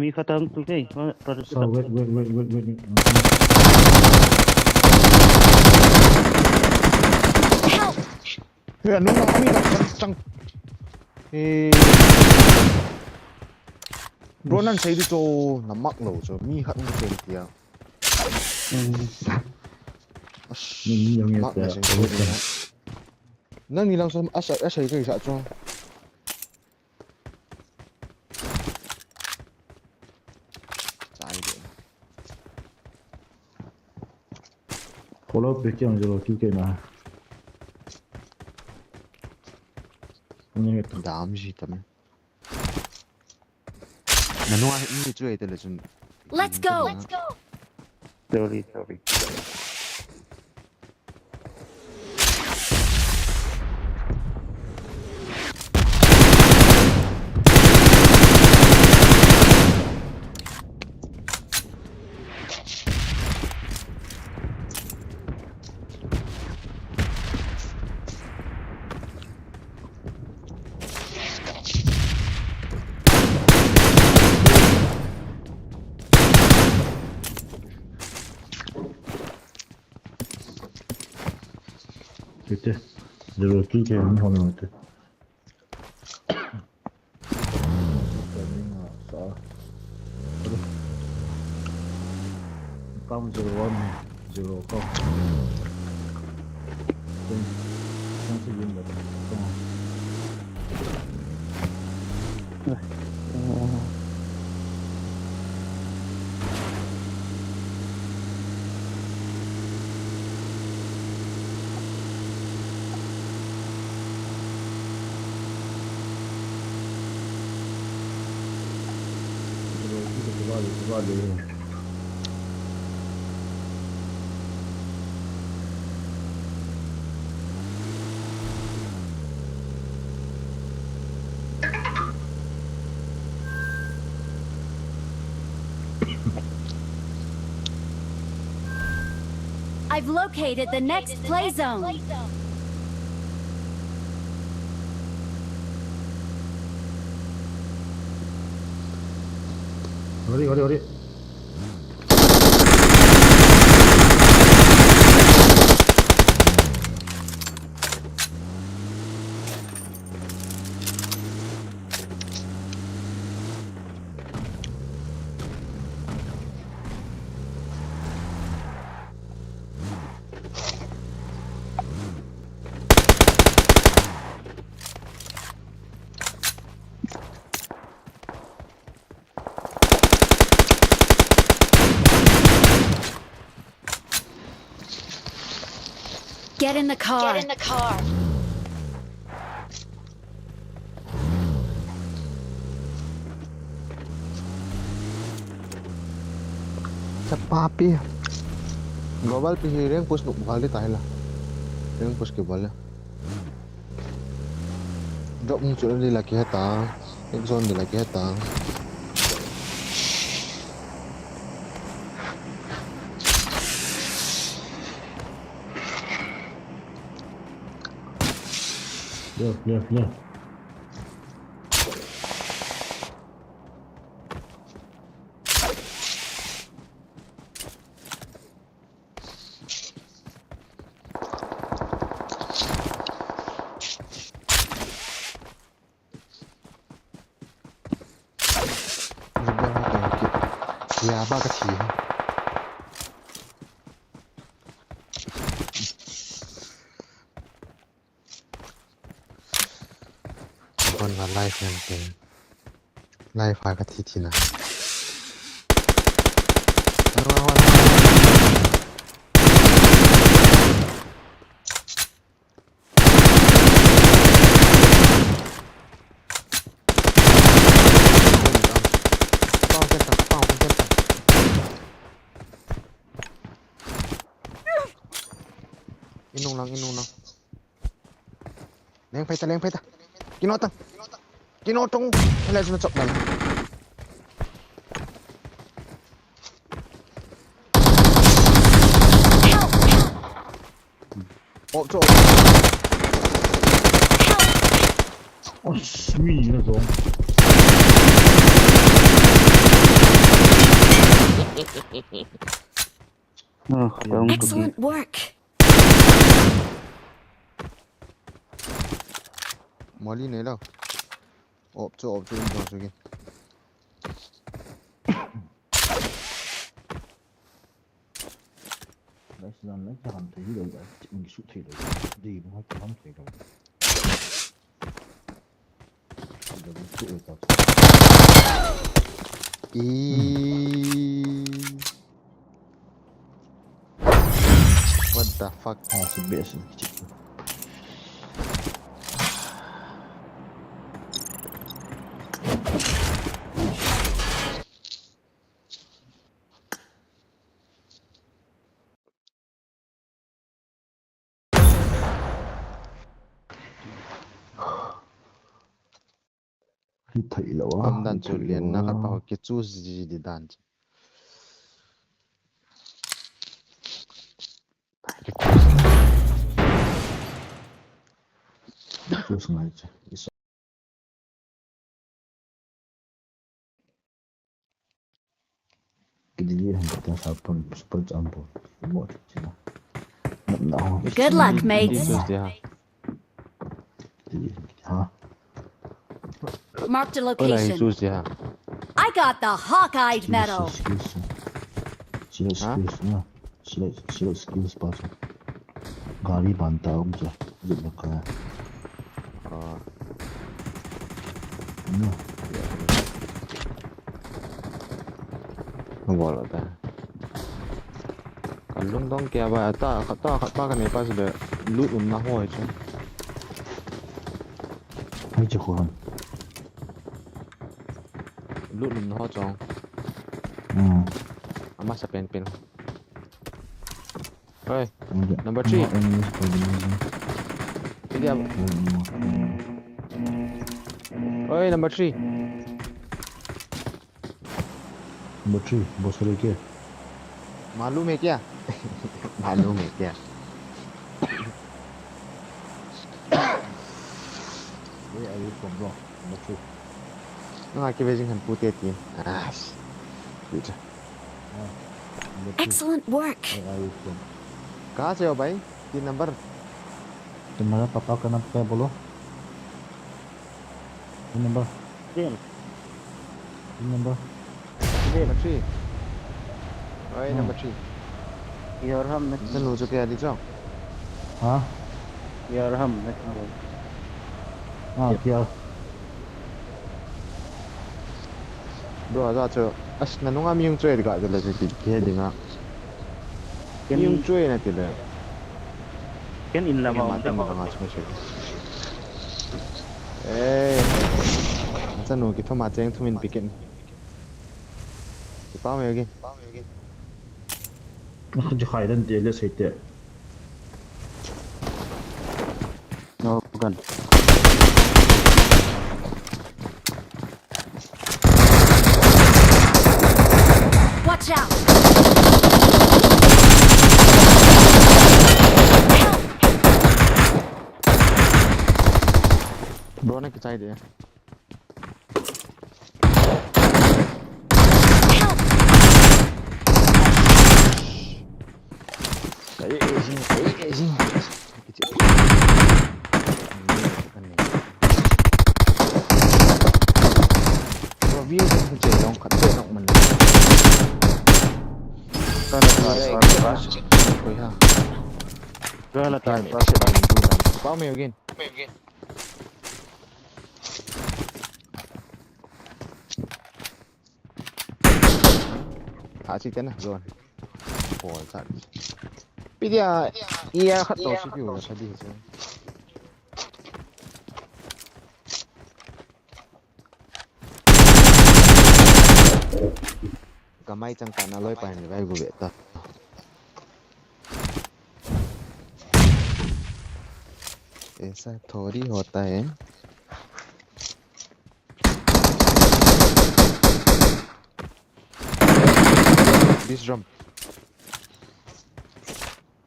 มีkata tu ke? Pada so wait Help. เฮ้ยนุ่งน้องมีกับจังโรนั่นใช้ดิโจน้ำมักเหลวจ้ะมีหัดมีเจนเดียว นี่ยังมี มัก แต่ ไม่ใช่เลยนะนั่นนี่ลังสมอาศัยก็อีกสักจ้ะใจเดียว follow ไปเจ้าจะรอคิวเกนะนี่ก็ damage tamam. Nanu ah ini tu itu le jun. Let's go. sorry. Bitte. Zero kill ke ni hono bitte. Come 01 0 come. Không sử dụng được. Come on. Vale. I've located the next play zone. Ori. Get in the car. Papi. Global pi rank push nuk bali tahila. Rank push ke bala. Drop muncul di laki hata. Exon di laki hata. Yeah. Ya ba cái gì? Con là live nhân tình. ไล่ไฟกะทิทีนะinung lang leng phai ta kinotong wala sa chok dal cho ôi suy nó rồi Excellent work. 멀리 내려 없죠 인정 저기 đấy là lấy cho làm thấy được vậy mình sụt thì được đi nó không lắm thì rồi giờ mình sụt được what the fuck sự bịa sự thấy là âm đàn chủ liền nó các bảo cái chú gì để đàn chú ngay chứ cái gì hàng cái sao pun super jumbo một chứ nào Good luck, mates. hả Marked a location. I got the hawk-eyed medal. Sila skills pa siya. Gari banta ako siya. Di ba ka? Ano? wala ta kalung dong kya ba ta ka ne pa de loot na hoi chứ Ay, chakuhan. loot na ho chong ama sa pen oi number 3 ini apa oi number 3 Number 3, boss रे क्या? मालूम है क्या मालूम है क्या Where are you from, bro? Number 3. nó là cái version hình putih tin good Excellent work. Where are you from? कहाँ से हो भाई 3 नंबर तुम्हारा पापा का नाम क्या है बोलो? 3 number. 3 number. number 3 oi number 3 Yarham na chân lùi cho kia đi cho Hả? Yarham na mo. Kia. bro ra cho as na nunga miyong chơi ga de la je ki de nga miyong chơi na tile Ken in la ma ta ma nga chme che eh chân nu ki thoma cheng thumin pikin ki pa me again Nó chỉ khai đến tiền là sẽ tệ. No gun. Watch out. bro na ki chai de view không chơi long khẩn chơi động mình Cái này là thôi ha cái là time bao nhiêu again chị tên này rồi bỏ chạy bây giờ ia khát đầu CPU là sao đi chứ cả mấy chẳng cả nó lôi bài này vai của vệ ta ऐसा थोड़ी होता है this drum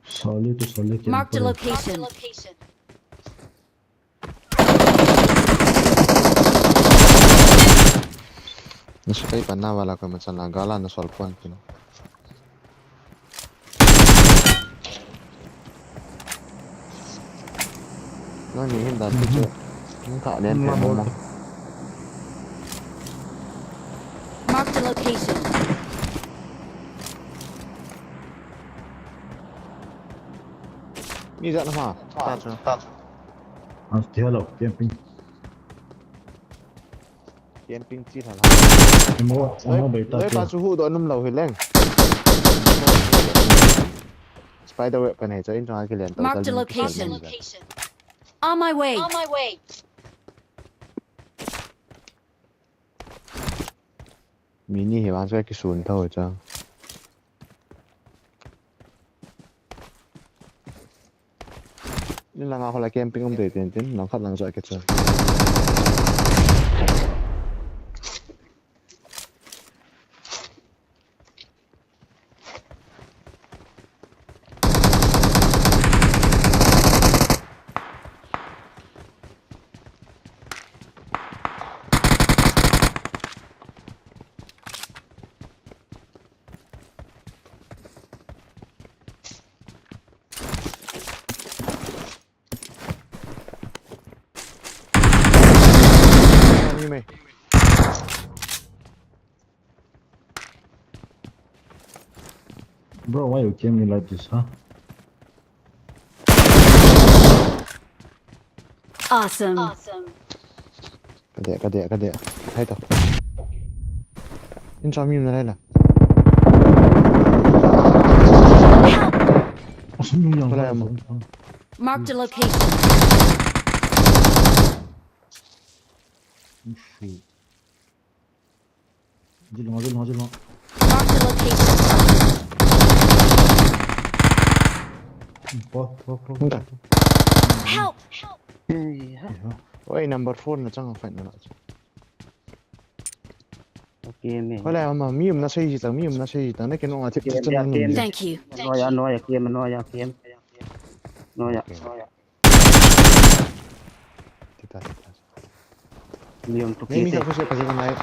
solid Marked a location. nasukai panna wala ko man sana gala na solpon pino nó nghĩ hiện tại chưa những thợ đen phải mong Marked a location. đi dẫn hả ta chưa theo lộc camping chi thằng em mua bể ta lấy ba số hũ đội năm lầu hình lên spider web cái này cho in cho cái liền Marked a location. On my way. mini hiểu ăn cái sườn thôi cho nên là ngao lại camping không để tiền tính nó khát lăng rồi cái chơi mày bro why you came in like this huh Awesome. cái đẻ hay tao in cho mình đây là Marked a location. Marked a location. Help! ôi number 4 là chẳng phải nữa ok mẹ có lẽ mà miếng nó xây gì tao miếng nó xây gì tao nó cái nó chết chân nó Thank you. nói kiếm nói miếng tục mình không phải cái gì này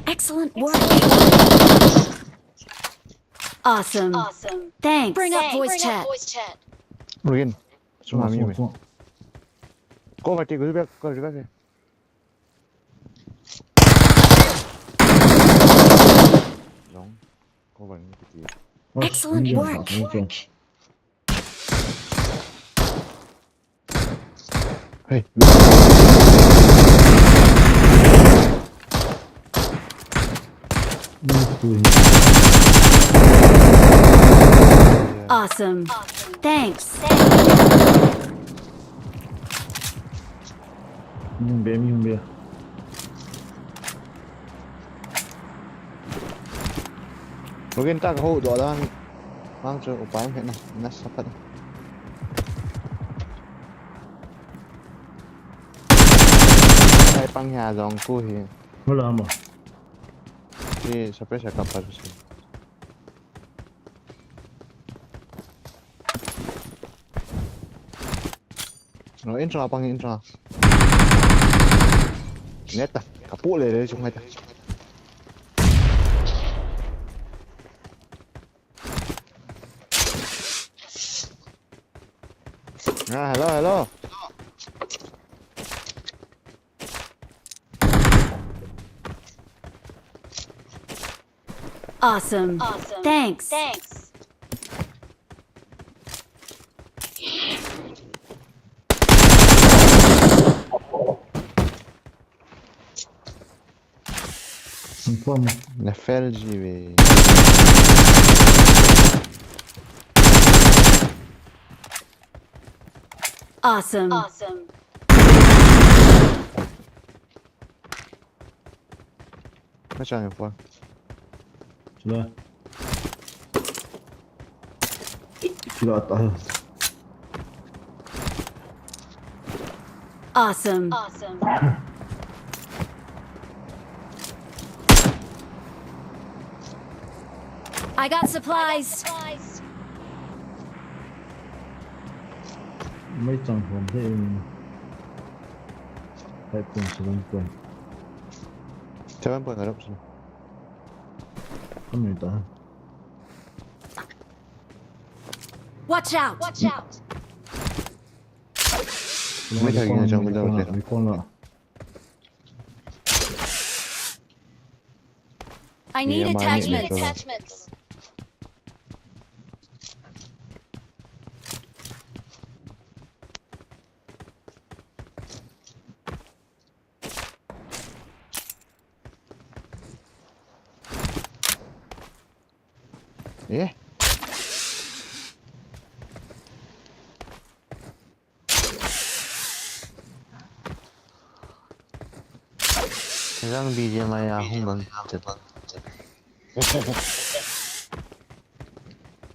Excellent work. Awesome. Thanks. Bring up voice chat. Ruin cuma miếng có phải cái gì có gì vậy đúng có phải cái gì Excellent work. hey Awesome. Thanks. Miếng bia Ruin tak hũ đó là mang cho upaya hết này nó sắp hết hai pang nhà dòng cô thì hola mà thì sắp sẽ cặp vào rồi rồi intro pang intro nét ta kapuเลยเลยchúng mày ta hello Awesome. Thanks. Inform. نفلجي Awesome. ما شاء الله Sudah. Sudah atas. Awesome. I got supplies. Mấy trăm phòng thế phải cùng sử dụng quyền تمام بقى نرقص không người ta Watch out. mấy thằng nhà trong bên đâu kìa mấy con lạ I need Yeah, mine need attachments. ايه Răng đi mà à không bằng chật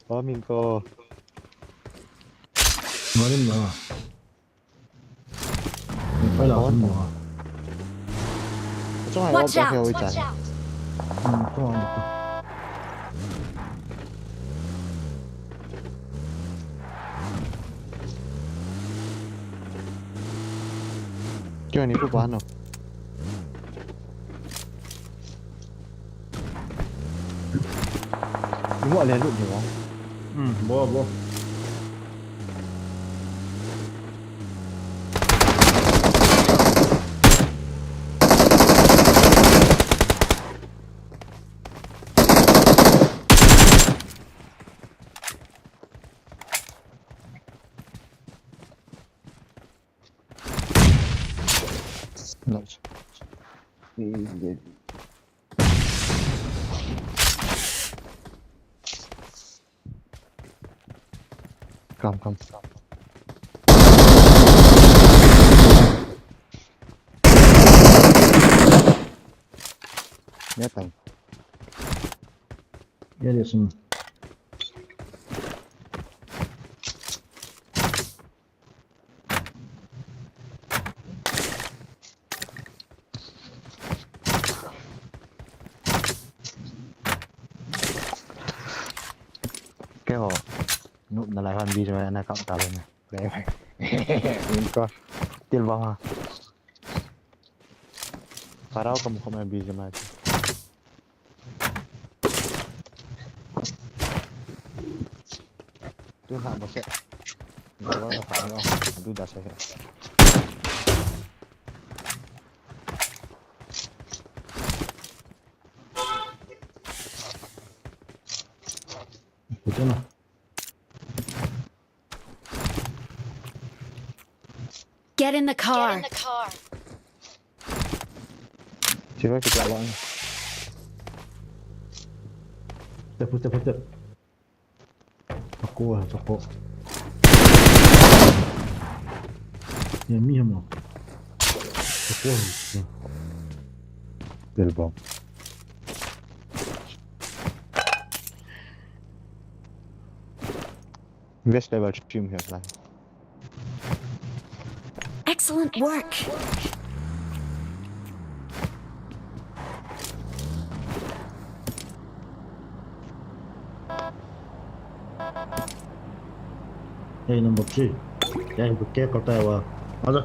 có mình cô nói đến mà mình phải làm gì mà trong này Watch có theo out. chả không làm được cái này có bán không đúng gọi lên luôn nhiều không bố cầm nhớ tầng ya diyorsun cái hồ nụ là lại hoàn vi rồi anh cộng cả lên này để phải mình coi tiền vào ha Farao kamu komen bisa mati itu nggak pakai kalau apa no itu udah saya betul lah Get in the car. coba kita awang putar aku cokok ya mi mo cokok del bom West level stream here like Excellent work. đây là một gì đây một cái có tay vào nó ra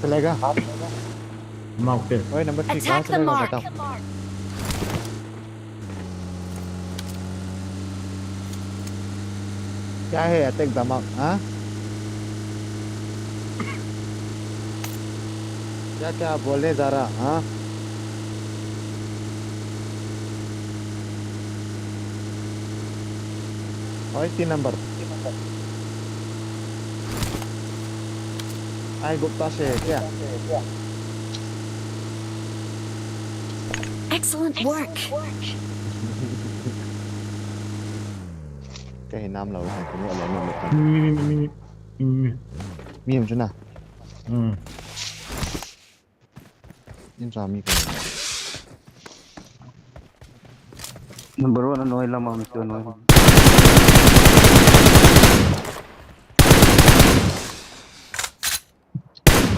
talaga mau kìa oi number 3 Attack the mark. क्या है attack दमक हाँ क्या क्या बोलने जा रहा हाँ और 3 नंबर आई गुप्ता से है क्या Excellent work. cái nam là hai cái nữa là nó một mi mi không chứ nào ừ nhưng sao mi cái Number 1 ano ila mount yun ano.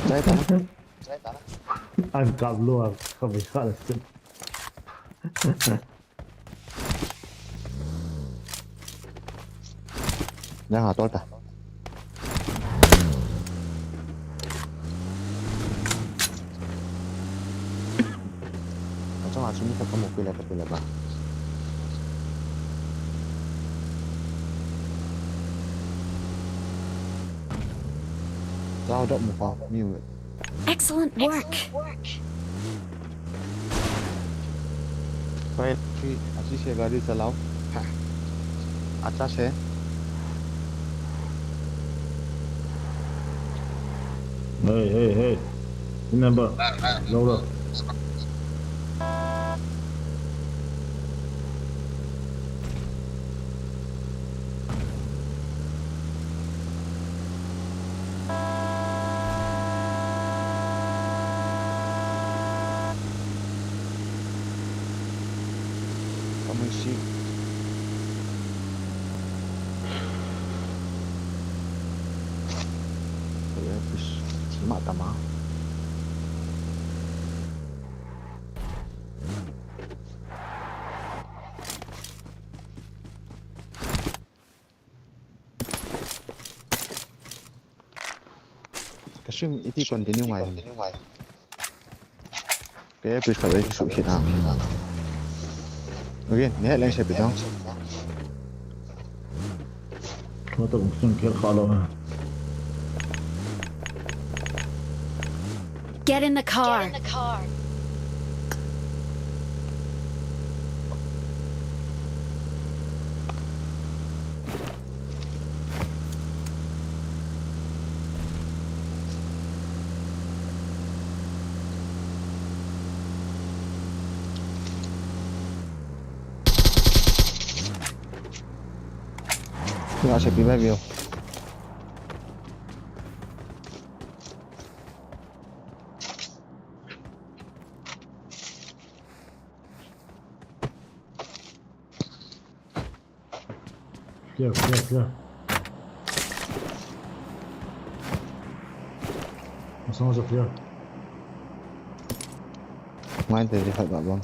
trái ta anh cầm luôn không phải sợ là chuyện đang hỏi tôi ta ở trong hạt chúng ta có một cái là ba dao động một phòng nhiều người Excellent work. quay khi अच्छी से गाड़ी चलाओ हाँ अच्छा से hey remember lâu rồi cảm ơn chị chỉ mạ tầm áo cái xương ít còn đến ngoài cái bridge phải cái sự hiện nào ok nhé lên xe bị không nó tôi cũng không kia khó đâu Get in the car. Tengok saya pergi bagi clear langsung aja clear main tadi dekat tak bang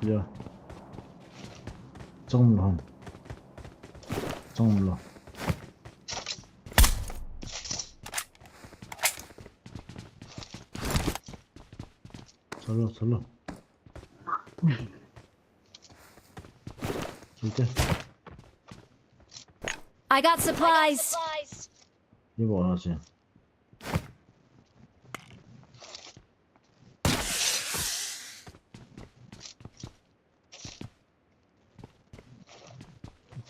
clear trong lòng 살려 진짜 I got supplies. 이거 원하지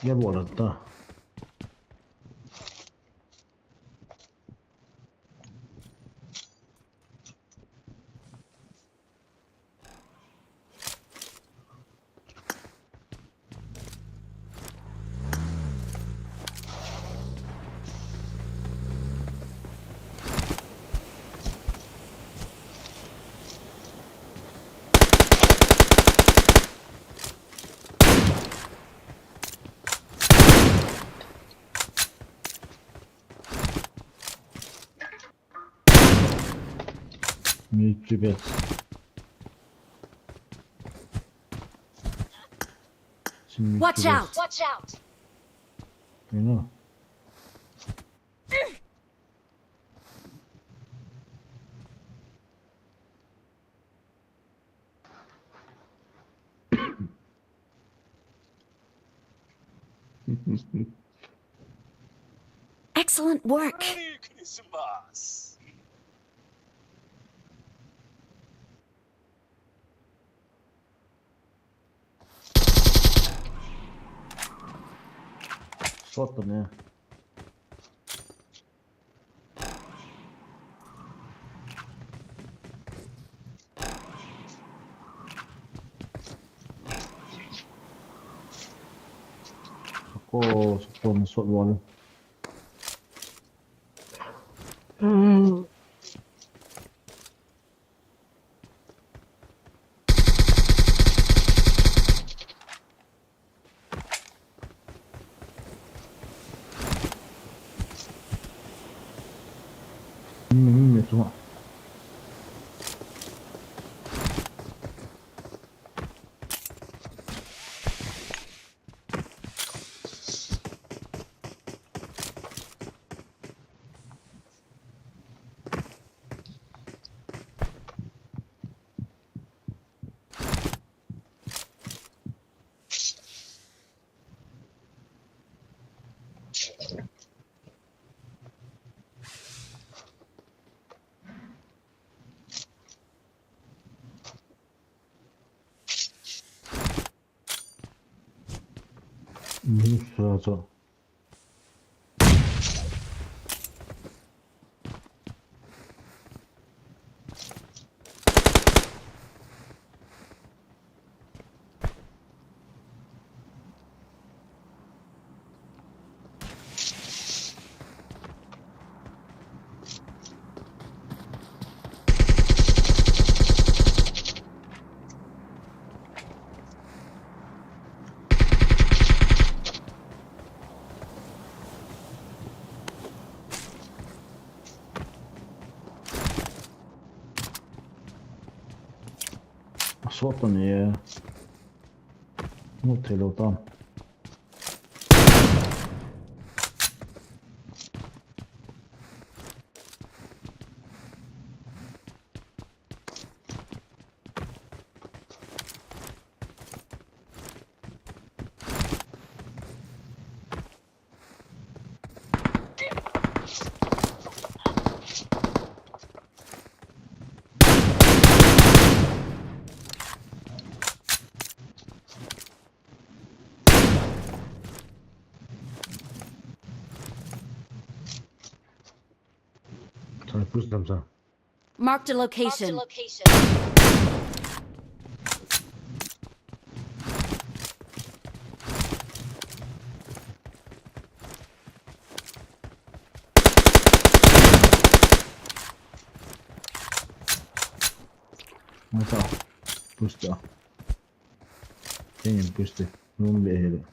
얘 뭐랬다 Привет. Watch out! You know. Excellent work. Merry Christmas. Shot ne? Sako na shot wall. Cuma. Seraca. Swap ne? Nu trebuie tam. Try push them down. Marked a location. Mata. Push down. Tem push down. Não me erre.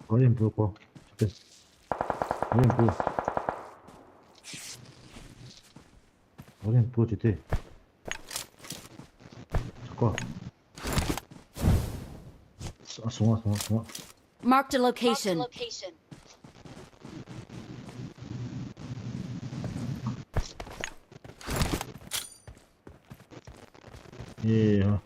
Olha pro pô. Olha pro. Olha pro tete. Sako. Semua. Marked a location. Yeah.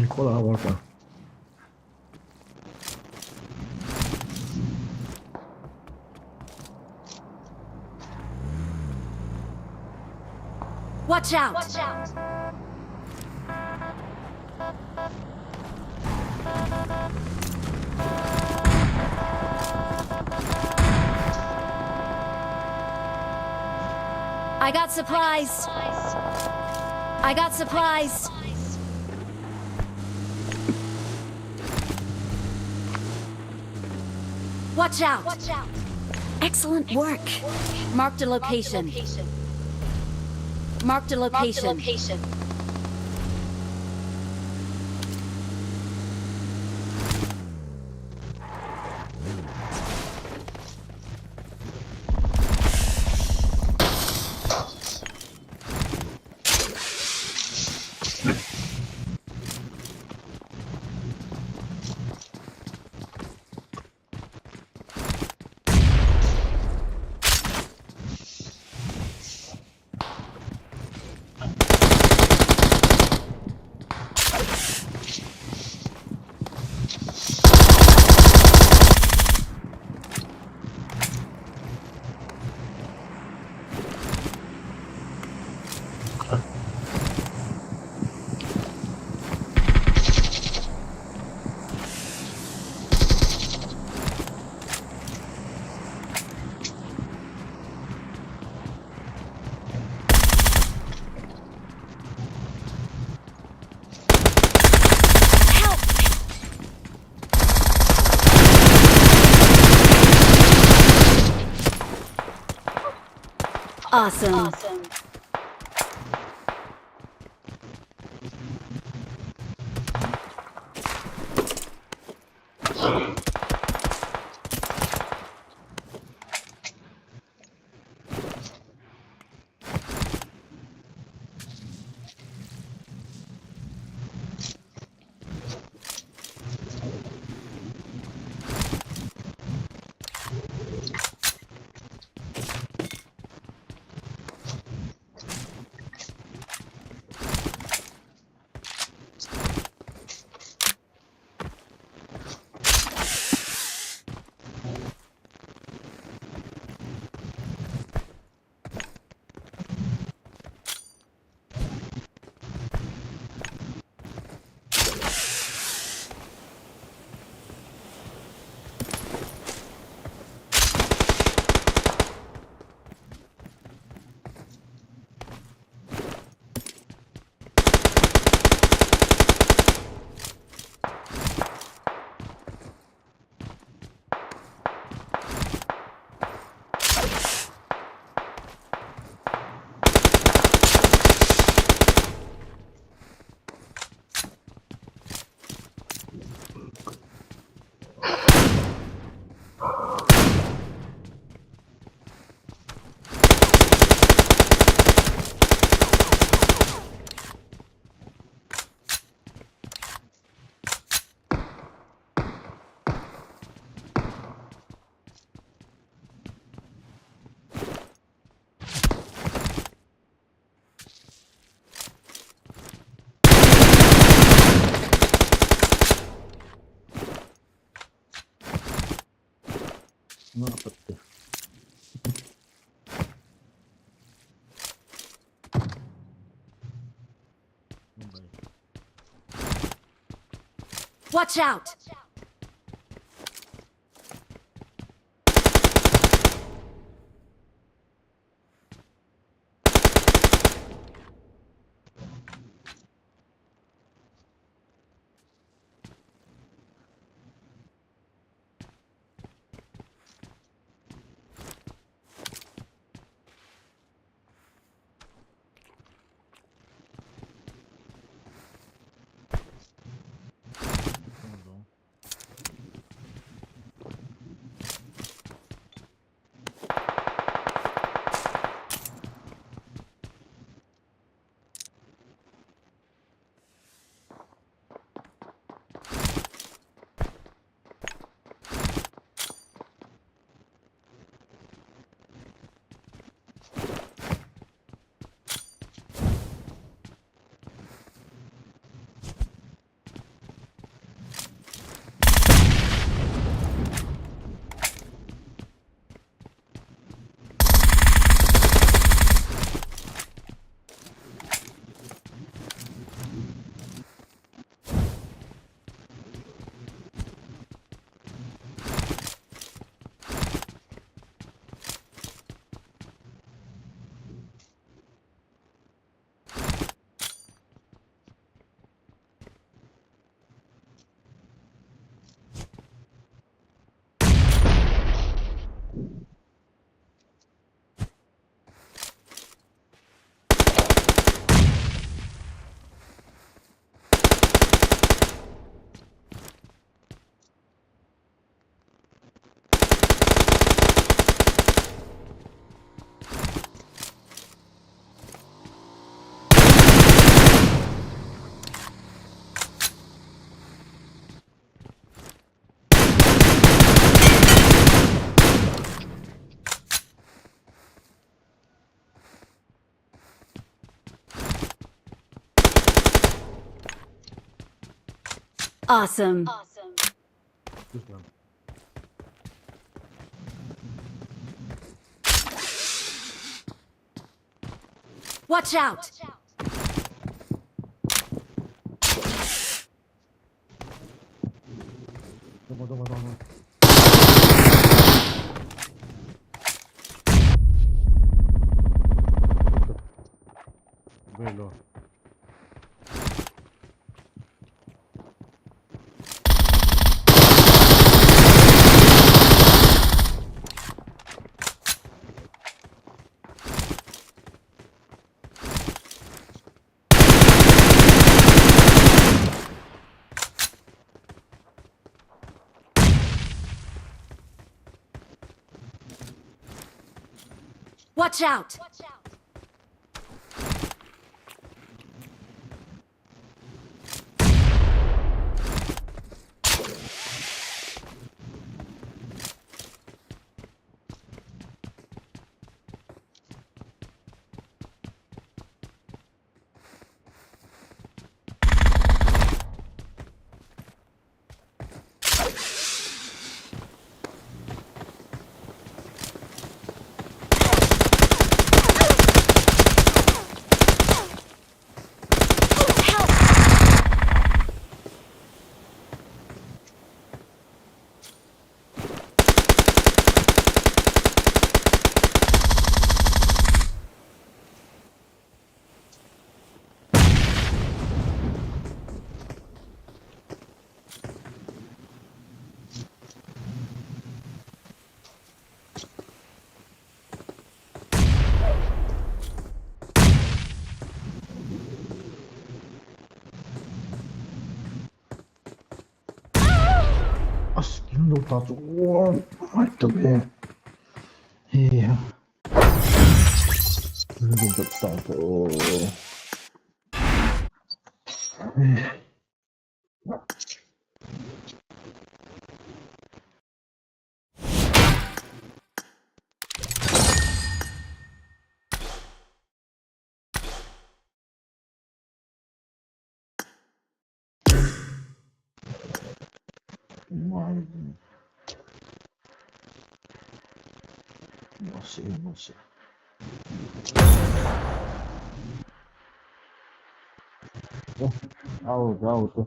Call our worker. Watch out! I got supplies. I got supplies. Watch out! Excellent work. Marked a location. Marked a location. Awesome. Ngapet deh. Watch out! Awesome. Watch out! Tunggu. Bello. Watch out! Askin luta tuon. Haittoke. Iya. Luta tato. Masih. Oh, tahu tuh.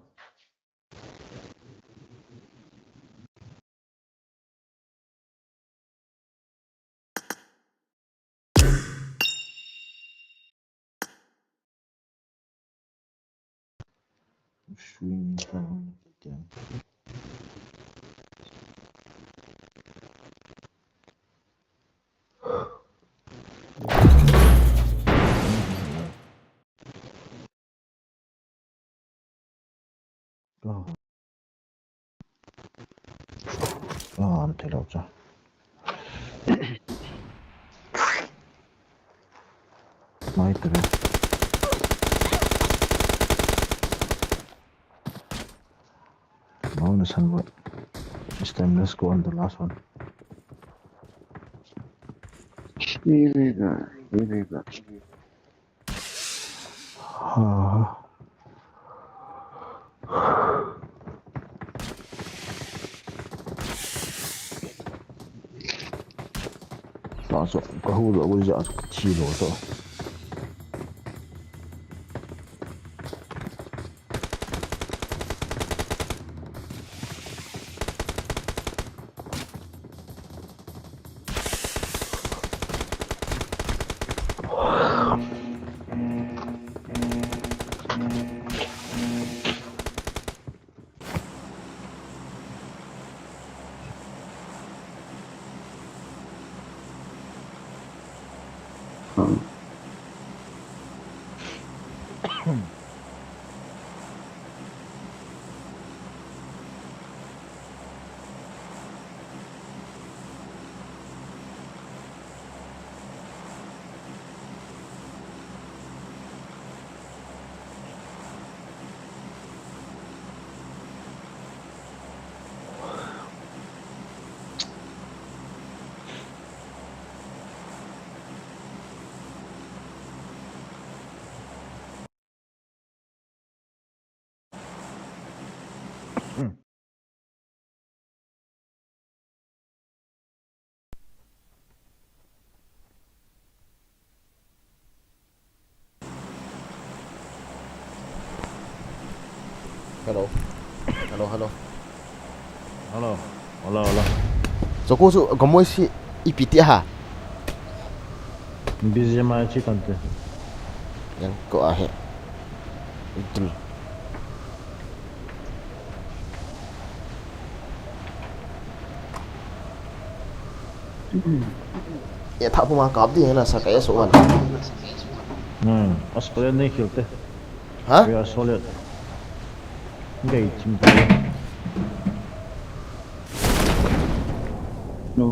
Swing down again. 안 데려오자. 나이트를. Now the sun. This time let's go on the last one. Here we go. Masuk ke hulu aku jauh kecil tu. Hello. Hello, hello. Hello. Hola, hola. So ko su gamoy si ipiti ha. Busy ma chi kante. Yang ko ahe. Betul. Ya tak pun makap dia na sa kaya soal. Australia नहीं खेलते. Huh? We are solid. Gay team. No.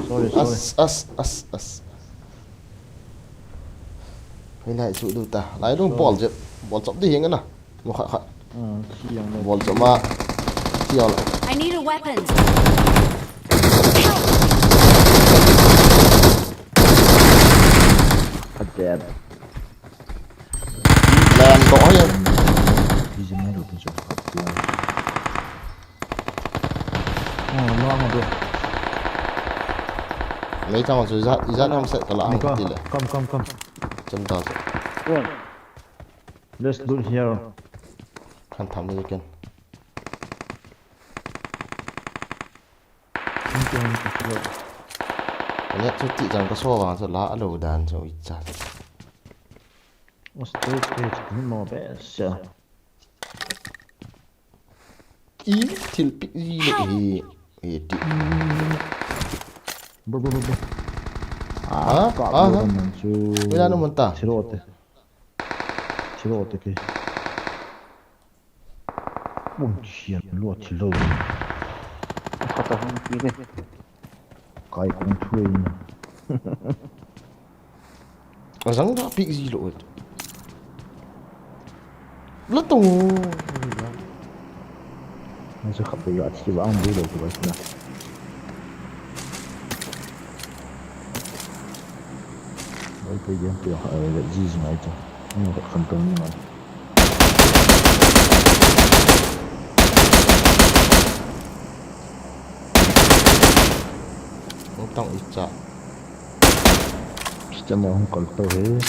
Sorry. As. Hay lại chịu được ta. Lại đúng ball chứ. Ball chọc đi hiện na. Một khắc khắc. Ball chọc mà. Thiêu lại. I need a weapon. Dead. Làm rõ nha. Busy này rồi tôi lo mà được. Mấy trong rồi ra năm sẽ có lại tỷ lệ. Come. Chân tao rồi. Let's do it here. Khăn thắm đi kìa. Nhất chút chị chẳng có xô vào rồi lá đầu đàn rồi chặt. Straight cũng nó bé sợ. Ý thì bị gì vậy? Đi. Bro. Bây giờ nó muốn ta. Chirote cái. Ôi shit, lụa chỉ lâu. Kata hong kiri. Cái cũng thuê. Răng đã bị gì rồi? Lát tù. Nó sẽ khắp bây giờ chỉ vào ông đi đâu vậy nè. Cái gì bây giờ là gì này chứ? Nhưng mà không cần như này. Không tông ít chả. 진짜 뭐 걸 또 해.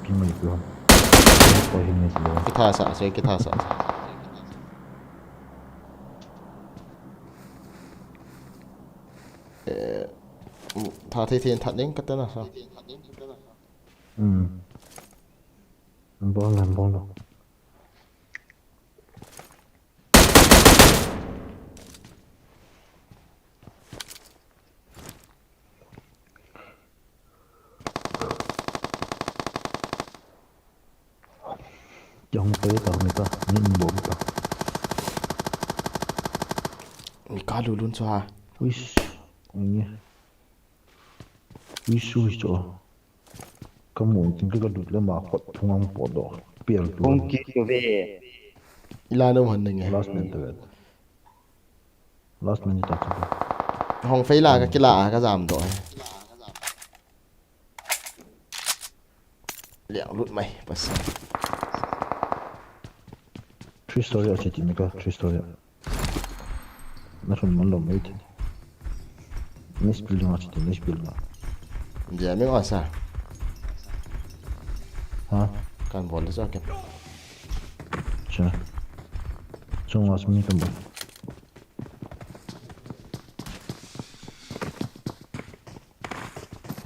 빙을 그. 거 힘내지. Kita sa, saya kita sa. Thà thì thiên thật đến cái tên là sao? Làm bon đâu. Trong tới tao người ta nhìn bụng tao. Mình cá lù luôn cho à? Ui, nghe. Ui xui cho. Cái mồm chính cái lụt lên mà hot thung ăn bỏ đỏ. Biển luôn. Hong kiri về. Ila đâu hình này nghe. Last minute tao chắc. Hong phải là cái lạ cái giảm rồi. Liệu lụt mày, basta. True story ở chị Mika, true story. Nó không muốn làm mấy thế. Next building ở chị, next building. Giờ mới gọi sao? Hả? Cần bỏ lên sao kìa. Chà. Trong last minute cầm.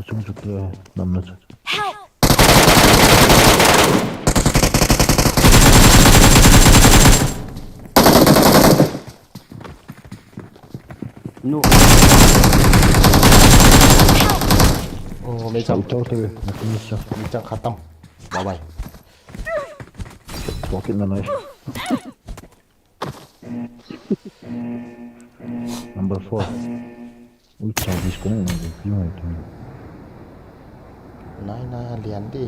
Trong chút làm nữa. No. Mấy trăm Cháu thôi, nó không sao. mấy trăm khá tâm. Bảo mày. Bỏ kiện này. Number 4. Ui cháu đi xuống này rồi, phim này thôi. Này liền đi.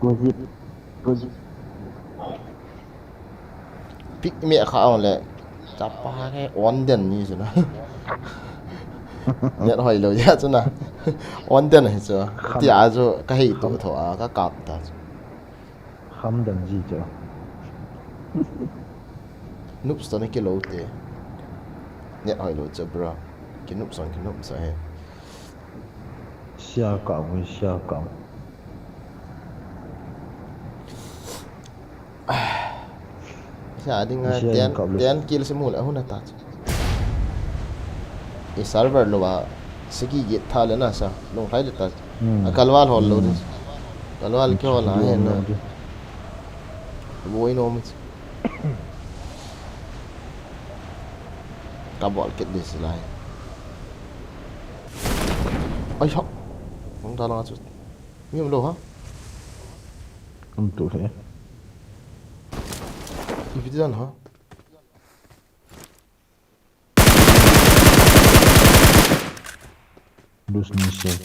Gozip. Pick mẹ khảo lệ. Chắp ba cái oán đền như thế nào. nhớ hỏi lâu giá chứ nào ổn tiền này chứ thì à chứ cái gì tụ thọ à cái cặp ta khăm đằng gì chứ núp sao này cái lâu thế nhớ hỏi lâu chứ bro cái núp sao hết xia cọng Siya ding tiyan kill semula huna ta. E server lo ba sigi git thale na sa long khai ta. Kalwal hol lo dis. Kalwal ke hol hai na. Voi no mit. Kabol kit dis lai. Ai hok. Mong ta lang chu. Mium lo ha. Untuk saya. Evident ha. Dus Michel.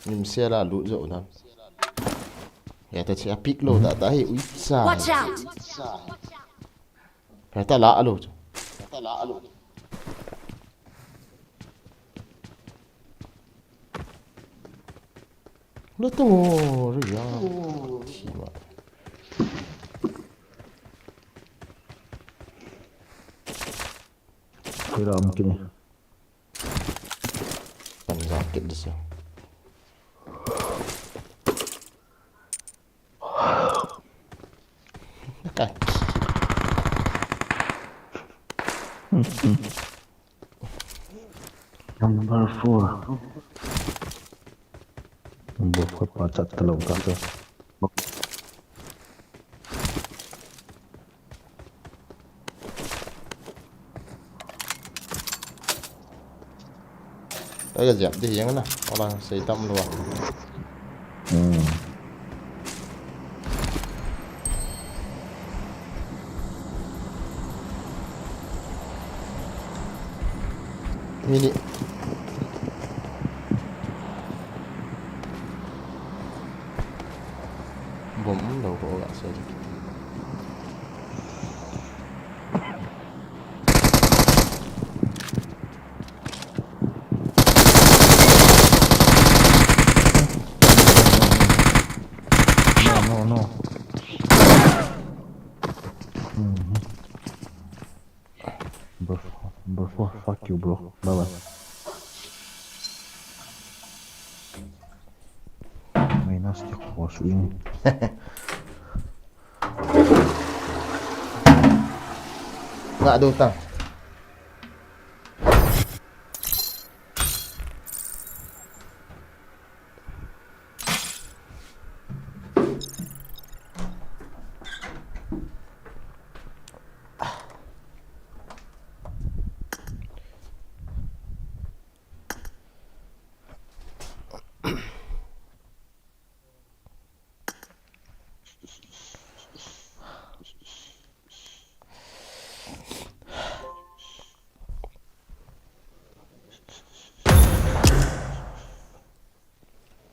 Michel là lũ rượu lắm. Ya ta chỉ pick lo ta hi ui sa. Watch out. Phải ta lạ lo. Nó to rồi ya. Tidak mungkin ya. Kan sakit di sini. Kaki. Number 4. Number 4 pacat telur kata. Đây là dẹp đi tiếng này, hoặc là xây tâm luôn. Mini. Bấm đầu gỗ gạ xây. No. Bro, fuck you, bro. Bye bye. May nasty horse wing. Nggak ada utang.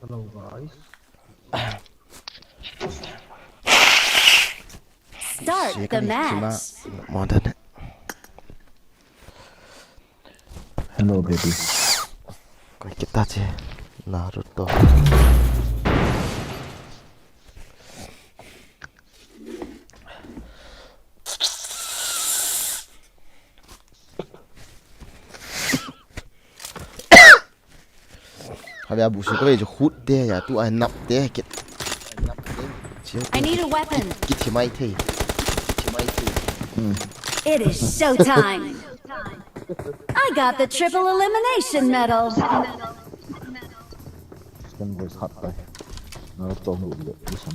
Hello guys. Start the match. Modern. Hello baby. Kita aja Naruto. Habis abu sih kau hút dia ya tu nap dia kit. I need a weapon. Kit mai thi. It is showtime. I got the triple elimination medal. Kan voice hot by. Naruto nụ được đi sắm.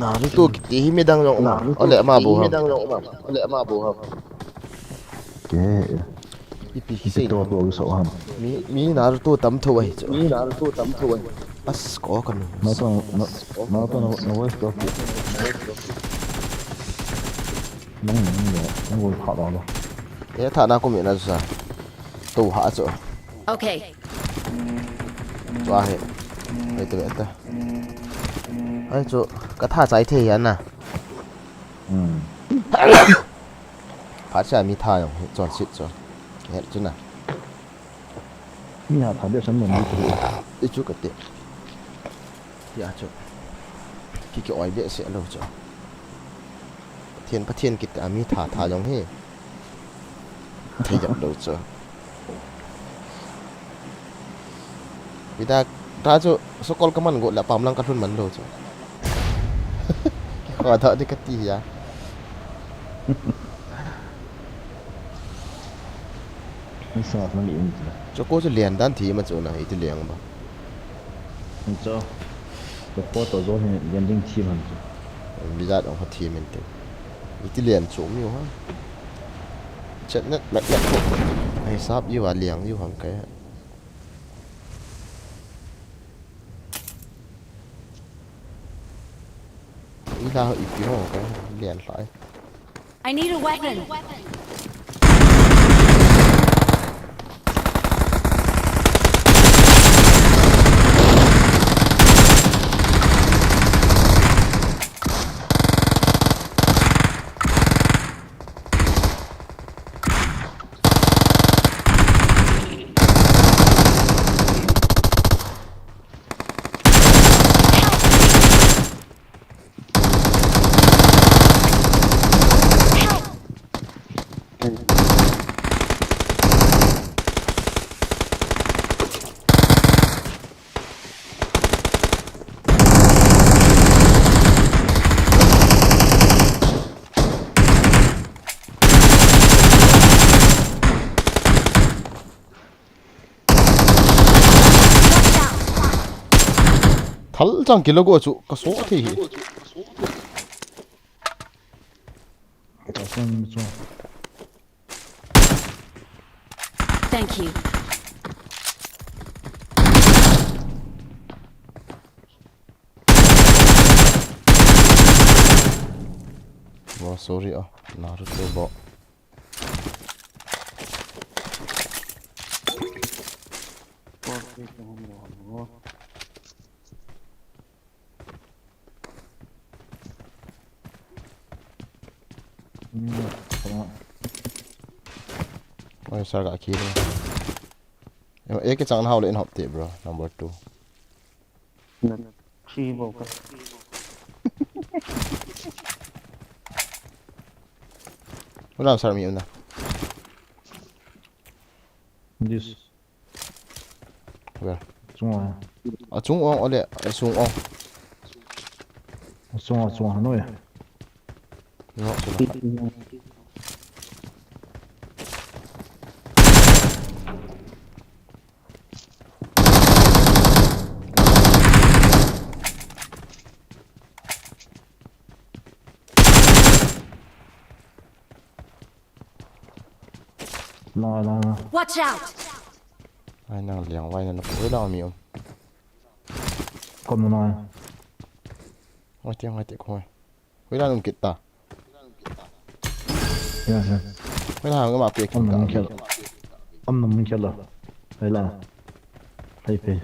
Naruto kiti himedang long ma. Oleh ma bu ha. Okay. Ipi Ito ako sa ham. Mi Naruto tam thoi. As có kan. Naruto no voice talk. Nó ngồi hot đó. Thế thà na cũng miễn là sao? Tu hạ chỗ. Okay. Cho hết. Đây tự ta. Ai chỗ cái thà trái thì anh à. phát ra mi thai không chọn xịt cho hết chứ nào mi hà thả biết sẵn mình đi từ ít chút cái tiền dạ chứ cái ỏi biết sẽ lâu cho thiên phát thiên cái mi thả giống thế thì dập đầu cho vì ta ra cho số con cái mình gọi là pam lăng cắt luôn mình đâu cho khỏi thợ đi cắt gì yaไม่สอดมันอีกจ้ะ cho cô cho liền đan thì mà chỗ này thì liền mà มันจะตัวโปรตัวโซนเนี่ยยังดิ้งทีมันจ้ะ vì ra động phát thì mình thì liền xuống nhiều ha trận nhất mẹ mẹ hay sắp như là liền như hoàng cái ý ra hơi ít hồ cái liền lại I need a weapon. thal chang kilo go chu ka so thi ตัวโซนมันจ้ะ Thank you. oh sorry ah naruto bo ôi sao gã kia nhưng mà cái chẳng nào lên học tiếp bro number 2 chi bộ cái nó làm sao miệng nè this về chung ở trung ương ở đây ở trung ương chung Hà Nội nó nói Watch out. ai năng liền quay nó cũng đau miệng còn nói ngoài tiếng thôi với là đồng kịch ta yeah với là cái mà việc âm nằm kia là hay là hay phê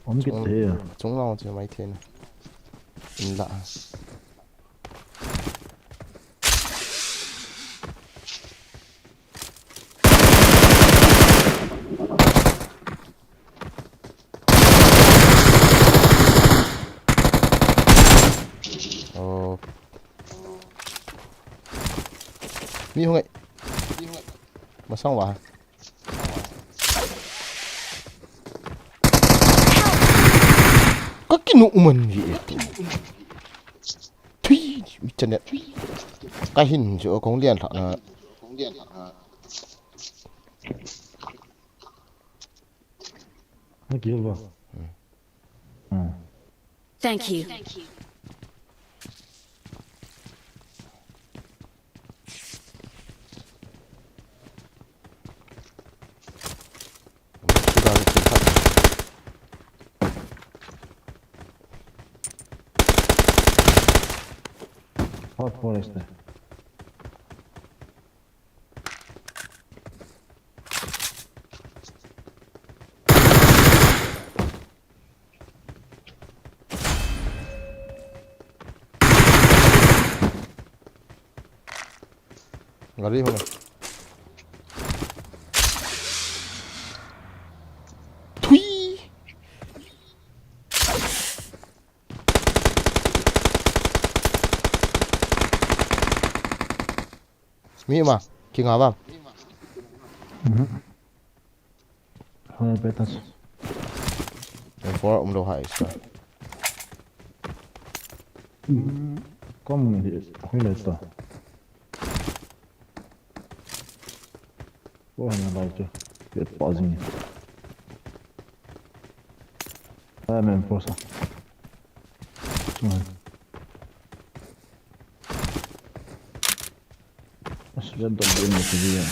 cái thế à chúng lo cho mấy thiên lạ mi không ấy mà xong rồi có cái nụ mình gì thủy chân đấy cái hình chỗ cũng liền thọ là nó kia vào Thank you. hot forest này Ngari mana? Tui. Mi ma? King abang. Hai petas. Yang for đâu hai sa. Kom hilasta. Wah, na live tu. Get pausing. Men forsa. Sudah dobrin itu dia.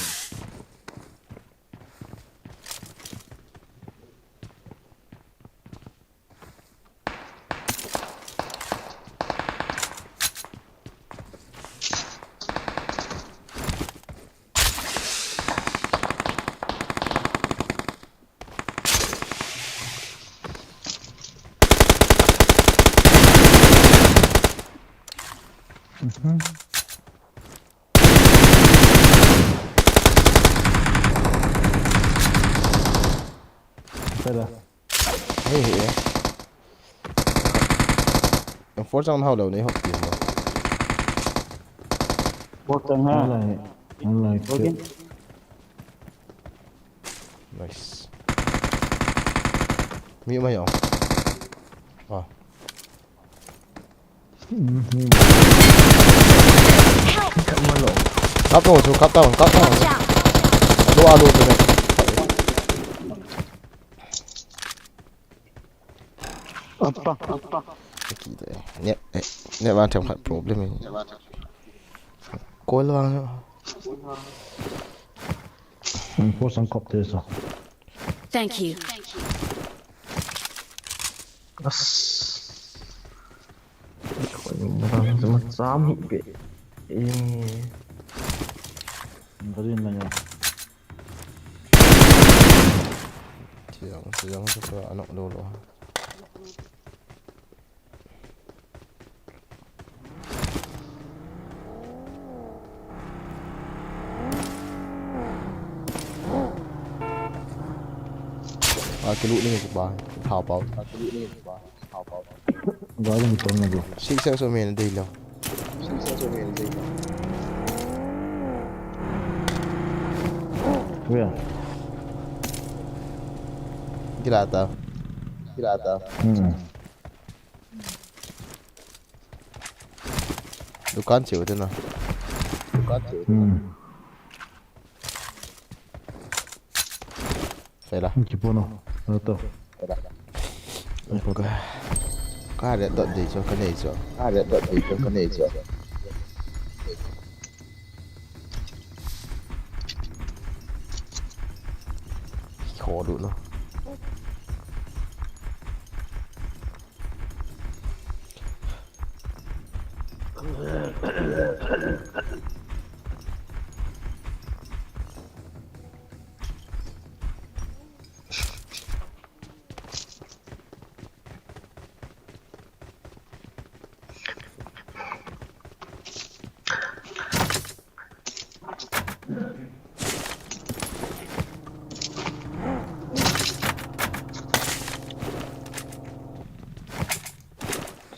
Pera. Hey hey. Yang for chẳng hao đâu này học tiền mà. Online. Nice. Mi mà hiểu. À. Cắp tao chú cắp tao. Đồ alo thế này. Apa? Gitu ya. Ini macam problem ini. Kau lang. Får sån kopp till så. Thank you. Macam ke. Garin na niya. Siyang sa anak lolo. Cái lũ này cũng bài thảo bảo Garin ito na bro. xích sang số miền đây lâu Where? gila tao dukaan chịu thế nào phải là Kipono. Ito. có ai đã đợi gì cho cái này chưa khó đủ nó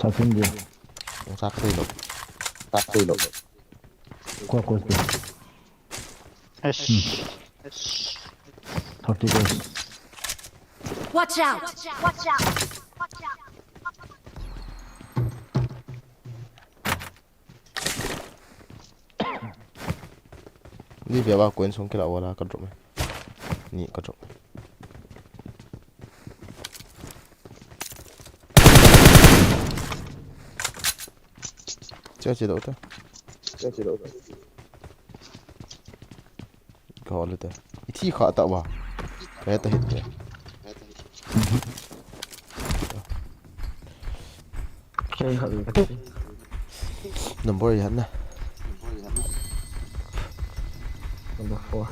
Sakin dia. sakti lo Kuat. Taktik guys. Watch out! đi về ba quên xuống cái lẩu là cắt trộm này nhị cắt trộm chơi chế độ thôi gọi lên đây thi khả tạo vào cái ta hết rồi number gì hắn nè Number 4.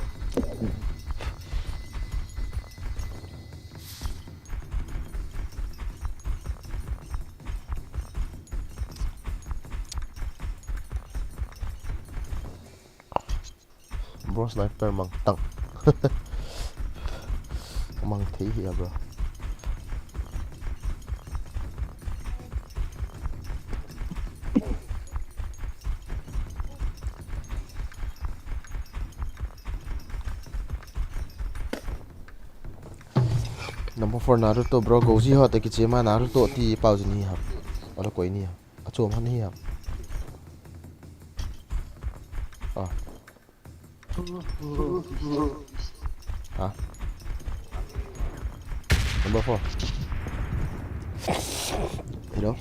bro sniper mang tang mang thấy here bro number 4 Naruto bro goji hot ki chema Naruto ti pause ni hap wala koi ni achom han hi hap number 4 hello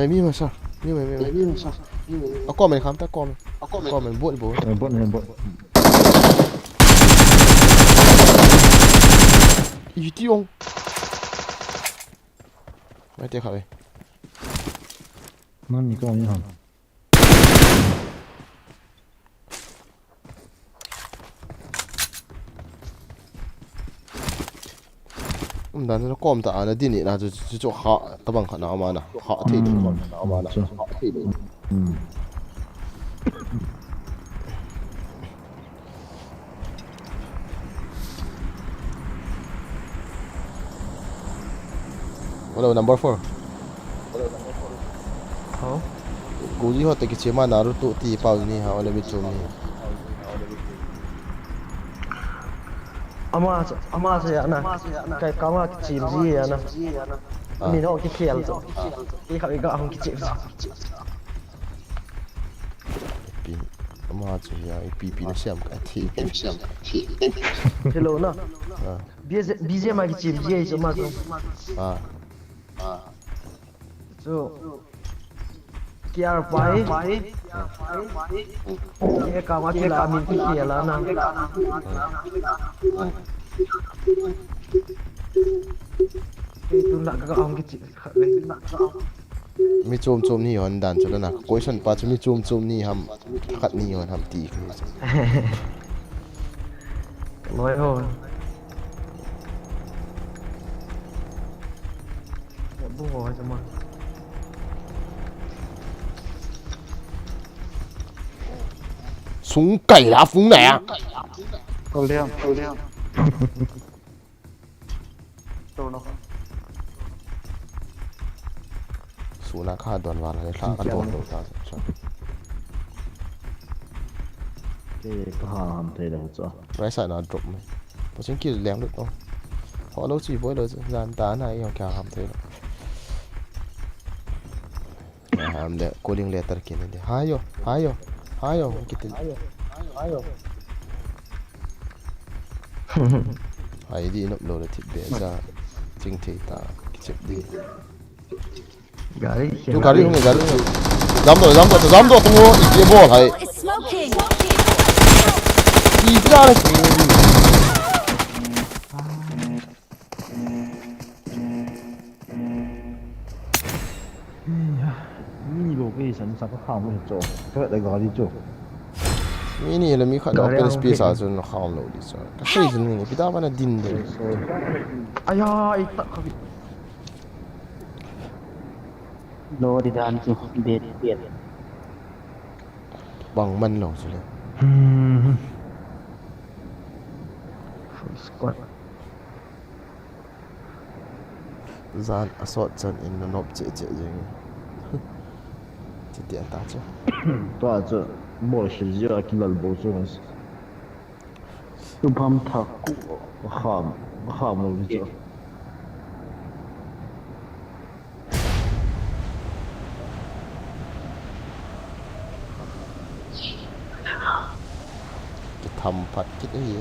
mi mà sao mi có mình khám ta có mình buồn ý tiêu mấy tiếc hả nó như con như hả dan nó com ta na din na chu ha ta bang khana ma na ha thei din kon na ma na ha thei din Hello number 4 hả goji hot ki chema Naruto ti pause ni ha wala mi chom ni ama se ya na kai ka ma chim ji ya na mi no ki khel zo ki kha ga hong ki chim pi ama chu ya pi na siam ka thi hello na bije ma ki chim ji so ma so so kiar pai ye ka ma ki la min ki khela na itu nak ke orang kecil mi chom ni hon dan chu na question pa chu mi chom ni ham khat ni hon ham ti nói thôi bu ngồi cho mà súng cày lá phúng nè Câu liêng Câu nó số na kha đoàn vào là thả cái đoàn đầu ta cái hàng thế là sao right side nó drop mày có chính kia lém được không họ lâu chỉ với đời gian tá này họ cả hàm thế hàm để coding letter kia này hayo kita ai đi nộp lô là thịt bể ra chính thị ta chụp đi gari không gari dám rồi tung vô kia vô hay đi ra đây mini bộ cái sản phẩm không có chỗ các bạn gọi đi chỗ mini là mi khát open space à cho nó không lâu đi cho cái gì này người ta vẫn là din đấy ayah itak kami Lô đi đàn chú biệt bằng mân lâu rồi squad gian assault chân in nó nộp chế gì chỉ tiền ta chứ tôi cho mua sử dụng cái lần bổ sung Tụi băm thật không một cái chỗ cái thầm phật cái gì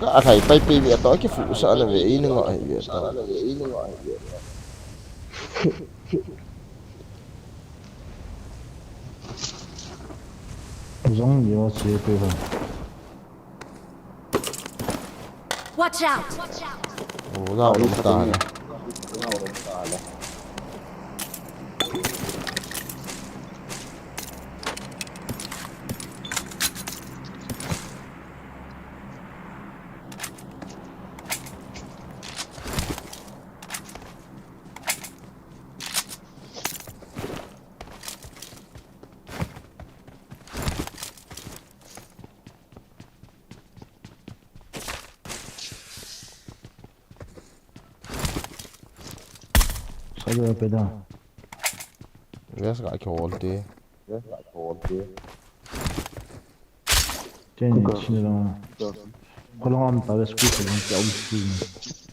có thầy bay pi về tối cái phụ sợ là về ý nó gọi về giống như chế tôi không Watch out! ồ ra ông ta này Ada peda. Yes, got hold there. Change sini kalau am tahu squeeze yang jauh squeeze.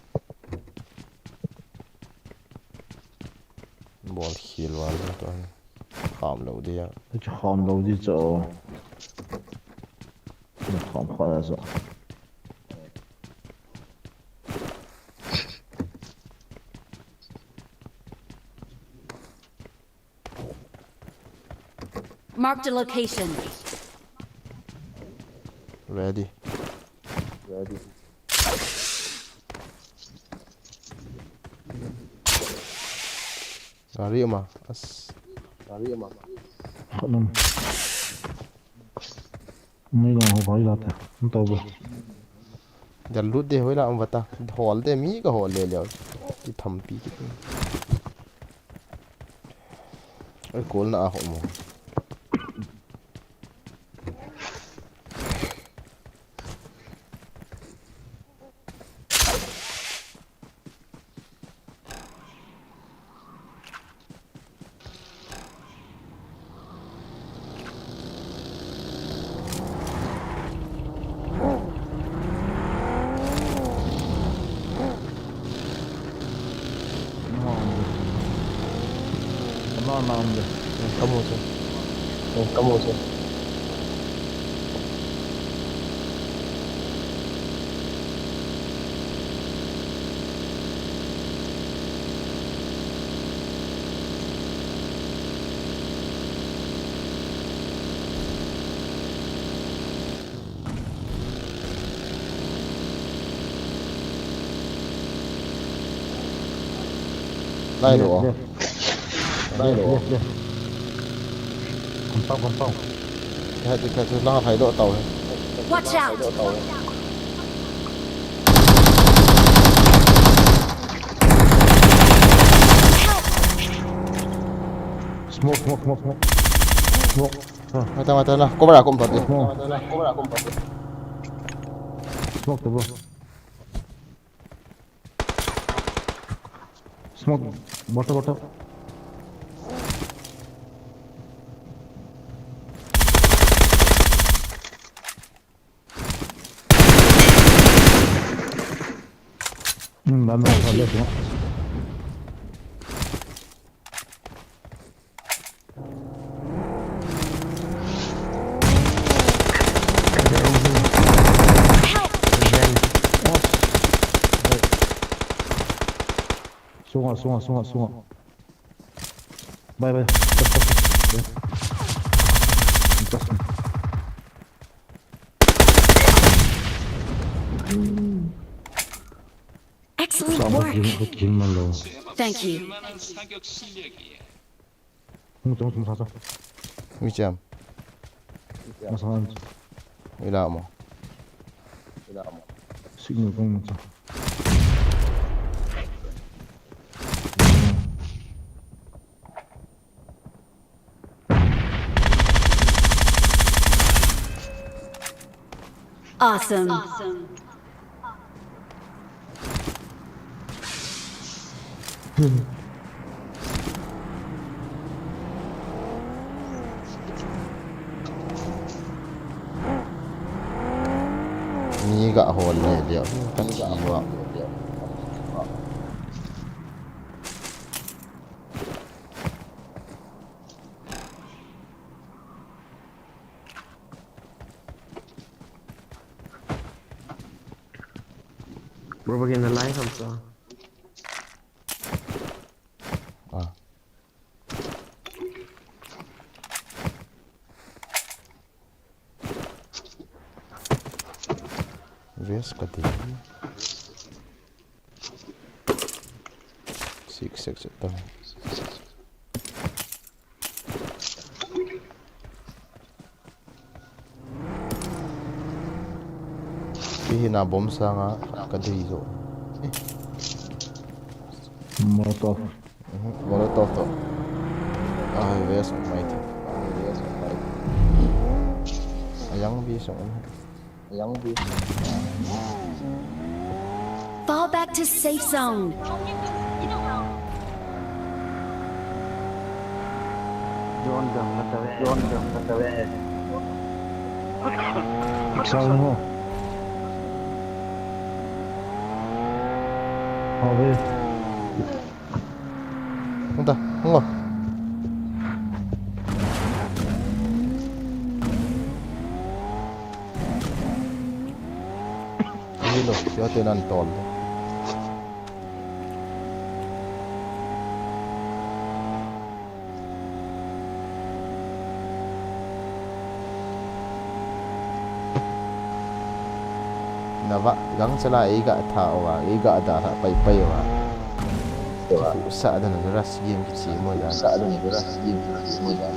Ball heal one to harm low there. Itu ham lau di jauh. Ham khala so. Marked a location. Ready. Gari mà. Khanum. Mấy lần họ phải là thế. Không tao bơ. Jallut de hoila am vata. Hol de mi ka hol le leo. Ti thampi ki. Ai kol na ho mo. Kamu tu. Đây rồi. Không. Cái nó phải độ tàu. Watch out! Smoke. Mata lah. Kau berapa kompat ni? Smoke tu bro. Smoke. Bottle. Dah ada semua. Sungai. Bye. Excellent work. Thank you. 좀 사자. 위치함. 마산. 위라모. 시그널 공문자. Awesome. Ni gak hol ni dia. Kaki gua. Bro, bagian lain sama. Vez kati. Six ito. Hinabom sa nga kadrizo. Molotov to. Vez might. Ayang bisong. Fall back to safe zone. John dam katawe. Exciting ho. Habe. Unta, ngo. Ini lo, siapa tenan tol. Nava gang sala iga tha wa iga da ha pai pai wa sa da na ras game ki chi mo da sa da na ras game ki chi mo da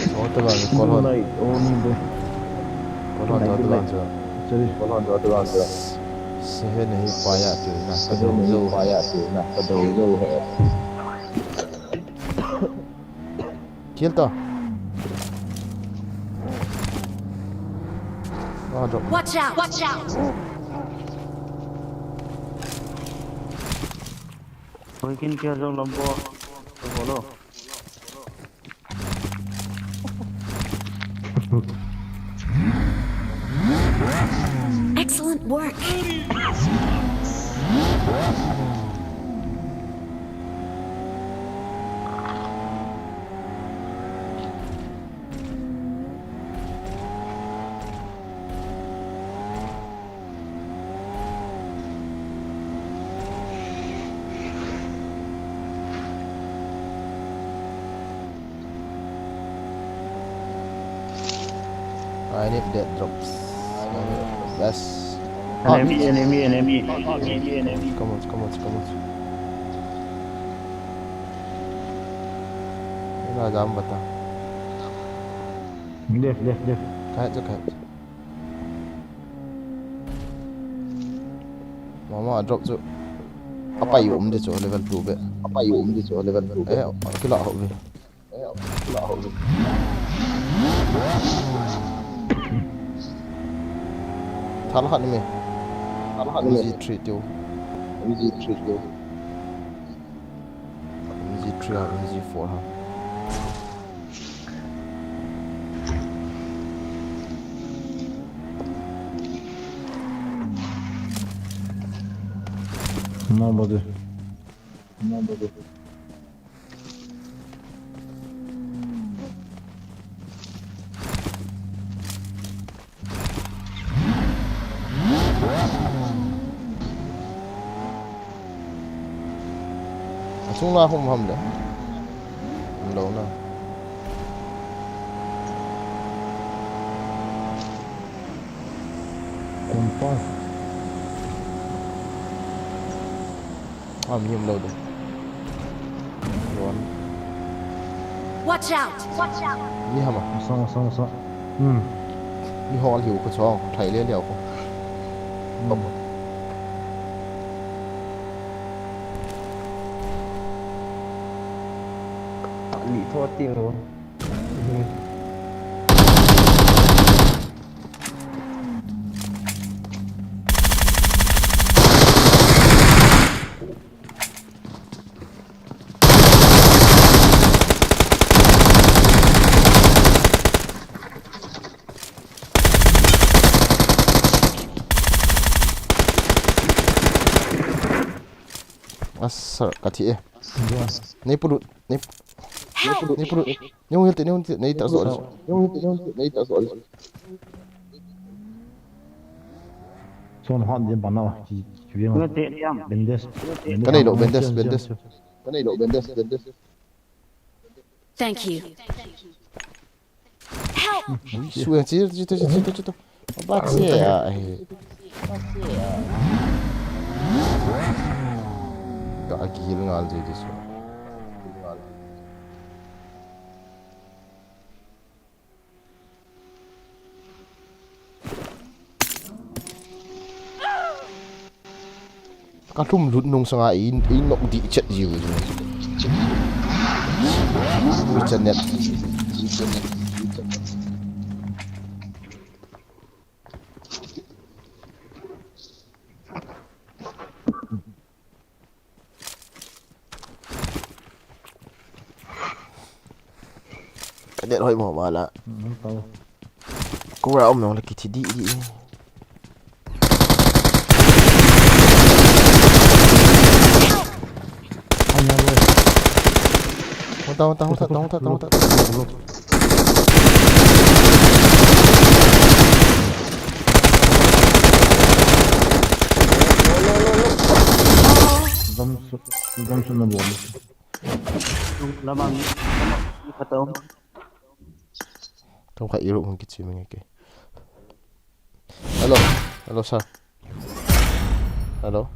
so to ba ko lo Like only the. ko lo do do jo Sorry. ko lo do do jo se he nei pa ya tu na ka do zo pa ya tu na ka do zo he kill to Watch out! Watch out! Koi kin kia jong lambo. Bolo. Excellent work. I need that drops. Yes. Enemy. Come on. Ina jam bata. Left. Kayak. Mama drop tu. Apa yum dia tu level 2 be. Kila ho be. Thalah ni me. Easy treat you. Easy 3 or easy 4 ha. Nobody. Chúng là không hầm đấy. Lâu nào. Compa. Hầm nhiều lâu rồi. Rồi. Watch out! Watch out! Ni hầm à? Sao. Ni họ hiểu cái chó thầy lên liệu không? Lì thua tiền rồi. Asal kati ni purut ni purut ni hilti ni tak soal Son hot dia bana ci bien. Bendes. Cái này độ bendes. Thank you. Help! Sudah situ. Apa sih ya? Kaki ngal jadi semua. Kadum lut nung sanga in nok di chat jiu. Internet. thôi mà là tao cô ra ông nó là cái gì đi anh em ơi tao dâm xuân là buồn Lamang katong. không phải yêu cái gì mình cái hello sir hello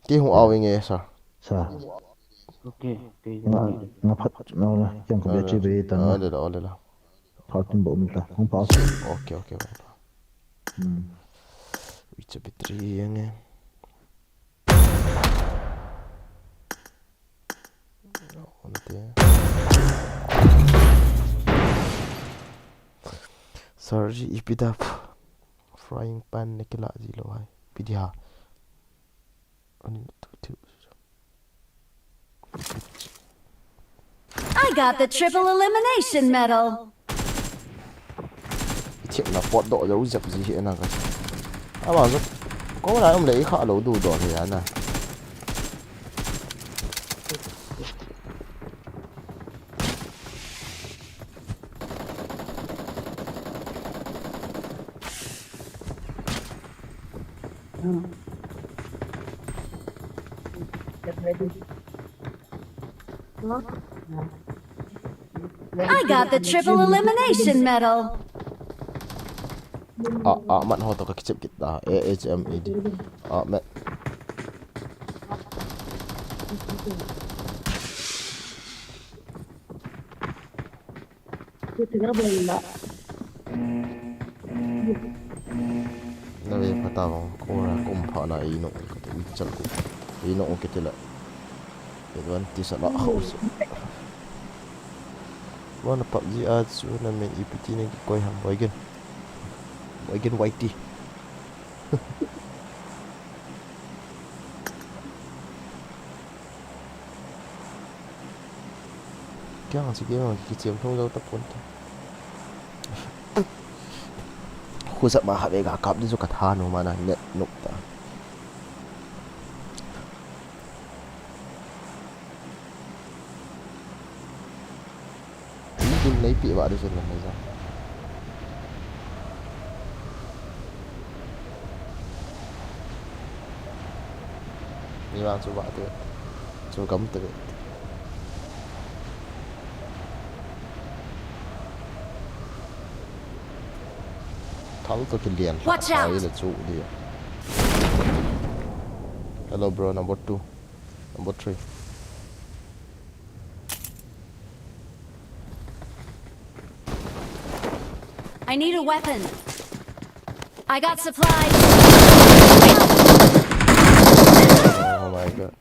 cái hùng ao nghe sir sa Okay. nga phat no la chang ko betri be tan đây là phatin bo mi ta không pass ok which a bit tree nghe Sarji ipida frying pan ne kila ji lo hai pidia ani tu I got the triple elimination medal. chịu là pot độ dấu dập gì hiện nào cái bảo giúp có lại ông lấy khả lấu đủ đỏ thì này I got the triple elimination medal. Mặn hồ tao cái chip kita AHMED mẹ na về phát tao cô ra cùng phá na ino cái tự chân cũng ino cái thế là cái vấn tí sợ lạ hậu sự mana PUBG ads na main EPT na koi ham boy gen whitey kaya nga sige mga kikitsiyam tong daw tapon kusap mahabi kakap di so kathano mana net nukta hindi naipi ba di sila na ni lang so ba ito so gamit ito thắng tôi cái liền lại là trụ đi hello bro number 2 number 3 I need a weapon. I got supplies. oh my god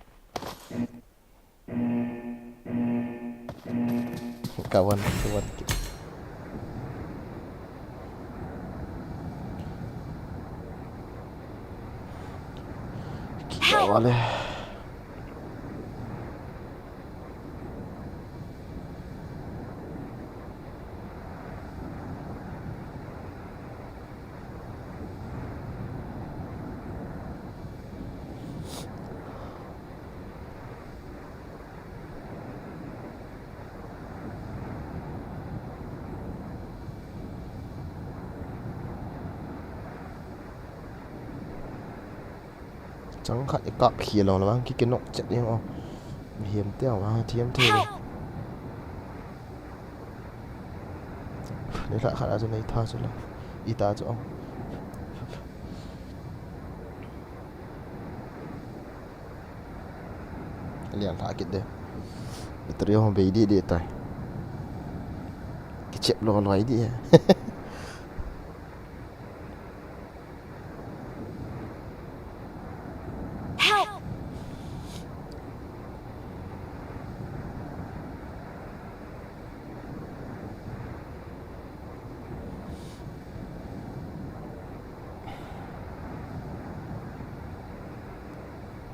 kawan vale chẳng hạn cặp kia lòng là bang cái nọ chạy đi không hiểm tiêu mà thiêm thế để lại khả năng này tha cho là y tá cho ông liền thả cái đấy tôi không bị đi để tay cái chẹp lo nói đi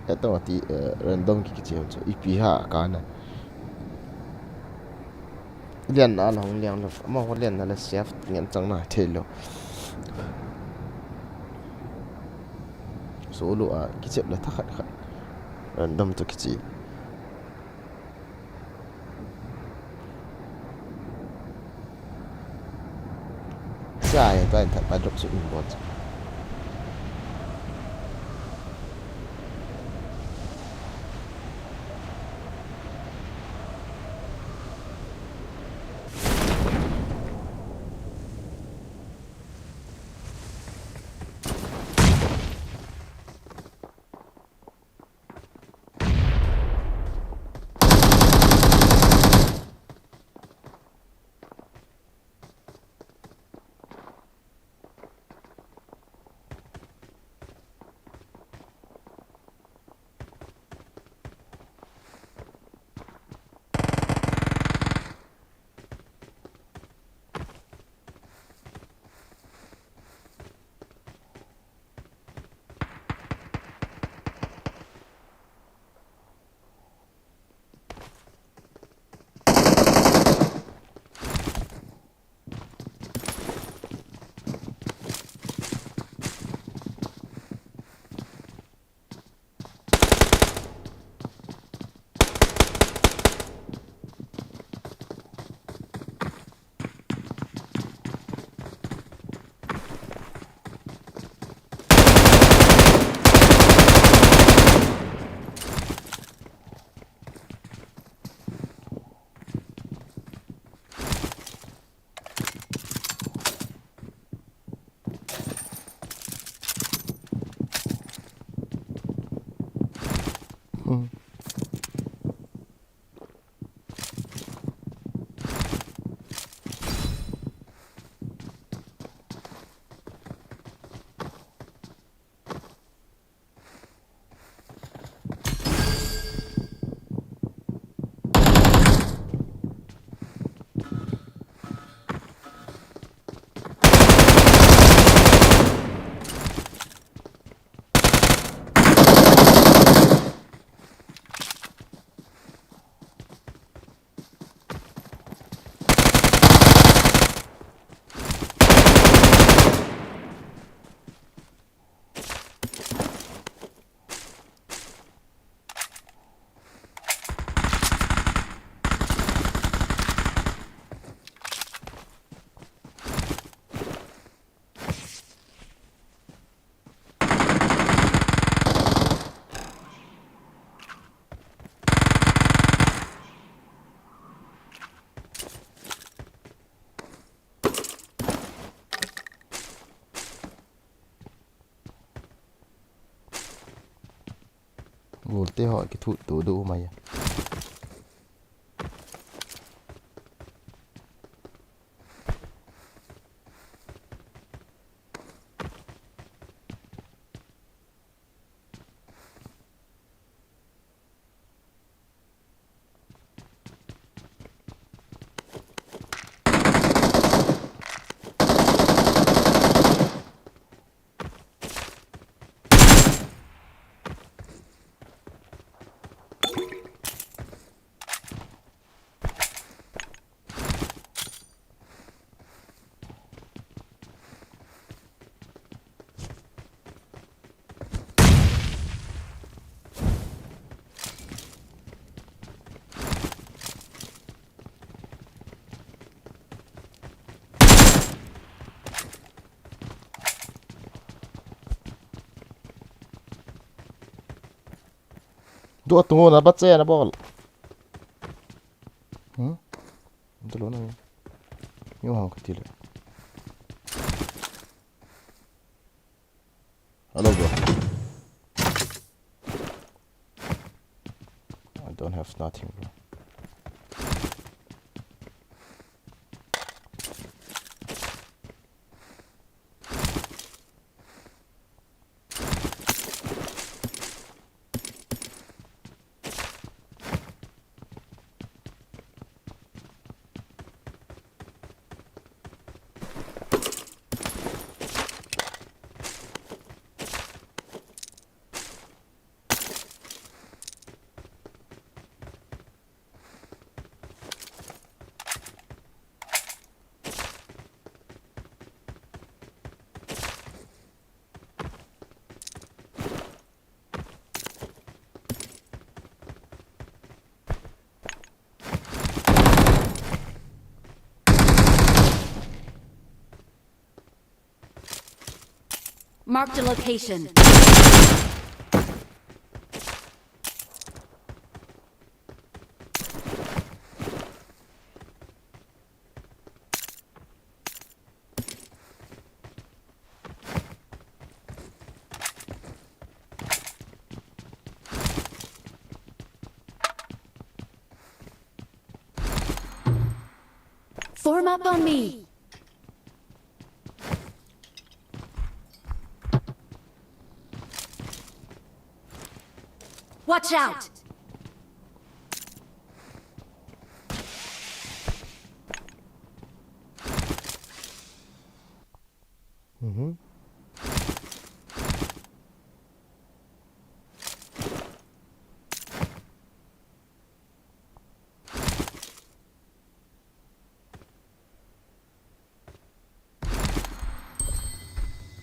Ito ti random ki kichi cho ipi ha kana lian na long liang lo ma ho lian na la chef ngan chang na thelo so lu a kichi la thakhat khat random to kichi sai ta ta pa drop su inbox volte ho cái thụ tủ đủ mày Dua tunggu na bat saya na bol. Itu lo na. Yung hang kecil. Hello bro. I don't have nothing bro. Marked a location. Form up on me. Watch out!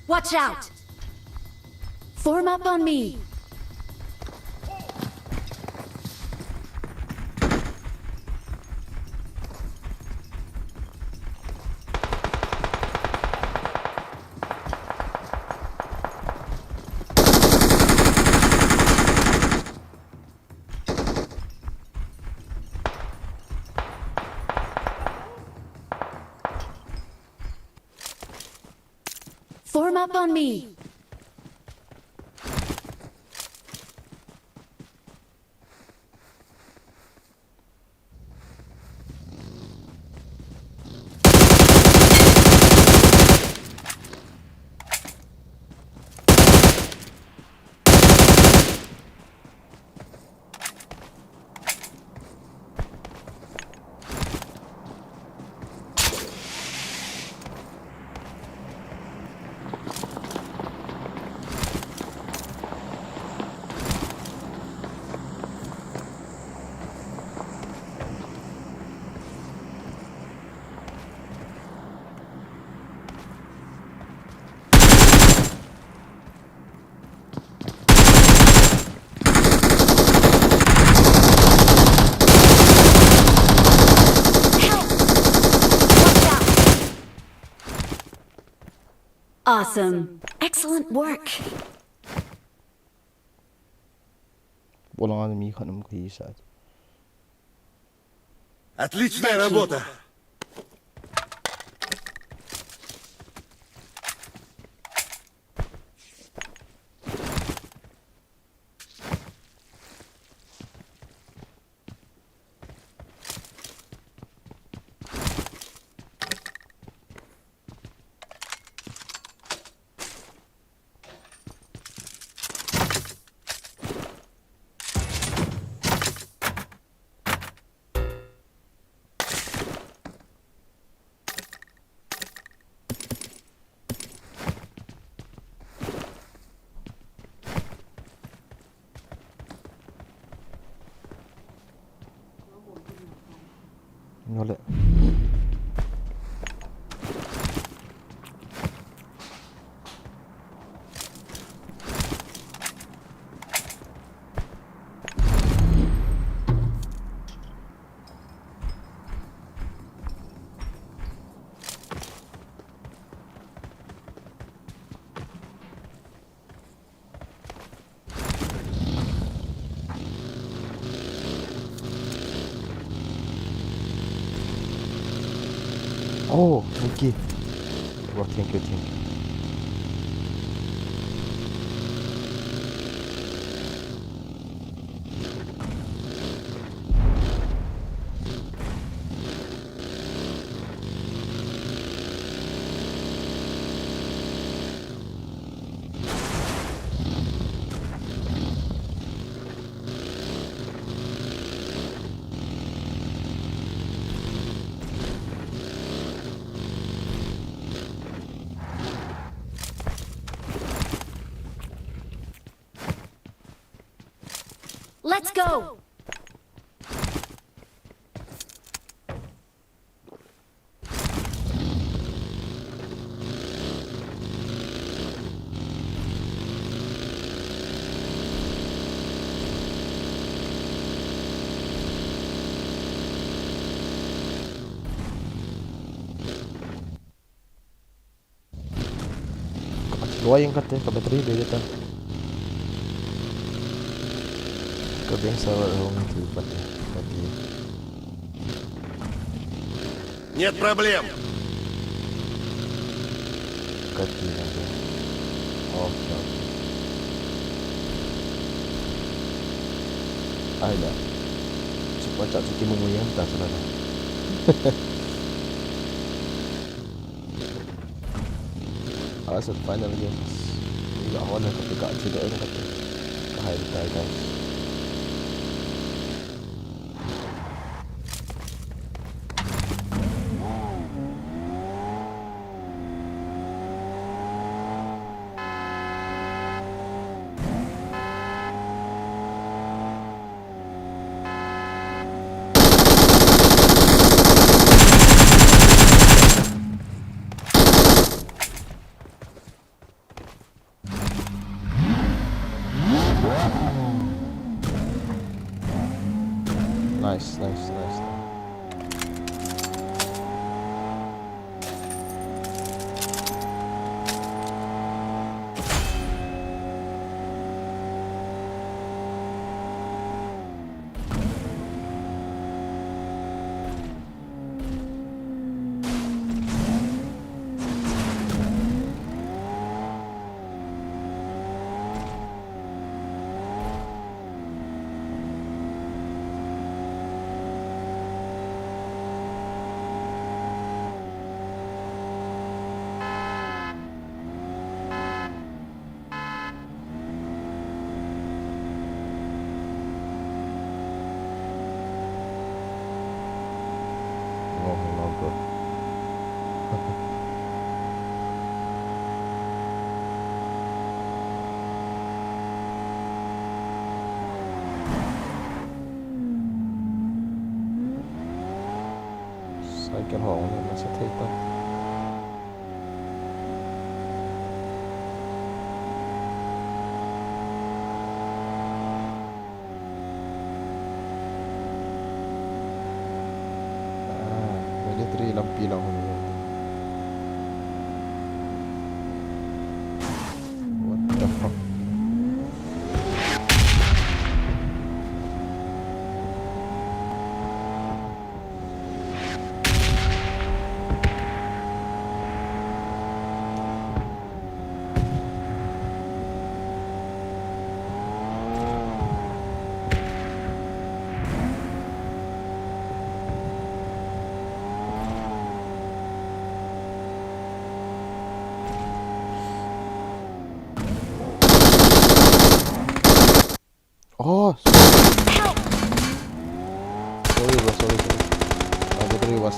Watch out! Form up on me. Form up on me. Awesome. Excellent work. Отличная работа! Nó Oh, thank you. Well, thank you, thank you. Let's go! Luai yang kata ke bateri dia kata. Ke biasa orang tu bateri. Нет проблем. Kati nanti. Okay. Ada. Cepat cak cuci menguyang tak salah. Asal final games. Tidak awalnya ketika tidak ada kata. Kahai guys. Nice. No good. Cycle home men så titta. Military lampi lang hon. What the fuck? Oh, sorry bro, sorry. My battery was.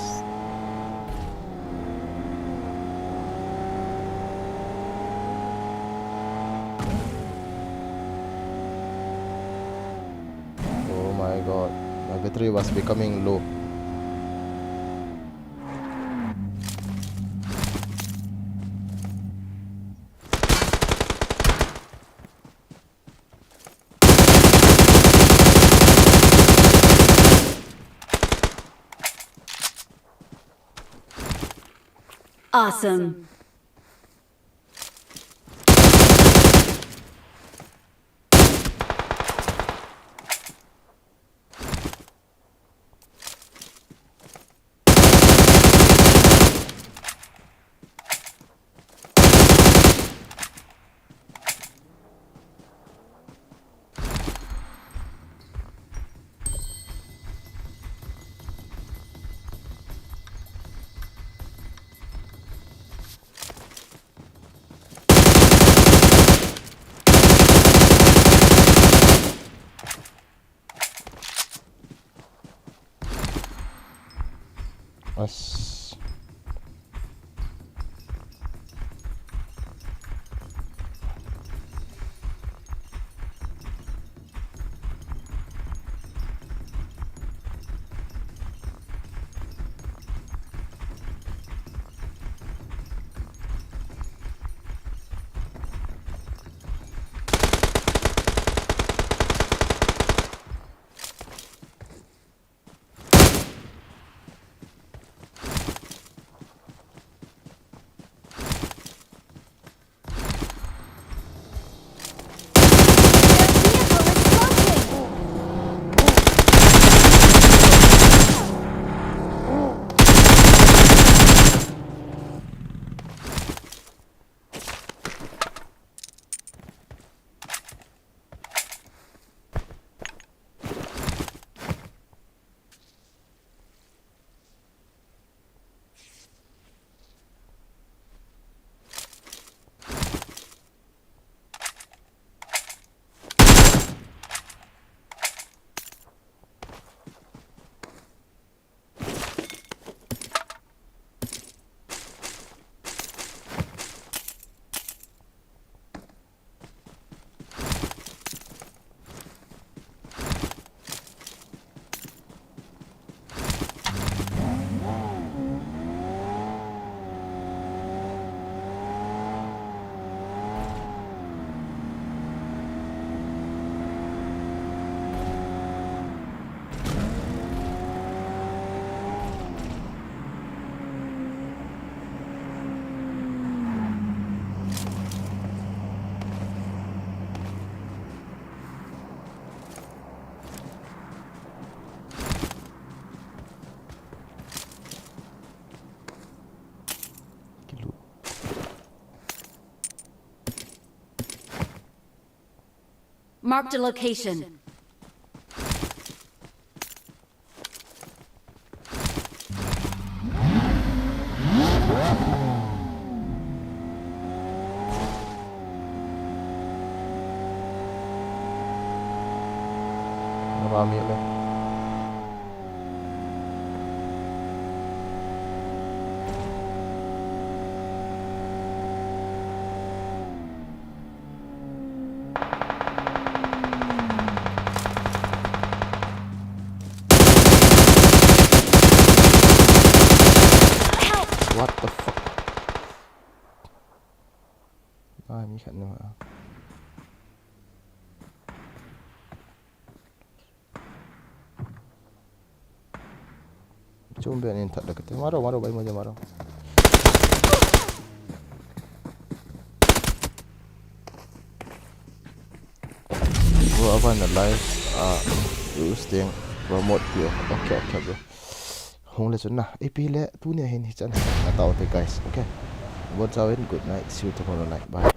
Oh my god, my battery was becoming low. Awesome. As Marked a location. Marami ulit. What the fuck? Mi khẩn nữa. Cuma biar ni tak dekat. Maro baik macam maro. Gua apa nak live? Use tiếng promote dia. Okay bro. Hong le chun na. AP le tu ni hin hi chan. Na tahu te guys. Okay. Good night. See you tomorrow night. Bye.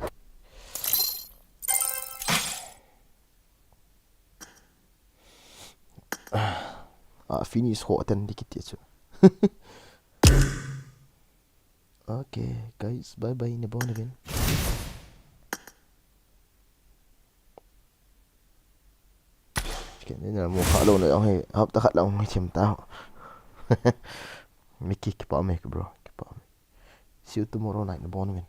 Finish hoten dikit ya cu. Okay guys, bye bye ni bon again. Cái này là một khá lâu nữa ông hay học ta khá lâu ông hay chìm tao. Mickey keep on make bro. See you tomorrow night ni bon again.